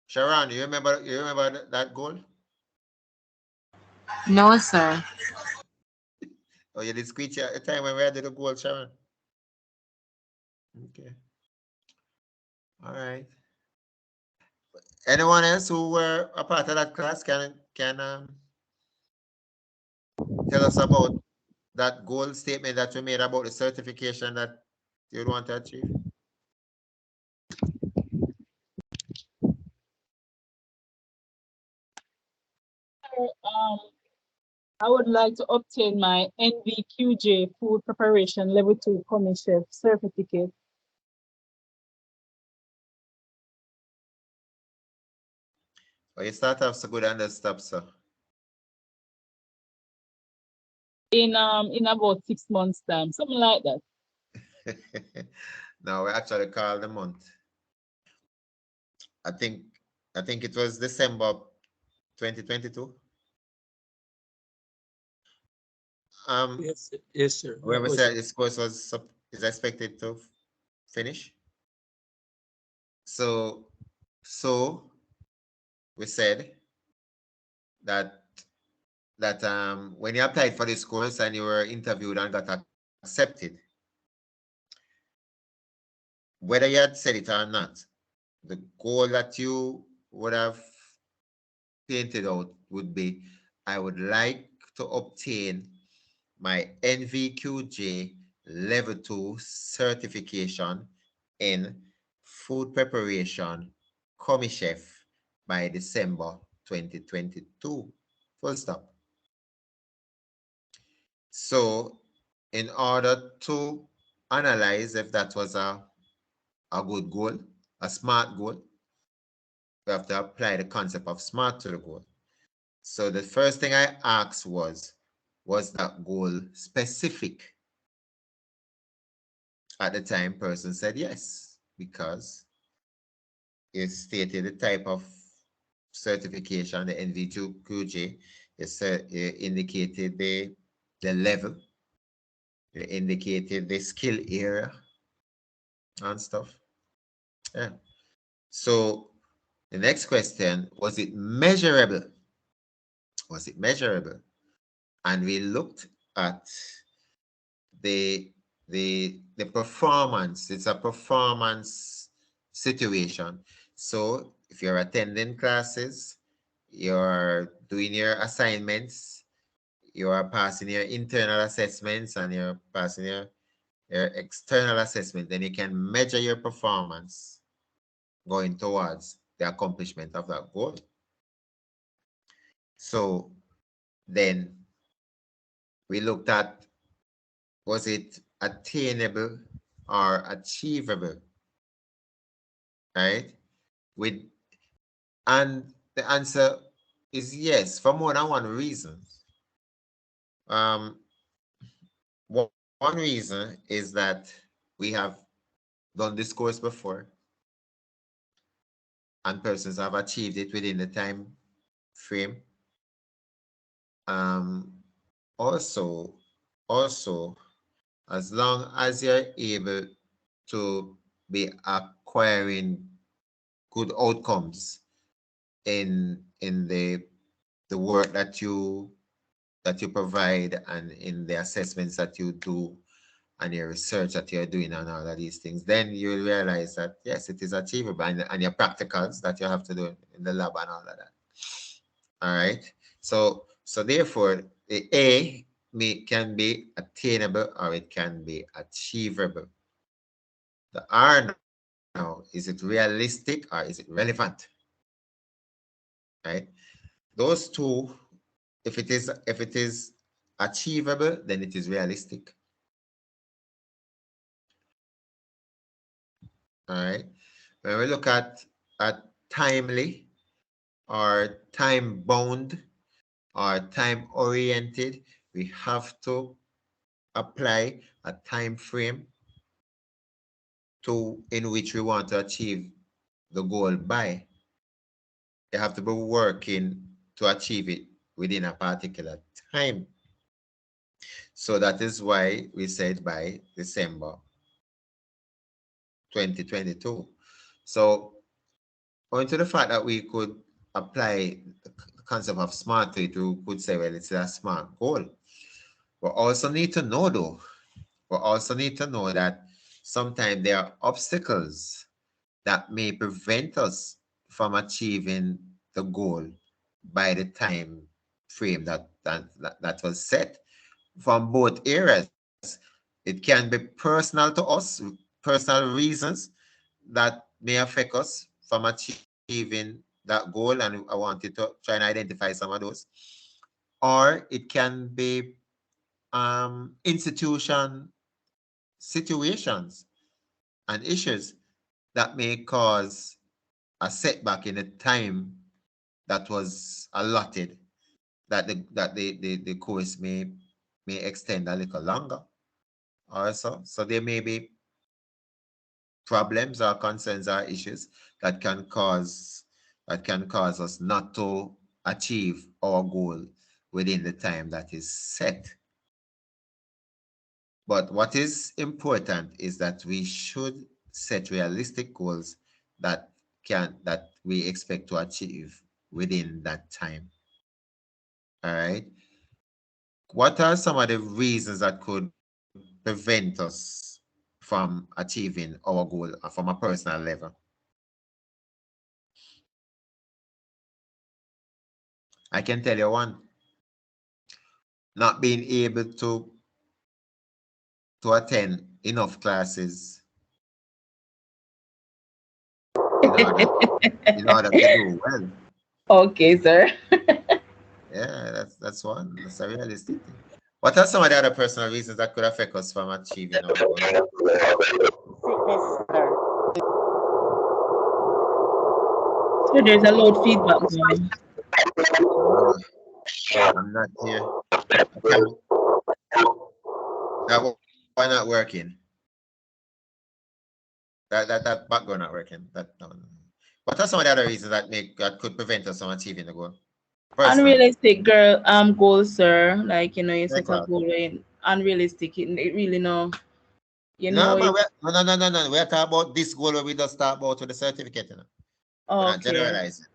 Sharon, you remember that goal? No, sir. Oh, you did screech at the time when we had the goal, Sharon. Okay. All right. Anyone else who were a part of that class can tell us about that goal statement that you made about the certification that you want to achieve? Um, I would like to obtain my NVQJ Food Preparation Level 2 Commis Chef certificate. Or you start off so good and then stop, so. In about 6 months' time, something like that. No, we actually call the month. I think I think it was December 2022. yes, yes, sir. When That we was said this course is expected to finish. So we said that when you applied for this course and you were interviewed and got accepted, accepted, whether you had said it or not. The goal that you would have painted out would be, I would like to obtain my NVQJ Level 2 certification in food preparation, commis chef by December 2022. Full stop. So, in order to analyze if that was a good goal, a smart goal, we have to apply the concept of smart to the goal. So the first thing I asked was that goal specific? At the time, person said yes, because it stated the type of certification, the NVQJ, it indicated the level, it indicated the skill area and stuff. Yeah. So the next question, was it measurable? Was it measurable? And we looked at the the performance. It's a performance situation. So if you're attending classes, you're doing your assignments, you are passing your internal assessments, and you're passing your external assessment, then you can measure your performance going towards the accomplishment of that goal. So then we looked at, was it attainable or achievable, right? With And the answer is yes, for more than one reason. Um, one reason is that we have done this course before, and persons have achieved it within the time frame. Um, also, also, as long as you're able to be acquiring good outcomes in the work that you provide, and in the assessments that you do, and your research that you're doing, and all of these things, then you realize that yes, it is achievable, and your practicals that you have to do in the lab and all of that. All right. So therefore, the A can be attainable or it can be achievable. The R now, is it realistic or is it relevant? Right? Those two, if it is achievable, then it is realistic. All right. When we look at timely or time bound or time oriented, we have to apply a time frame in which we want to achieve the goal by. You have to be working to achieve it within a particular time. So that is why we said by December 2022. So owing to the fact that we could apply the concept of smart to it, we could say, well, it's a smart goal. We also need to know, though, we also need to know that sometimes there are obstacles that may prevent us from achieving the goal by the time frame that was set from both areas. It can be personal to us, personal reasons that may affect us from achieving that goal, and I wanted to try and identify some of those. Or it can be institution situations and issues that may cause a setback in the time that was allotted, that the course may extend a little longer also. So there may be problems or concerns or issues that can cause us not to achieve our goal within the time that is set. But what is important is that we should set realistic goals that we expect to achieve within that time. All right. What are some of the reasons that could prevent us from achieving our goal from a personal level? I can tell you one. Not being able to attend enough classes in order to do well. Okay, sir. Yeah, that's one. That's a realistic thing. What are some of the other personal reasons that could affect us from achieving our goal? Sickness, sir. So there's a loud feedback going. I'm not here. Why not working? That background not working. What are some of the other reasons that could prevent us from achieving the goal? Personally. Unrealistic goals, sir. Like you set a goal and unrealistic. It really no. No, but no. We're talking about this goal where we just start about with the certificate, you know. We're not Okay. generalizing.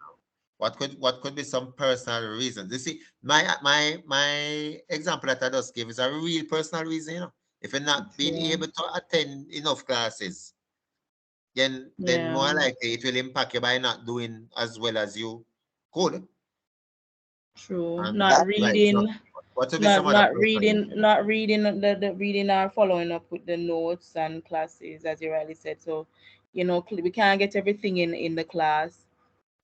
What could be some personal reasons? You see, my example that I just gave is a real personal reason, you know. If you're not being able to attend enough classes, then more likely it will impact you by not doing as well as you could. True. And Not reading. so what would be some other Not reading. Not reading the reading or following up with the notes and classes, as you rightly said. So, we can't get everything in the class.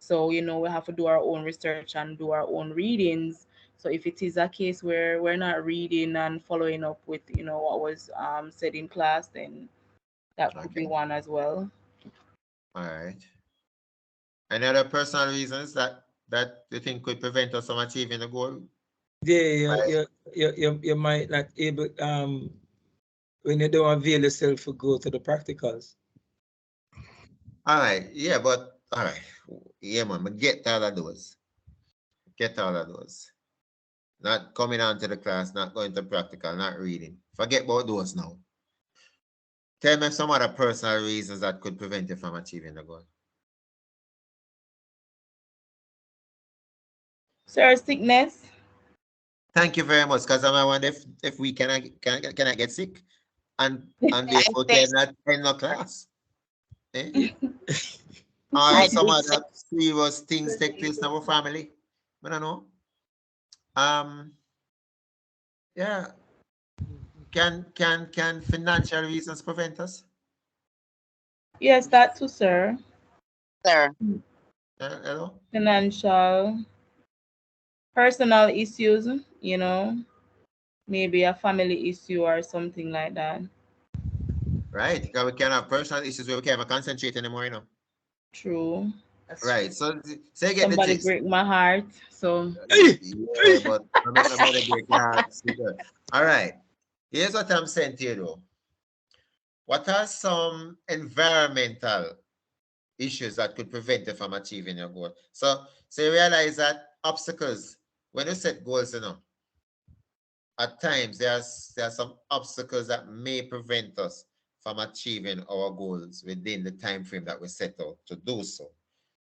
So, we have to do our own research and do our own readings. So if it is a case where we're not reading and following up with, what was said in class, then that could be one as well. All right. Any other personal reasons that you think could prevent us from achieving the goal? Yeah, you might not able when you don't avail yourself to go to the practicals. All right, yeah, but all right, yeah, man, but get all of those. Get all of those. Not coming on to the class, not going to practical, not reading. Forget about those now. Tell me some other personal reasons that could prevent you from achieving the goal. Sir, sickness. Thank you very much. Because I wonder if we can I get sick and therefore cannot attend no class. Eh? Or some other serious things take place in our family. I don't know. Yeah. Can financial reasons prevent us? Yes, that too, sir. Sir. Hello? Financial, personal issues, maybe a family issue or something like that. Right. Because we can have personal issues where we can't even concentrate anymore, you know. True. Right. So say get the Somebody gist. break my heart. So yeah, but nobody break your heart. All right. Here's what I'm saying to you though. What are some environmental issues that could prevent you from achieving your goal? So you realize that obstacles, when you set goals, you know, at times there are some obstacles that may prevent us from achieving our goals within the time frame that we set out to do so.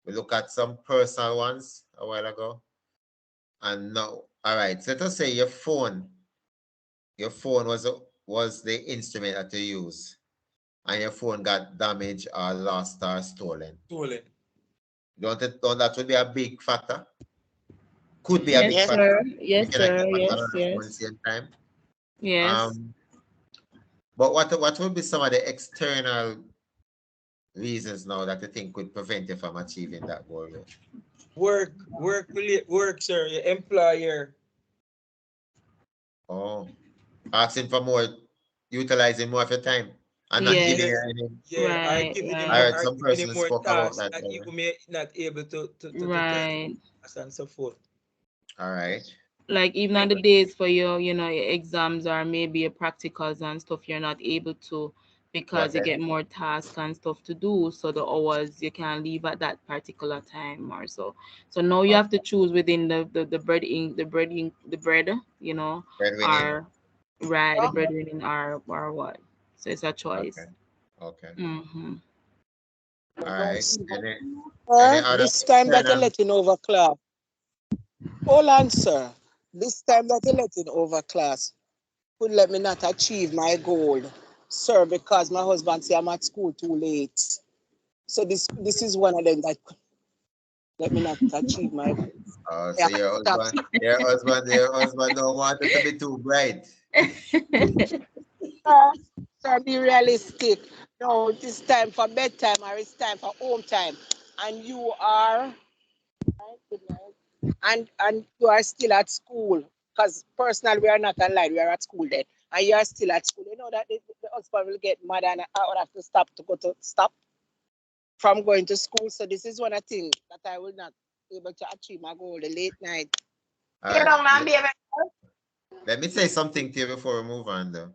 We look at some personal ones a while ago. And now, all right, so let us say your phone was the instrument that you use, and your phone got damaged or lost or stolen. Don't that would be a big factor? Could be a big factor. Sir. Yes, We cannot sir. keep Yes, on at the yes. same time. Yes. But what would be some of the external reasons now that you think could prevent you from achieving that goal? Work, sir. Your employer. Oh, asking for more, utilizing more of your time and not giving you any. I giving him I more, heard some persons spoke about tasks that. that you may not able to Right. and so forth. All right. Like even on the days for your exams or maybe your practicals and stuff, you're not able to because you get more tasks and stuff to do. So the hours you can leave at that particular time or so. So now you have to choose within the bread, Breadwinning. or right, the breadwinning or what. So it's a choice. Okay. Mm-hmm. All right. Any other This time that you're letting over class. Hold on, sir. This time that you're letting over class. could let me not achieve my goal, sir, because my husband say I'm at school too late. So this is one of them that could let me not achieve my goal. Oh, Yeah, so your stop. your husband don't want it to be too bright. Sir, be realistic. No, it's time for bedtime or it's time for home time. And you are and you are still at school. Because personally we are not online, we are at school then. And you are still at school. You know that the husband will get mad and I would have to stop from going to school. So this is one of the things that I will not be able to achieve my goal, the late night. All You right. know, man, baby. Let me say something to you before we move on, though.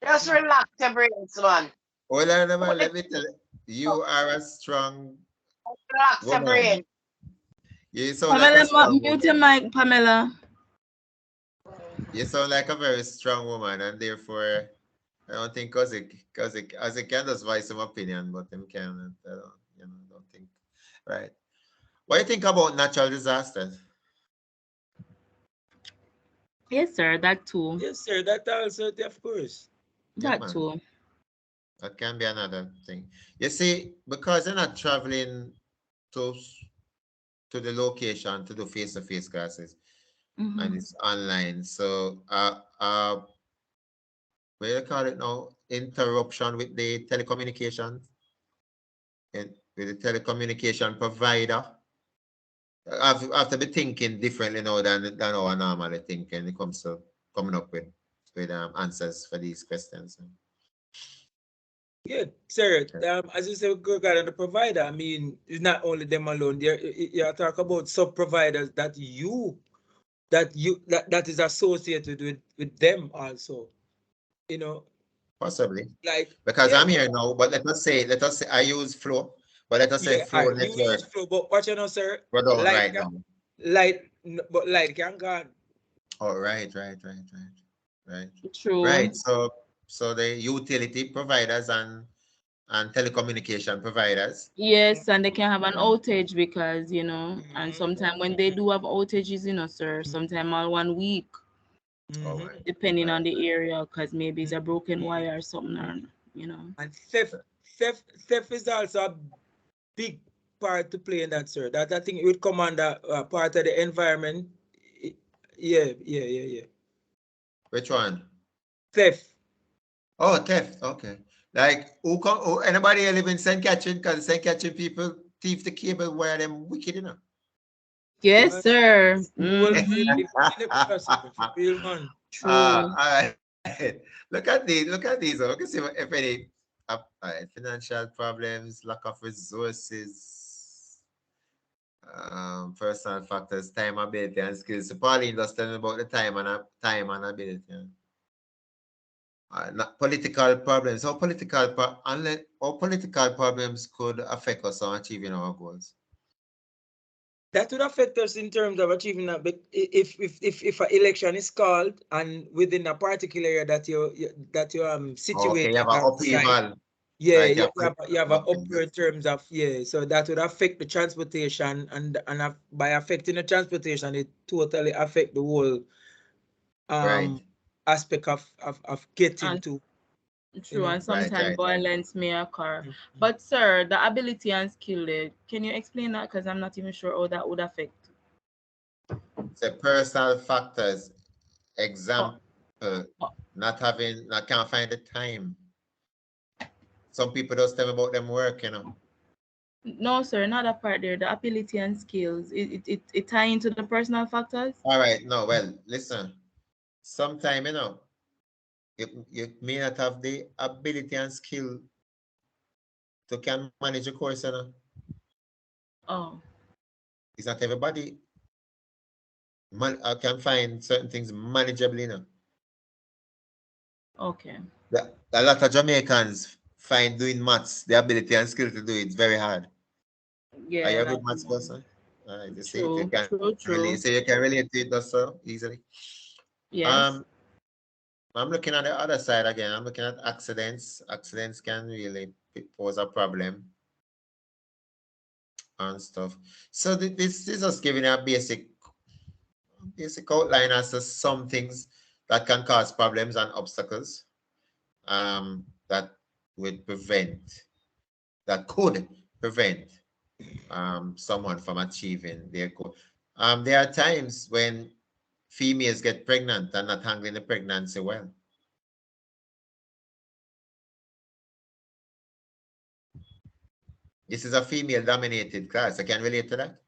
Just relax your brains, man. Hold on, man. Let me tell you, you are a strong Relax your woman. brain. You sound like a Pamela, strong mute your woman. mic, Pamela. You sound like a very strong woman, and therefore, I don't think cause it can just voice some opinion, but them can, don't think, right? What do you think about natural disasters? Yes, sir. That too. Yes, sir. That also, of course. Yeah, That man. too. That can be another thing. You see, because they're not traveling to to the location to do face-to-face classes, and it's online. So, what do you call it now? Interruption with the telecommunications and with the telecommunication provider. I have to be thinking differently now than how I normally think when it comes to coming up with answers for these questions. Yeah, sir. Okay. As you said, regarding the provider, I mean, it's not only them alone. There, you talk about sub providers that is associated with them also. You know, Possibly. like Because yeah, I'm here now, but let us say I use Flow, but let us say yeah. Flow You network use flow, but watch you know, sir. go down Light, right now. but light can go. Oh, right. True. Right. So the utility providers and telecommunication providers. Yes, and they can have an Yeah. outage because, and sometimes when they do have outages, sir, sometimes all 1 week, Oh, right. depending on Right. the area, because maybe it's a broken wire or something, And theft is also a big part to play in that, sir. That I think it would come under part of the environment. Yeah. Which one? Theft. Oh, theft. Okay. Like anybody here live in St. Catherine? Because St. Catherine people thief the cable wire them wicked enough. Yes, sir. Well, True. All right. Look at these. Look at see if any financial problems, lack of resources, personal factors, time, ability, and skills. So Pauline just telling about the time and ability. Not political problems. How political problems could affect us on achieving our goals. That would affect us in terms of achieving that. But if an election is called and within a particular area that you Okay, you situated have an or reside, upheaval. yeah, Right, you have an upheaval. upward terms of so that would affect the transportation by affecting the transportation, it totally affect the whole Right. aspect of getting And to true, and sometimes Right. violence may occur. But sir, the ability and skill, can you explain that? Because I'm not even sure how that would affect. So personal factors, Oh, example, not can't find the time. Some people just tell me about them work. no, sir, not that part there. The ability and skills, it tie into the personal factors. All right, no, well, listen. Sometime, you may not have the ability and skill to can manage a course. Oh, It's not everybody can find certain things manageable. okay. A lot of Jamaicans find doing maths, the ability and skill to do it very hard. Are you Yeah, a good that's maths person? You see, you true, can true, relate. true. So you can relate to it just so easily. Yes. Um, I'm looking at the other side again. I'm looking at accidents. Accidents can really pose a problem and stuff. So this is just giving a basic outline as to some things that can cause problems and obstacles that would could prevent someone from achieving their goal. There are times when females get pregnant and not handling the pregnancy well. This is a female-dominated class. I can relate to that.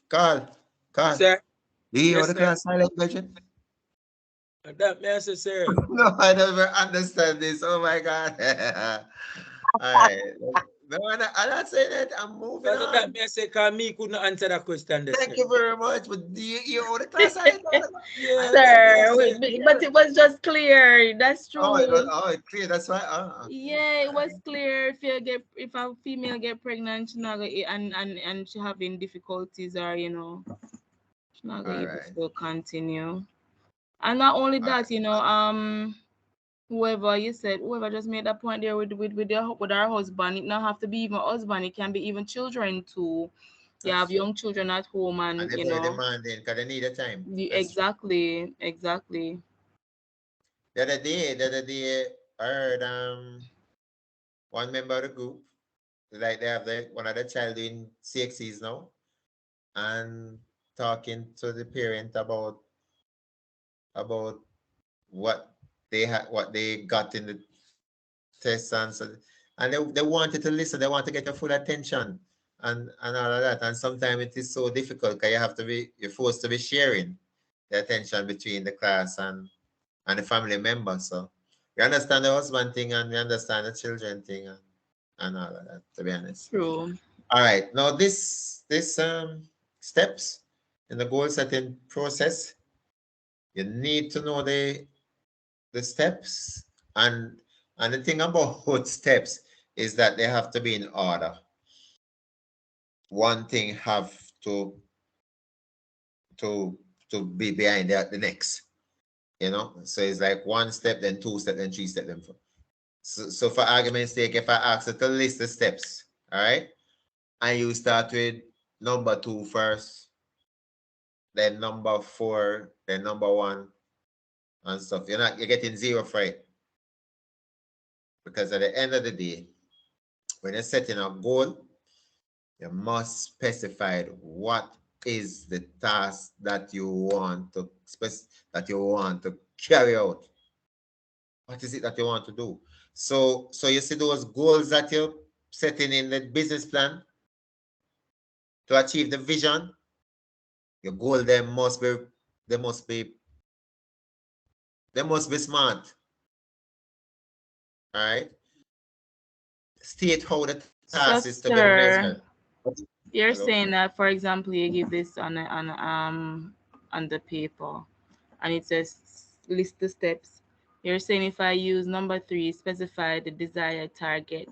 Carl, Sir, do you know yes, the sir. class silent version? That answer, sir. No, I never understand this. Oh my God. All right. No, I'm not saying that. I'm moving That's that on. me say, cause me couldn't answer that question there, Thank sir. you very much. But do you own the class silent? Yeah, Sir, sir. but it was just clear. That's Oh, true. it's clear. That's why. Yeah, it was clear if a female get pregnant, she not gonna, and she having difficulties, or she not gonna All able right. to continue. And not only that, whoever just made that point there with our husband, it not have to be even husband, it can be even children too. You That's have true. young children at home, And and they're very demanding because they need the time. That's true. exactly. The other day, I heard one member of the group, like they have one of the child doing CXCs now, and talking to the parent about what what they got in the test, and they wanted to listen, they want to get your full attention and all of that. And sometimes it is so difficult because you're forced to be sharing the attention between the class and the family members. So we understand the husband thing and we understand the children thing and all of that, to be honest. True. All right. Now this steps in the goal setting process, you need to know the steps, and the thing about steps is that they have to be in order. One thing have to to to be behind the next. So it's like one step, then two step, then three step, then four. So for argument's sake, if I ask you to list the steps, all right, and you start with number 2 first, then number 4, then number 1, and stuff, you're getting 0 for it. Because at the end of the day, when you're setting a goal, you must specify what is the task that you want to carry out. What is it that you want to do? So you see those goals that you're setting in the business plan to achieve the vision. Your goal they must be they must be smart. All right. State how the task is So, to be measured. sir, you're Hello. saying that, for example, you give this on the paper, and it says list the steps. You're saying if I use number 3, specify the desired target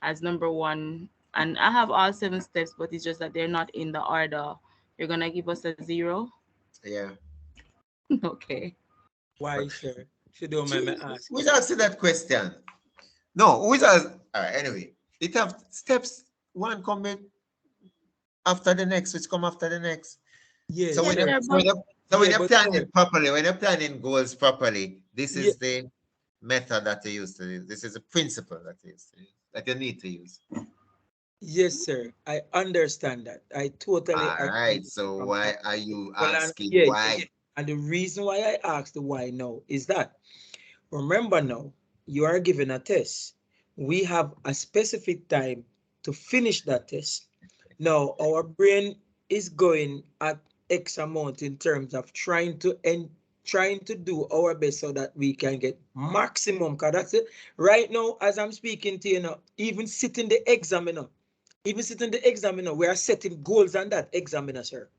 as number 1, and I have all 7 steps, but it's just that they're not in the order. You're gonna give us a 0? Yeah. Okay. Why, sir? If you don't mind me asking. Who's asking that question? No, who's asked? All right, anyway, it have steps one coming after the next, which come after the next. Yes, So Yes, when you sir. sir, so but when you so when Yeah, you're but planning properly, when you're planning goals properly, this yeah, is the method that you use to use. This is a principle that you use to use, that you need to use. yes, sir. I understand that. I totally All agree right. with you So from why that. are you Well, and asking yeah, yeah, why? yeah. And the reason why I asked the why now is that, remember now, you are given a test. We have a specific time to finish that test. Now, our brain is going at X amount in terms of trying to do our best so that we can get maximum. Because that's it. Right now, as I'm speaking to you now, even sitting the examiner, we are setting goals on that examiner, sir.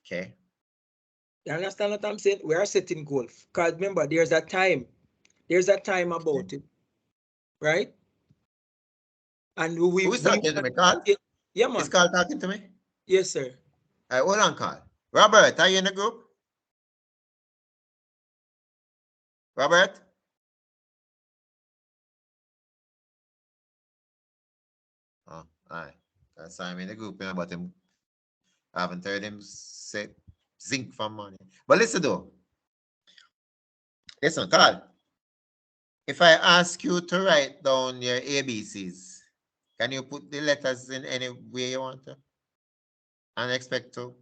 Okay. You understand what I'm saying? We are setting goals. Because remember, there's a time. There's a time about it, right? And Who is talking to me, Carl? yeah, Is man. Carl talking to me? Yes, sir. All right, hold on, Carl. Robert, are you in the group? Robert? Oh, all right. That's I'm in the group, but him. I haven't heard him say zinc for money. But listen though. Listen, Carl. If I ask you to write down your ABCs, can you put the letters in any way you want to? And expect to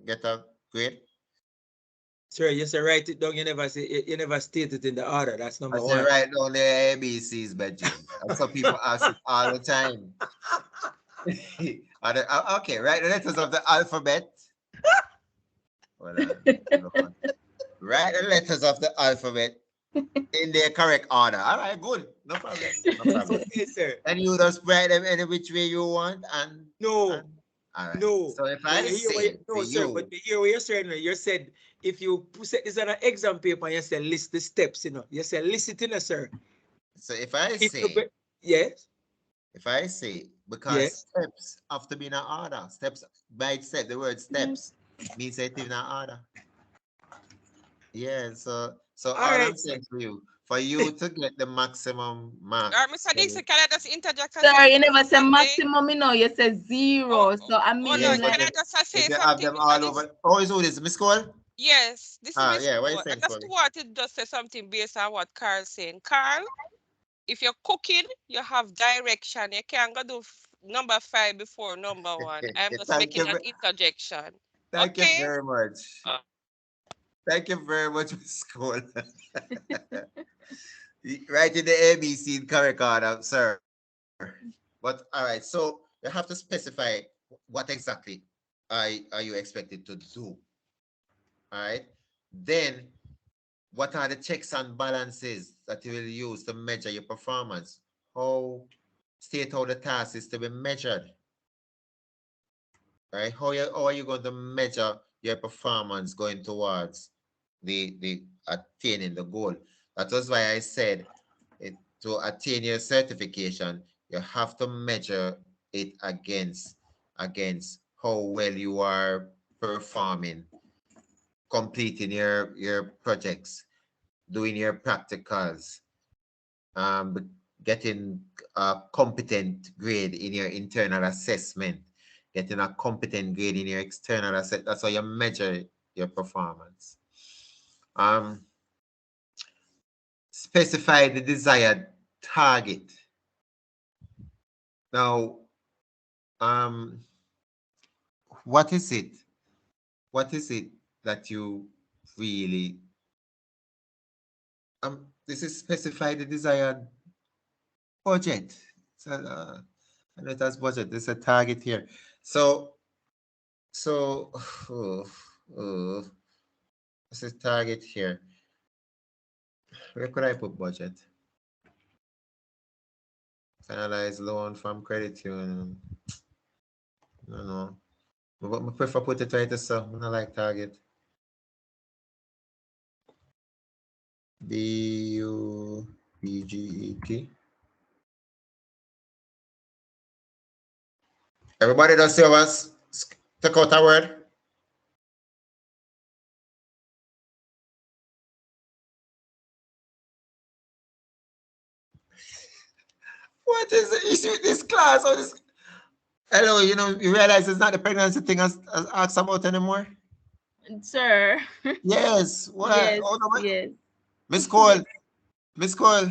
get a grade? Sir, you say write it down. You never state it in the order. That's I number say one. write down the ABCs, Benjamin. That's what people ask it all the time. Okay, write the letters of the alphabet. Hold on. Write the letters of the alphabet in their correct order. All right, good. No problem. No problem. Okay, sir. And you just write them any which way you want. And No. all right. No. So if But I you hear say no, to sir, you, but you hear what you're saying. You said if you set this on an exam paper, you say list the steps, You say list it in, sir. so if I If you say, yes, because yes. steps have to be in an order. Steps by itself, the word steps means it in an order. Yeah, so All all right, I'm saying to you, for you to get the maximum mark. Mr. Dixon, can I just interject and Sir, say you never say something? maximum, You say zero. So I Hold mean, on, but can I like, just say if you have something, them Mr. all Dixon? over, oh, who is Miss Cole? Yes, this is Miss Yeah, what are you Cole. I saying, just Cole? wanted to just say something based on what Carl's saying. Carl, if you're cooking, you have direction. You can't go do number 5 before number 1. I'm just Thank making you, an interjection. thank you Okay? very much. Thank you very much, Miss Cole. Right in the ABC in correct order, sir. But all right, so you have to specify what exactly are you expected to do. All right. Then what are the checks and balances that you will use to measure your performance? State how the task is to be measured. Right? How are you going to measure your performance going towards the attaining the goal? That was why I said to attain your certification, you have to measure it against how well you are performing, completing your projects, doing your practicals, getting a competent grade in your internal assessment, getting a competent grade in your external assessment. That's how you measure your performance. Specify the desired target. Now, what is it? What is it that you really this is specify the desired budget. So I know it has budget. There's a target here. So oh, oh, what's the target here? Where could I put budget? Finalize loan from credit union. No. But I prefer put it right so I don't like target. BUBGET. Everybody does see us take out a word. What is the issue with this class? Or this? Hello, you realize it's not the pregnancy thing as asked about anymore? sir. Yes. What? Yes, Oh, no, yes. Miss Cole. Miss Cole.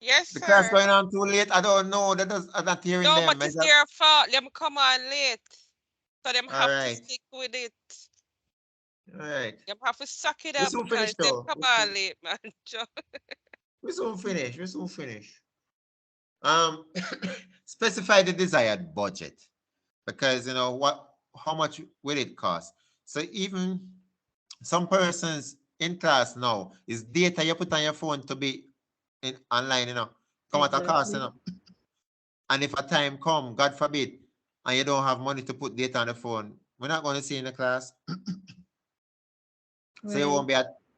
Yes, The class sir. going on too late. I don't know. I'm not hearing No, them. but it's their fault. Them come on late. So them All have to right. stick with it. All right. Them have to suck it We up soon finish because them though. come on late, man. We soon finish. We soon finish. Specify the desired budget because how much will it cost? So even some persons in class now is data you put on your phone to be online, come at a cost, And if a time come, God forbid, and you don't have money to put data on the phone, we're not going to see in the class. So you won't be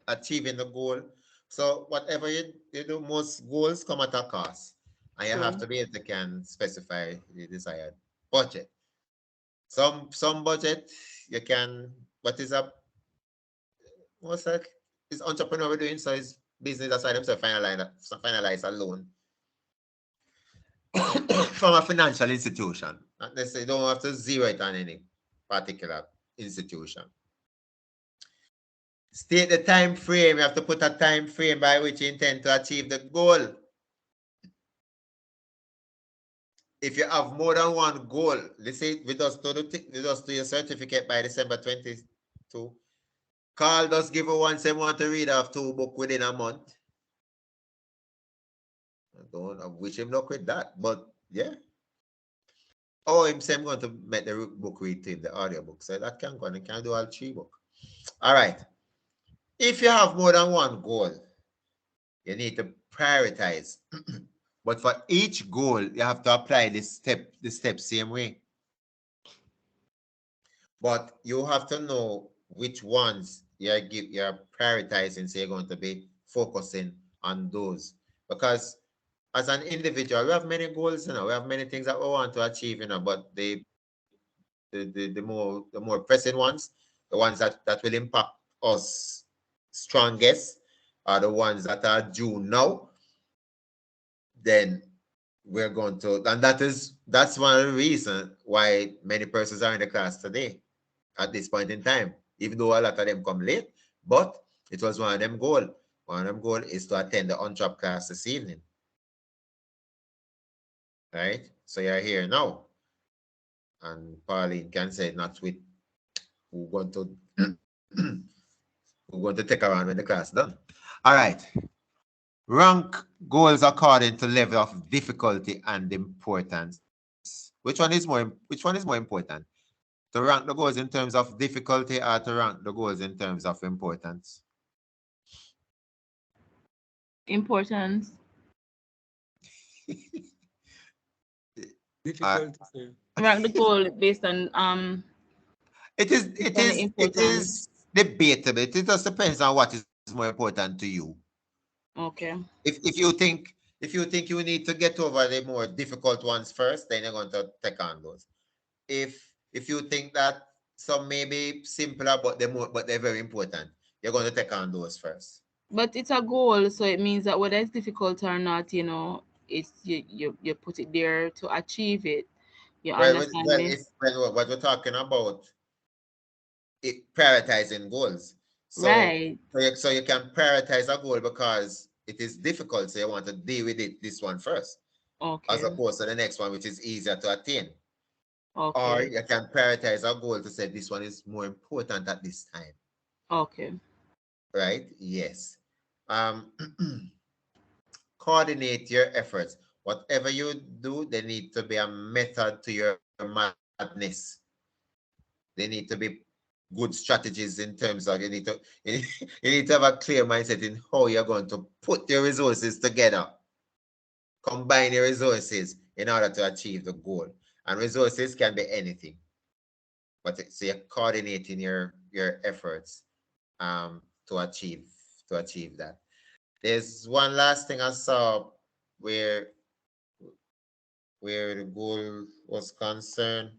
achieving the goal. So whatever you do, most goals come at a cost. And you have to be able to can specify the desired budget. Some budget you can, what is up? What's that? Is entrepreneur we're doing, so it's business aside themselves finalize a loan from a financial institution. Not necessarily, you don't have to zero it on any particular institution. State the time frame. You have to put a time frame by which you intend to achieve the goal. If you have more than one goal, let's say with us to your certificate by December 22, Carl does give you one say want to read off 2 books within a month. I wish him luck with that, but yeah. Oh, him say I'm going to make the book read to him, the audio book. So that can go and he can do all 3 books. All right. If you have more than one goal, you need to prioritize. But for each goal, you have to apply the step same way. But you have to know which ones you're prioritizing, so you're going to be focusing on those. Because as an individual, we have many goals, we have many things that we want to achieve, but the more pressing ones, the ones that will impact us strongest, are the ones that are due now. Then we're going to, and that's one of the reasons why many persons are in the class today at this point in time, even though a lot of them come late, but it was one of them goal. One of them goal is to attend the Entrep class this evening. Right? So you're here now. And Pauline can say not with who going to who going to take around when the class done. All right. Rank goals according to level of difficulty and importance. Which one is more important? To rank the goals in terms of difficulty or to rank the goals in terms of importance? Importance. Difficult to say. Rank the goal based on it is debatable. It just depends on what is more important to you. Okay. If you think you need to get over the more difficult ones first, then you're going to take on those. If you think that some may be simpler but they're very important, you're going to take on those first. But it's a goal, so it means that whether it's difficult or not, it's you put it there to achieve it. You understand me? What we're talking about, prioritizing goals. So, right. So you can prioritize a goal because it is difficult, so you want to deal with this one first. Okay. As opposed to the next one, which is easier to attain. Okay. Or you can prioritize a goal to say this one is more important at this time. Okay. Right? Yes. Coordinate your efforts. Whatever you do, there need to be a method to your madness. There need to be good strategies in terms of you need to have a clear mindset in how you're going to put your resources together. Combine your resources in order to achieve the goal. And resources can be anything. But so you're coordinating your efforts to achieve that. There's one last thing I saw where the goal was concerned.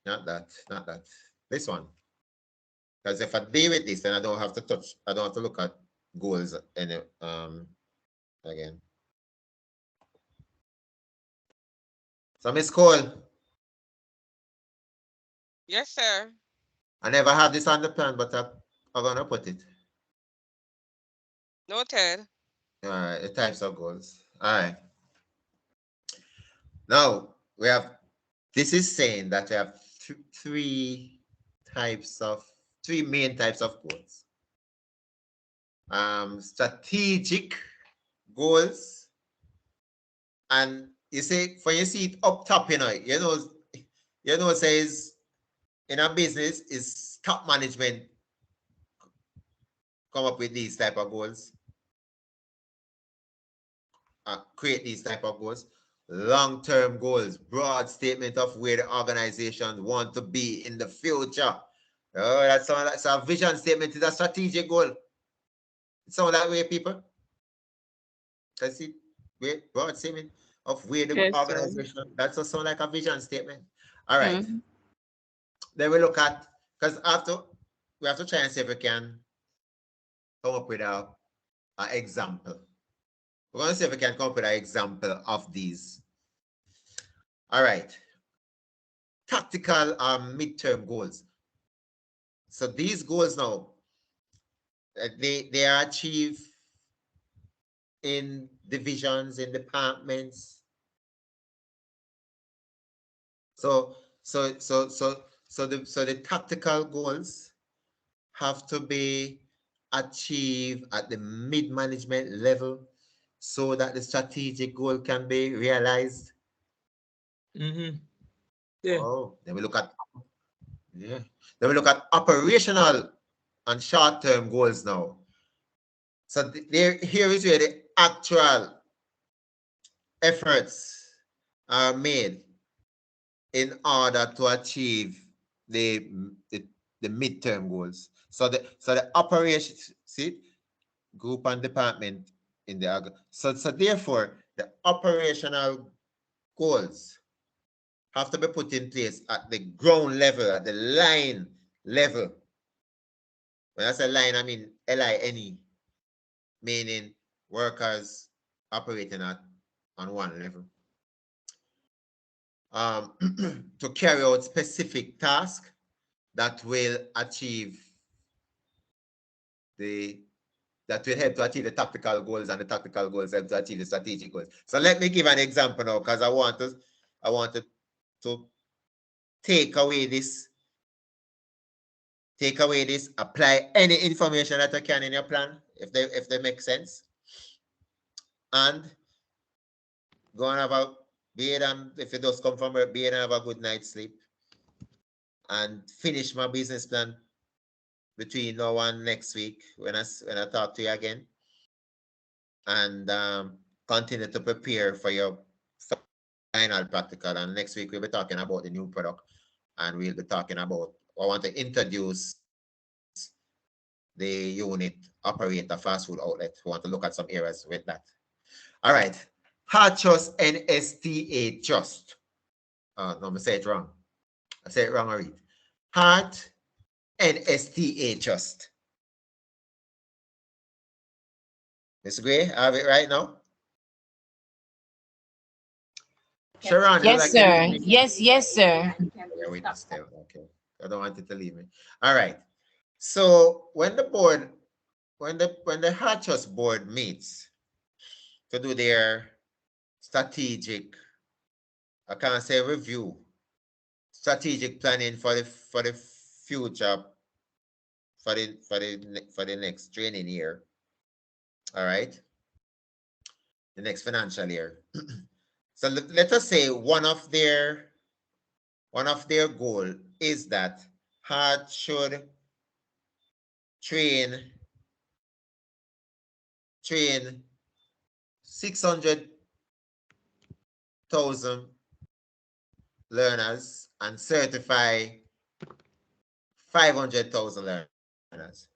Not that. This one. Because if I deal with this, then I don't have to look at goals any again. So Miss Cole. Yes, sir. I never had this on the plan, but I'm gonna put it. Noted. All right, the types of goals. All right. Now we have. This is saying that we have three main types of goals. Strategic goals, and you see when you see it up top, it says in a business is top management come up with these type of goals, create these type of goals. Long-term goals, broad statement of where the organization want to be in the future. Oh, that's a vision statement. It's a strategic goal. It sounds that way, people. That's it. Broad statement of where the organization. That's also like a vision statement. All right. Then we look at, because we have to try and see if we can come up with an example. We're going to see if we can come up with an example of these. All right. tactical midterm goals. So these goals now, they are achieved in divisions, in departments. So the tactical goals have to be achieved at the mid-management level so that the strategic goal can be realized. Mm-hmm. Yeah. Oh, then we look at operational and short-term goals now. So here is where the actual efforts are made in order to achieve the the midterm goals. So the operations, see, group and department in the so therefore the operational goals have to be put in place at the ground level, at the line level. When I say line, I mean LINE, meaning workers operating on one level. To carry out specific tasks that will achieve that will help to achieve the tactical goals, and the tactical goals help to achieve the strategic goals. So let me give an example now, because I wanted to take away this, apply any information that I can in your plan, if they make sense, and go and if it does come from work, be and have a good night's sleep, and finish my business plan between now and next week when I talk to you again, and continue to prepare for your final practical. And next week we'll be talking about the new product, and we'll be talking about, I want to introduce the unit operator fast food outlet. We want to look at some areas with that. All right. Heart Trust, NSTA Trust. No, I say it wrong. I say it wrong, I read. Heart NSTA Trust. Mr. Gray, I have it right now? Sharon, Yes, sir. Yes, sir. Yeah, we just stay. Okay. I don't want it to leave me. All right. So when the Heart Trust board meets to do their strategic, I can't say review, strategic planning for the future, for the next training year. All right, the next financial year. So let us say one of their goal is that Heart should train 600,000 learners and certify 500,000 learners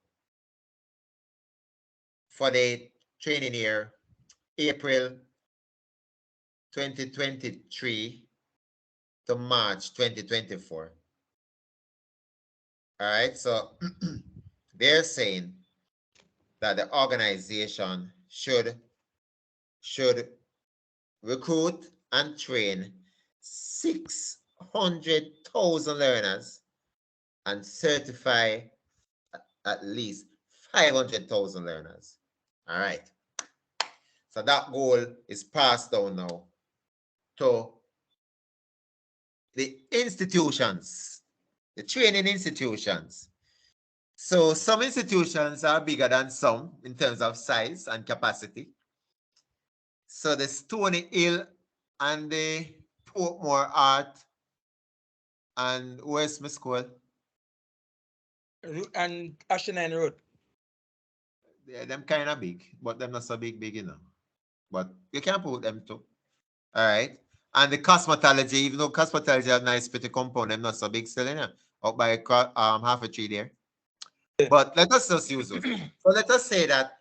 for the training year April 2023 to March 2024. All right, so they're saying that the organization should recruit and train 600,000 learners and certify at least 500,000 learners. All right. So that goal is passed down now to the institutions, the training institutions. So some institutions are bigger than some in terms of size and capacity. So the Stony Hill and the Portmore Art and Westmere School. And Ashenine Road. Yeah, them kind of big, but them not so big, But you can put them too. All right. And the cosmetology, even though cosmetology have nice pretty compound, them not so big still in out by half a tree there. But let us just use those. So let us say that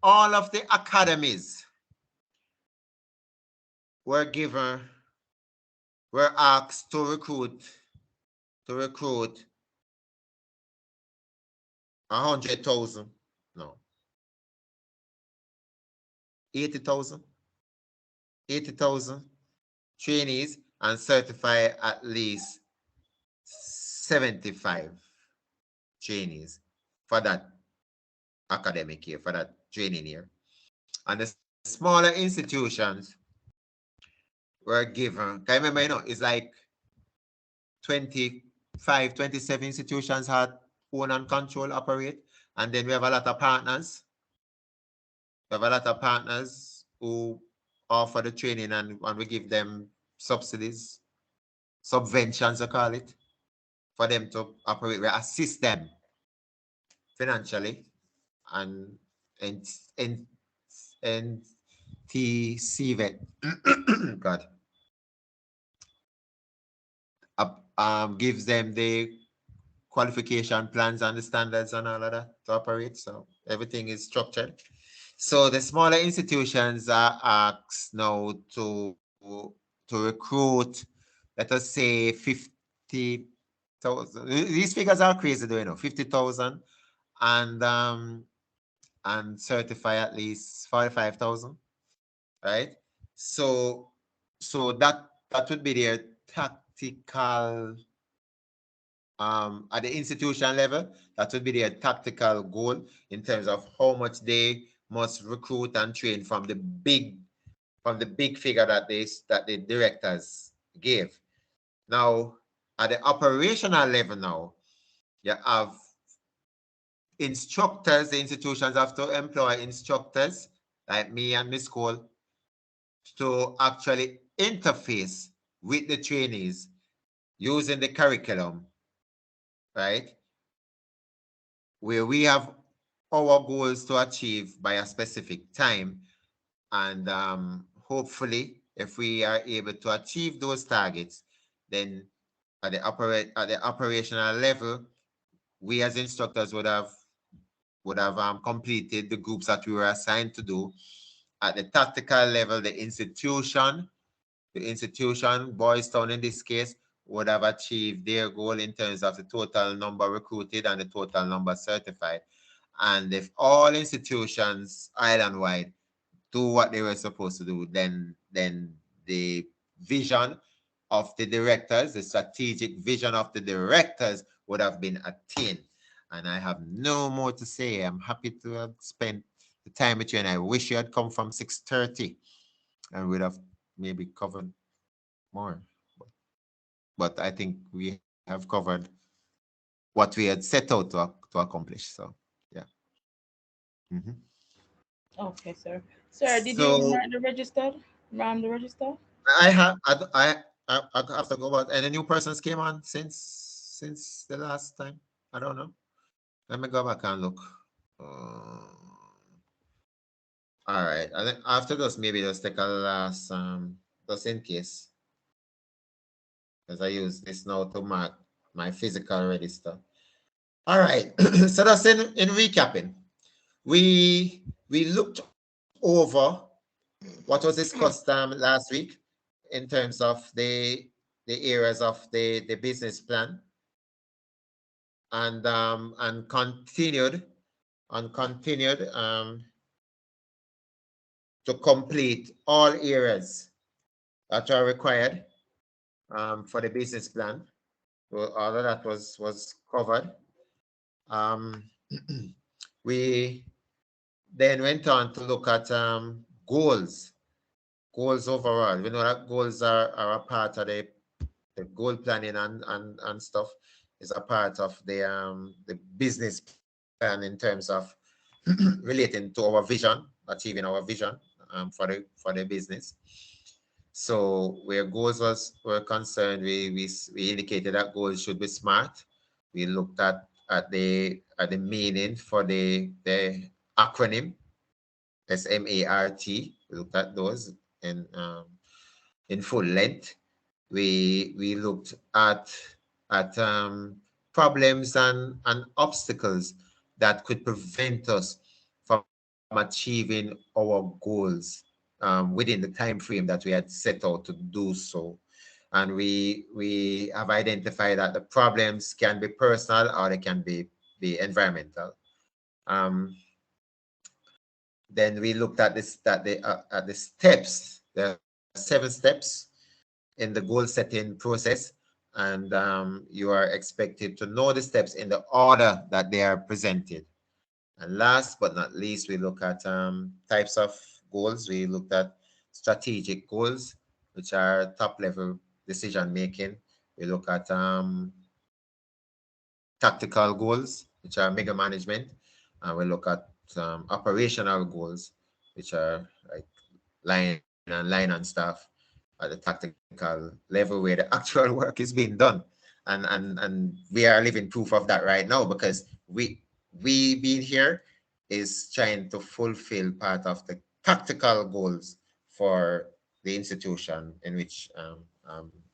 all of the academies were asked to recruit 100,000. No. 80,000 trainees and certify at least 75 trainees for that academic year, for that training year. And the smaller institutions were given, can you remember, it's like 25, 27 institutions had own and control operate. And then we have a lot of partners. We have a lot of partners who offer the training, and we give them subsidies, subventions, I call it, for them to operate. We assist them financially and and and and TCVET, God, gives them the qualification plans and the standards and all of that to operate. So everything is structured. So the smaller institutions are asked now to recruit, let us say 50,000. These figures are crazy, do you know? 50,000 and certify at least 45,000, right? So that would be their tactical at the institution level. That would be their tactical goal in terms of how much they must recruit and train from the big figure that the directors gave. Now, at the operational level now, you have instructors. The institutions have to employ instructors like me and Miss Cole to actually interface with the trainees using the curriculum, right? Where we have our goals to achieve by a specific time. And hopefully, if we are able to achieve those targets, then at the operational level, we as instructors would have completed the groups that we were assigned to do. At the tactical level, the institution, Boys Town in this case, would have achieved their goal in terms of the total number recruited and the total number certified. And if all institutions island-wide do what they were supposed to do, then the vision of the directors, the strategic vision of the directors would have been attained. And I have no more to say. I'm happy to have spent the time with you, and I wish you had come from 6:30 and we'd have maybe covered more. But I think we have covered what we had set out to accomplish. So, yeah. Mm-hmm. Okay, sir. Sir, did you So mark the registered? Ram the register? I have I have to go about. Any new persons came on since the last time? I don't know. Let me go back and look. All right. And then after this, maybe just take a last just in case, because I use this now to mark my physical register. All right. So that's in recapping. We looked over what was discussed last week in terms of the areas of the business plan, and continued to complete all areas that are required for the business plan. So all of that was covered. Um, we then went on to look at goals overall. We know that goals are a part of the goal planning and stuff, is a part of the business plan in terms of relating to our vision, achieving our vision for the business. So where goals were concerned, we indicated that goals should be SMART. We looked at the meaning for the acronym SMART. We looked at those in full length. We looked at problems and obstacles that could prevent us from achieving our goals within the time frame that we had set out to do so. And we have identified that the problems can be personal or they can be environmental. Then we looked at at the steps. There are 7 steps in the goal setting process, and you are expected to know the steps in the order that they are presented. And last but not least, we look at types of goals. We looked at strategic goals, which are top level decision making. We look at tactical goals, which are mega management. And we look at operational goals, which are like line and staff at the tactical level where the actual work is being done. And we are living proof of that right now, because we being here is trying to fulfill part of the tactical goals for the institution in which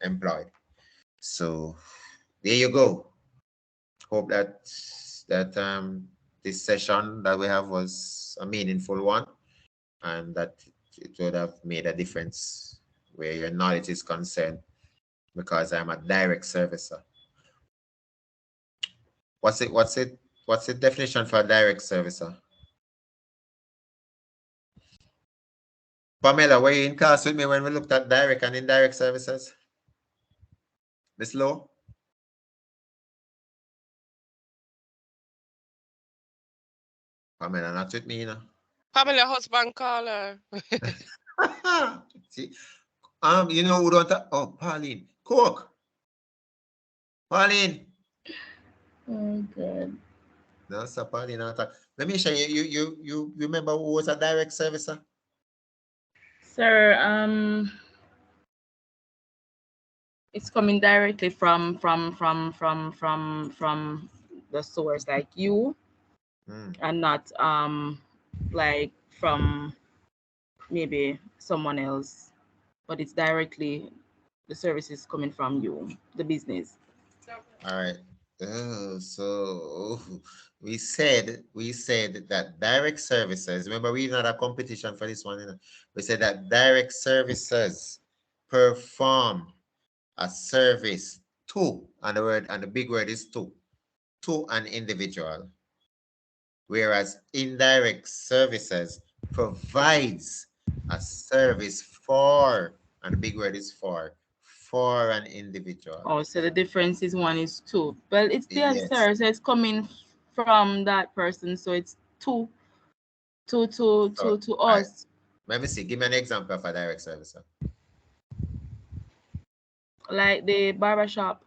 employed. So there you go. Hope that this session that we have was a meaningful one, and that it would have made a difference where your knowledge is concerned, because I'm a direct servicer. What's the definition for a direct servicer? Pamela, were you in class with me when we looked at direct and indirect services? Miss Lowe? Pamela, not with me, you know. Pamela husband call her. See, you know who don't oh, Pauline. Cook. Pauline. Oh God. No, sir, Pauline. Let me show you. You remember who was a direct servicer? Sir, it's coming directly from the source, like you, and not like from maybe someone else, but it's directly the service is coming from you, the business. All right. Oh, so we said that direct services. Remember, we had a competition for this one. You know? We said that direct services perform a service and the big word is to an individual, whereas indirect services provides a service and the big word is for an individual. Oh, so the difference is one is two. Well, it's the Yes. answer. So it's coming from that person. So it's two to All right. us. Let me see. Give me an example of a direct service. Like the barber shop.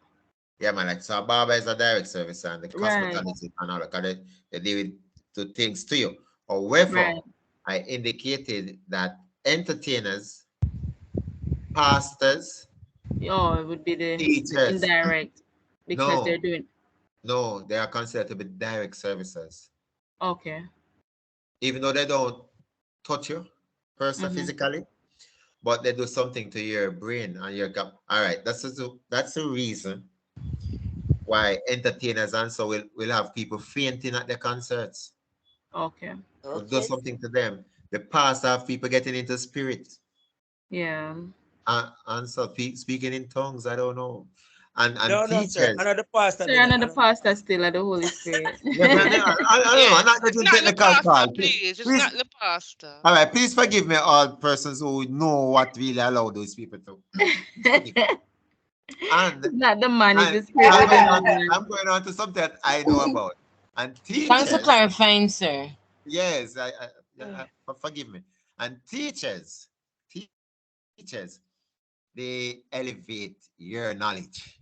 Yeah, man. Like, so a barber is a direct service, and the Right. hospitality and all that, 'cause they deal with to things to you. However, Right. I indicated that entertainers, pastors, Oh, it would be the teachers, indirect because they're no, doing. no, they are considered to be direct services, Okay. even though they don't touch you person physically, but they do something to your brain and your gut. All right, that's the reason why entertainers and so will have people fainting at their concerts. Okay. Will do something to them. The past have people getting into spirit. Yeah. And so speaking in tongues, I don't know. And No, no, sir. teachers. Another pastor. Sir, another pastor still at the Holy Spirit. Yeah, but I don't know. I'm not It's getting not the technical, pastor, Carl. please. It's Please, not the pastor. all right, please forgive me, all persons who know what really allow those people to. And Not the man, it's and the spirit within the man. I'm going on to something that I know about. And Thanks for teachers, clarifying, sir. yes, forgive me. And teachers, they elevate your knowledge.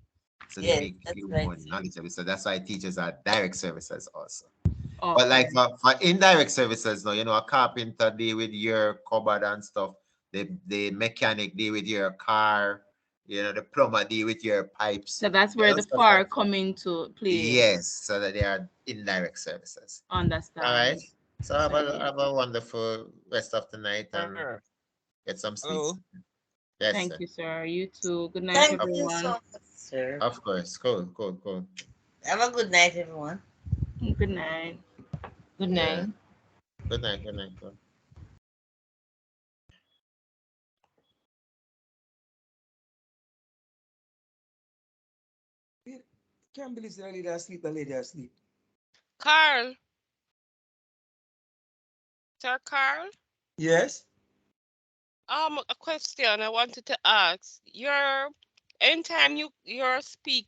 So they Yes, make that's you right, more sir. knowledgeable. So that's why teachers are direct services also. But Okay. like for indirect services, no, a carpenter deal with your cupboard and stuff. The mechanic deal with your car. The plumber deal with your pipes. So that's where the Stuff like far come into play. yes, so that they are indirect services. All right. Understand. So have a wonderful rest of the night and get some sleep. Hello. Yes, Thank sir. you, sir. You too. Good night, Thank you everyone. so much, sir. Of course. Cool. Have a good night, everyone. Good night. Good Yeah. night. Good night. Cool. Can't believe the lady asleep. The lady asleep. Carl. Sir Carl? Yes. A question I wanted to ask. Your anytime you're speaking